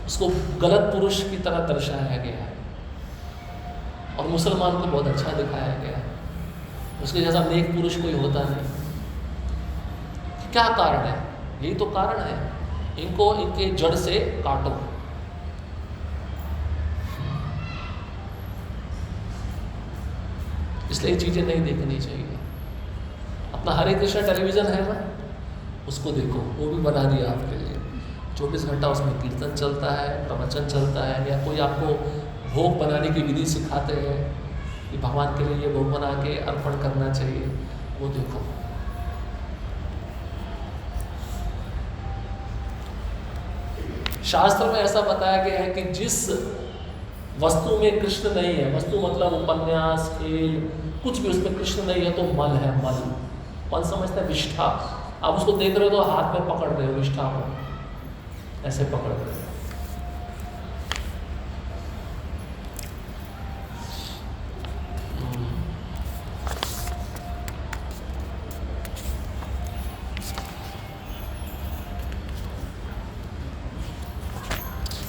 उसको गलत पुरुष की तरह दर्शाया गया है। और मुसलमान को बहुत अच्छा दिखाया गया है, उसके जैसा नेक पुरुष कोई होता नहीं। क्या कारण है? यही तो कारण है, इनको इनके जड़ से काटो। इसलिए ये चीजें नहीं देखनी चाहिए। अपना हरे कृष्ण टेलीविजन है ना, उसको देखो, वो भी बना दिया आपके लिए। 24 घंटा उसमें कीर्तन चलता है, प्रवचन चलता है, या कोई आपको भोग बनाने की विधि सिखाते हैं कि भगवान के लिए ये भोग बना के अर्पण करना चाहिए, वो देखो। शास्त्र में ऐसा बताया गया है कि जिस वस्तु में कृष्ण नहीं है, वस्तु मतलब उपन्यास, खेल, कुछ भी उसमें कृष्ण नहीं है तो मल है। मल समझते हैं? विष्ठा। आप उसको देख रहे हो तो हाथ में पकड़ रहे हो, विष्ठा को ऐसे पकड़ रहे हो।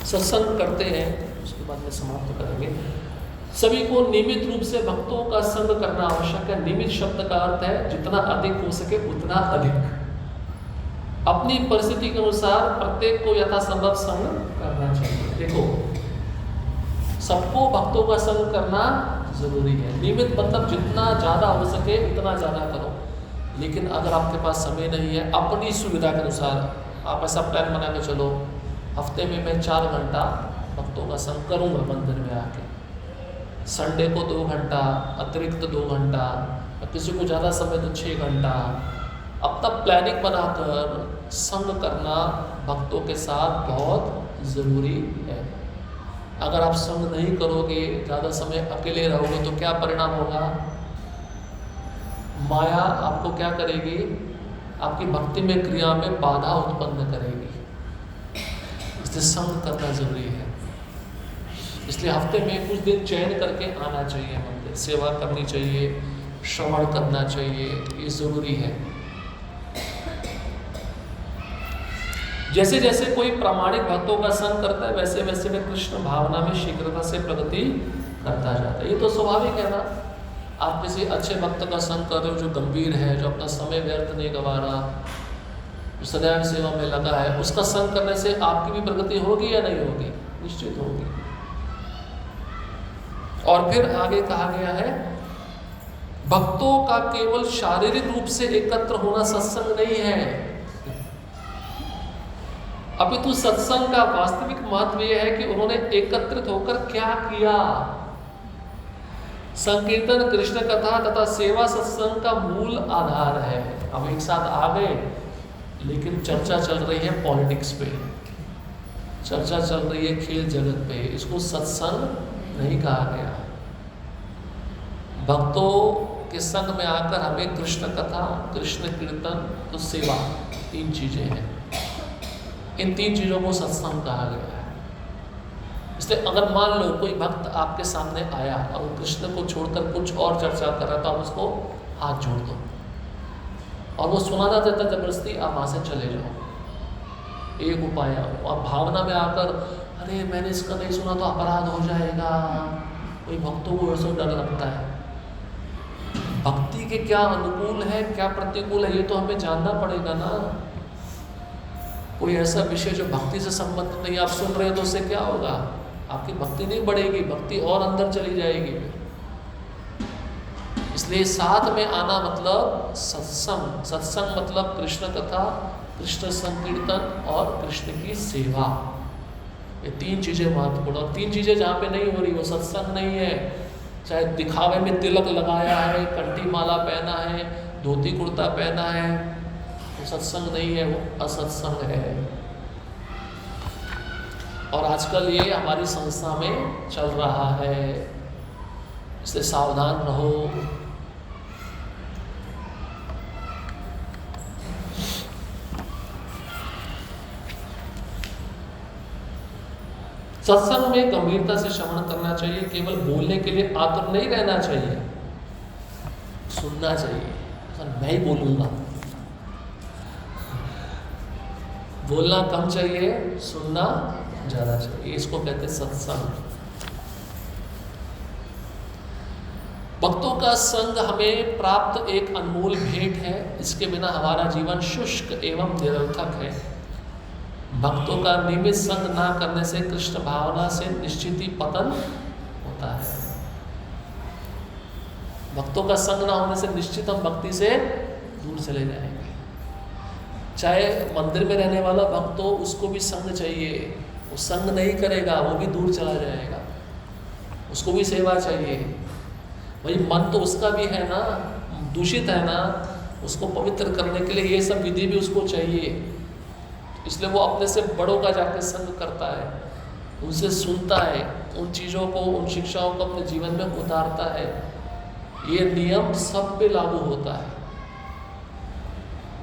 सत्संग करते हैं, उसके बाद में समाप्त करेंगे। सभी को नियमित रूप से भक्तों का संग करना आवश्यक है। नियमित शब्द का अर्थ है जितना अधिक हो सके उतना अधिक। अपनी परिस्थिति के अनुसार प्रत्येक को यथासंभव संग करना चाहिए। देखो, सबको भक्तों का संग करना जरूरी है। नियमित मतलब जितना ज़्यादा हो सके उतना ज़्यादा करो। लेकिन अगर आपके पास समय नहीं है, अपनी सुविधा के अनुसार आप ऐसा प्लान बना के चलो, हफ्ते में मैं 4 घंटा भक्तों का संग करूँगा मंदिर में आके, संडे को 2 घंटा, अतिरिक्त 2 घंटा, किसी को ज़्यादा समय तो 6 घंटा। अब तक प्लानिंग बनाकर संग करना भक्तों के साथ बहुत ज़रूरी है। अगर आप संग नहीं करोगे, ज़्यादा समय अकेले रहोगे तो क्या परिणाम होगा? माया आपको क्या करेगी? आपकी भक्ति में, क्रिया में बाधा उत्पन्न करेगी। इसलिए संग करना जरूरी है। इसलिए हफ्ते में कुछ दिन चयन करके आना चाहिए मंदिर, सेवा करनी चाहिए, श्रवण करना चाहिए, ये जरूरी है। जैसे जैसे कोई प्रामाणिक भक्तों का संग करता है, वैसे वैसे वे कृष्ण भावना में शीघ्रता से प्रगति करता जाता है। ये तो स्वाभाविक है ना। आप किसी अच्छे भक्त का संग कर रहे हो जो गंभीर है, जो अपना समय व्यर्थ नहीं गवा रहा, जो सदैव सेवा में लगा है, उसका संग करने से आपकी भी प्रगति होगी या नहीं होगी? निश्चित होगी। और फिर आगे कहा गया है, भक्तों का केवल शारीरिक रूप से एकत्र होना सत्संग नहीं है, अपितु सत्संग का वास्तविक महत्व यह है कि उन्होंने एकत्रित होकर क्या किया। संकीर्तन, कृष्ण कथा तथा सेवा सत्संग का मूल आधार है। अब एक साथ आ गए, लेकिन चर्चा चल रही है पॉलिटिक्स पे, चर्चा चल रही है खेल जगत पे, इसको सत्संग नहीं कहा गया। भक्तों के संग में आकर हमें कृष्ण कथा, कृष्ण कीर्तन, तो सेवा, 3 चीजें हैं। इन 3 चीजों को सत्संग कहा गया है। इसलिए अगर मान लो कोई भक्त आपके सामने आया और कृष्ण को छोड़कर कुछ और चर्चा कर रहा, तो आप उसको हाथ जोड़ दो, और वो सुनाना देता जबरदस्ती, आप वहाँ से चले जाओ। एक उपाय है। आप भावना में आकर, अरे मैंने इसका नहीं सुना तो अपराध हो जाएगा, कोई भक्तों को ऐसा डर लगता है। भक्ति के क्या अनुकूल है क्या प्रतिकूल है ये तो हमें जानना पड़ेगा ना। कोई ऐसा विषय जो भक्ति से संबंधित नहीं आप सुन रहे हो तो उससे क्या होगा, आपकी भक्ति नहीं बढ़ेगी, भक्ति और अंदर चली जाएगी। इसलिए साथ में आना मतलब सत्संग, सत्संग मतलब कृष्ण कथा, कृष्ण संकीर्तन और कृष्ण की सेवा। ये तीन चीज़ें महत्वपूर्ण, और तीन चीज़ें जहाँ पे नहीं हो रही वो सत्संग नहीं है। चाहे दिखावे में तिलक लगाया है, कंठी माला पहना है, धोती कुर्ता पहना है, वो सत्संग नहीं है, वो असत्संग है। और आजकल ये हमारी संस्था में चल रहा है, इसलिए सावधान रहो। सत्संग में गंभीरता से श्रवण करना चाहिए, केवल बोलने के लिए आतुर नहीं रहना चाहिए, सुनना चाहिए। मैं ही बोलूंगा, बोलना कम चाहिए, सुनना ज्यादा चाहिए, इसको कहते हैं सत्संग। भक्तों का संग हमें प्राप्त एक अनमोल भेंट है, इसके बिना हमारा जीवन शुष्क एवं निरर्थक है। भक्तों का नियमित संग ना करने से कृष्ण भावना से निश्चित ही पतन होता है। भक्तों का संग ना होने से निश्चित हम भक्ति से दूर चले जाएंगे। चाहे मंदिर में रहने वाला भक्त हो, उसको भी संग चाहिए, वो संग नहीं करेगा वो भी दूर चला जाएगा, उसको भी सेवा चाहिए। भाई मन तो उसका भी है ना, दूषित है ना, उसको पवित्र करने के लिए ये सब विधि भी उसको चाहिए। इसलिए वो अपने से बड़ों का जाकर संग करता है, उनसे सुनता है, उन चीज़ों को, उन शिक्षाओं को अपने जीवन में उतारता है। ये नियम सब पे लागू होता है।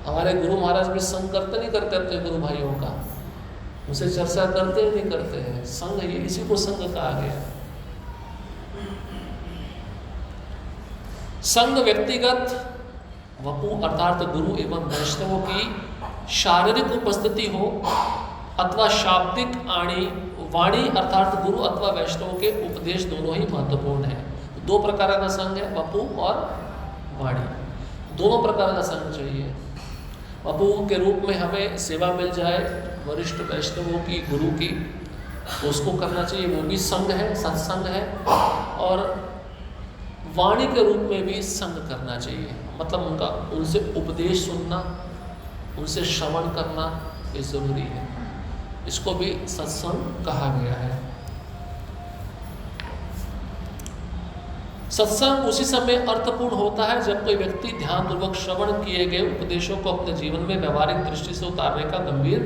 हमारे गुरु महाराज भी संग करते नहीं करते अपने गुरु भाइयों का, उनसे चर्चा करते ही नहीं करते हैं। संग ये इसी को संग कहा गया। संग व्यक्तिगत वपु अर्थात गुरु एवं वैष्णवों की शारीरिक उपस्थिति हो अथवा शाब्दिक वाणी अर्थात गुरु अथवा वैष्णव के उपदेश दोनों ही महत्वपूर्ण है। दो प्रकार का संग है, वपु और वाणी, दोनों प्रकार का संग चाहिए। वपु के रूप में हमें सेवा मिल जाए वरिष्ठ वैष्णवों की, गुरु की, तो उसको करना चाहिए, वो भी संग है, सत्संग है। और वाणी के रूप में भी संग करना चाहिए, मतलब उनसे उपदेश सुनना, उनसे श्रवण करना ये जरूरी है। इसको भी सत्संग कहा गया है। सत्संग उसी समय अर्थपूर्ण होता है जब कोई व्यक्ति ध्यानपूर्वक श्रवण किए गए उपदेशों को अपने जीवन में व्यवहारिक दृष्टि से उतारने का गंभीर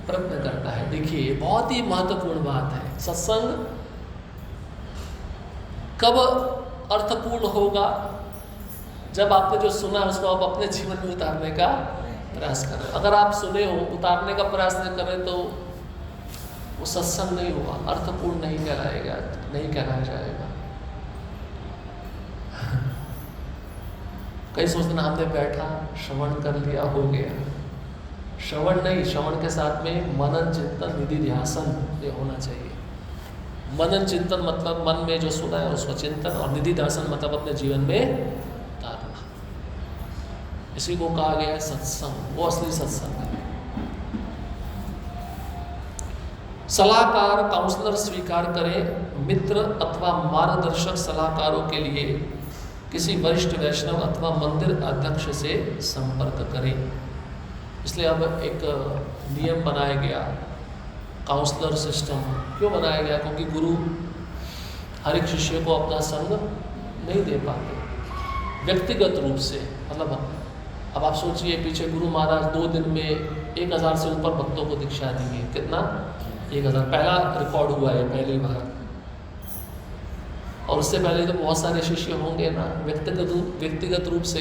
प्रयत्न करता है। देखिए बहुत ही महत्वपूर्ण बात है, सत्संग कब अर्थपूर्ण होगा? जब आपने जो सुना है उसको आप अपने जीवन में उतारने का प्रयास करें। अगर आप सुने हो उतारने का प्रयास नहीं करें तो वो सत्संग नहीं हुआ, अर्थपूर्ण नहीं कहलाएगा, नहीं कहलाया जाएगा। कई सोचते ना हमने बैठा श्रवण कर लिया हो गया, श्रवण नहीं, श्रवण के साथ में मनन चिंतन निधि ध्यासन ये होना चाहिए। मनन चिंतन मतलब मन में जो सुना है उसको चिंतन, और निधि ध्यासन मतलब अपने जीवन में उतारना। इसी को कहा गया है सत्संग, वो असली सत्संग है। सलाहकार काउंसलर स्वीकार करें, मित्र अथवा मार्गदर्शक सलाहकारों के लिए किसी वरिष्ठ वैष्णव अथवा मंदिर अध्यक्ष से संपर्क करें। इसलिए अब एक नियम बनाया गया, काउंसलर सिस्टम क्यों बनाया गया? क्योंकि गुरु हर एक शिष्य को अपना संग नहीं दे पाते व्यक्तिगत रूप से। मतलब अब आप सोचिए, पीछे गुरु महाराज 2 दिन में 1000 से ऊपर भक्तों को दीक्षा दी है। कितना? 1000। पहला रिकॉर्ड हुआ है, पहली बार। और उससे पहले तो बहुत सारे शिष्य होंगे ना। व्यक्तिगत रूप से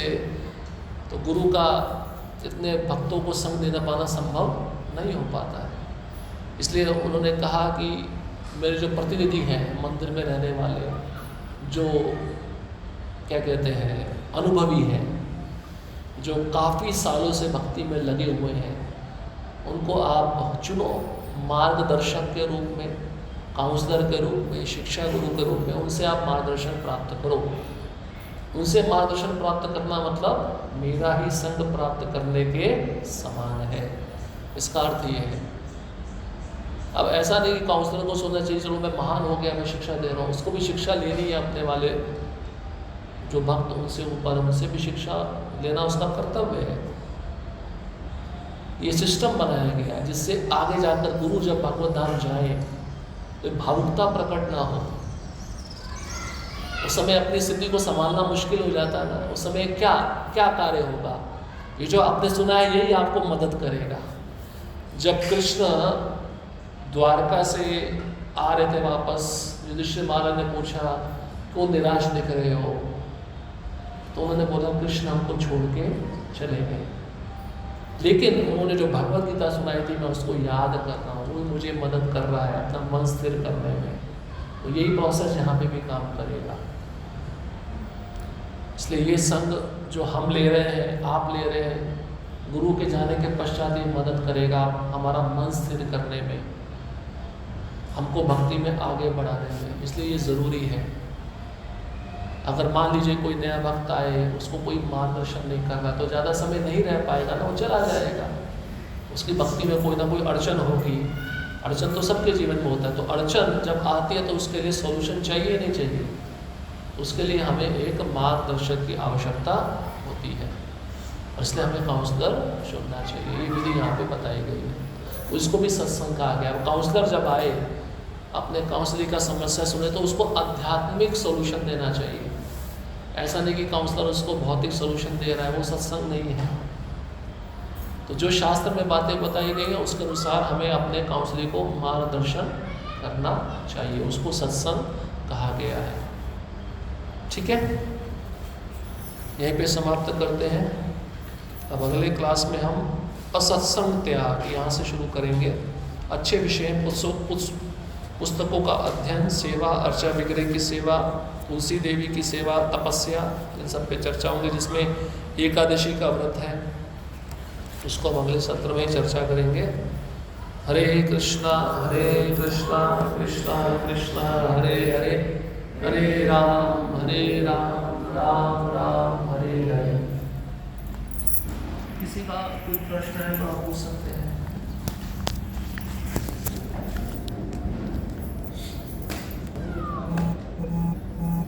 तो गुरु का इतने भक्तों को संग देना पाना संभव नहीं हो पाता है। इसलिए उन्होंने कहा कि मेरे जो प्रतिनिधि हैं मंदिर में रहने वाले, जो क्या कहते हैं अनुभवी हैं, जो काफ़ी सालों से भक्ति में लगे हुए हैं, उनको आप चुनो मार्गदर्शक के रूप में, काउंसलर के रूप में, शिक्षा गुरु के रूप में। उनसे आप मार्गदर्शन प्राप्त करो। उनसे मार्गदर्शन प्राप्त करना मतलब मेरा ही संग प्राप्त करने के समान है। इसका अर्थ ये है। अब ऐसा नहीं कि काउंसलर को सोचना चाहिए चलो मैं महान हो गया, मैं शिक्षा दे रहा हूँ। उसको भी शिक्षा लेनी है, अपने वाले जो भक्त उनसे ऊपर, उनसे भी शिक्षा लेना उसका कर्तव्य है। ये सिस्टम बनाया गया है जिससे आगे जाकर गुरु जब भगवत धाम जाए तो भावुकता प्रकट ना हो। उस समय अपनी स्थिति को संभालना मुश्किल हो जाता है ना, उस समय क्या क्या कार्य होगा। ये जो आपने सुना है यही आपको मदद करेगा। जब कृष्ण द्वारका से आ रहे थे वापस, युधिष्ठिर महाराज ने पूछा क्यों निराश दिख रहे हो, तो उन्होंने बोला कृष्ण हमको छोड़ के चले गए, लेकिन उन्होंने जो भगवत गीता सुनाई थी मैं उसको याद कर रहा हूँ, वो मुझे मदद कर रहा है अपना मन स्थिर करने में। तो यही प्रोसेस यहाँ पे भी काम करेगा। इसलिए ये संग जो हम ले रहे हैं, आप ले रहे हैं, गुरु के जाने के पश्चात ये मदद करेगा हमारा मन स्थिर करने में, हमको भक्ति में आगे बढ़ाने में। इसलिए ये ज़रूरी है। अगर मान लीजिए कोई नया भक्त आए, उसको कोई मार्गदर्शन नहीं कर रहा तो ज़्यादा समय नहीं रह पाएगा ना, वो चला जाएगा। उसकी भक्ति में कोई ना कोई अड़चन होगी। अड़चन तो सबके जीवन में होता है, तो अड़चन जब आती है तो उसके लिए सॉल्यूशन चाहिए नहीं चाहिए, उसके लिए हमें एक मार्गदर्शक की आवश्यकता होती है। और इसलिए हमें काउंसलर चुनना चाहिए। ये विधि यहाँ पे बताई गई है। तो इसको भी सत्संग कहा गया। काउंसलर जब आए अपने काउंसलिंग का समस्या सुने तो उसको आध्यात्मिक सॉल्यूशन देना चाहिए। ऐसा नहीं कि काउंसलर उसको भौतिक सॉल्यूशन दे रहा है, वो सत्संग नहीं है। तो जो शास्त्र में बातें बताई गई हैं उसके अनुसार हमें अपने काउंसलिंग को मार्गदर्शन करना चाहिए, उसको सत्संग कहा गया है। ठीक है, यहीं पे समाप्त करते हैं। अब अगले क्लास में हम असत्संग त्याग यहाँ से शुरू करेंगे। अच्छे विषय पुस्तकों का अध्ययन, सेवा, अर्चा विग्रह की सेवा, तुलसी देवी की सेवा, तपस्या, इन सब पे चर्चा होंगी। जिसमें एकादशी का व्रत है उसको हम अगले सत्र में चर्चा करेंगे। हरे कृष्णा कृष्णा कृष्णा हरे हरे, हरे राम राम राम हरे हरे। किसी का कोई प्रश्न है तो आप पूछ सकते हैं।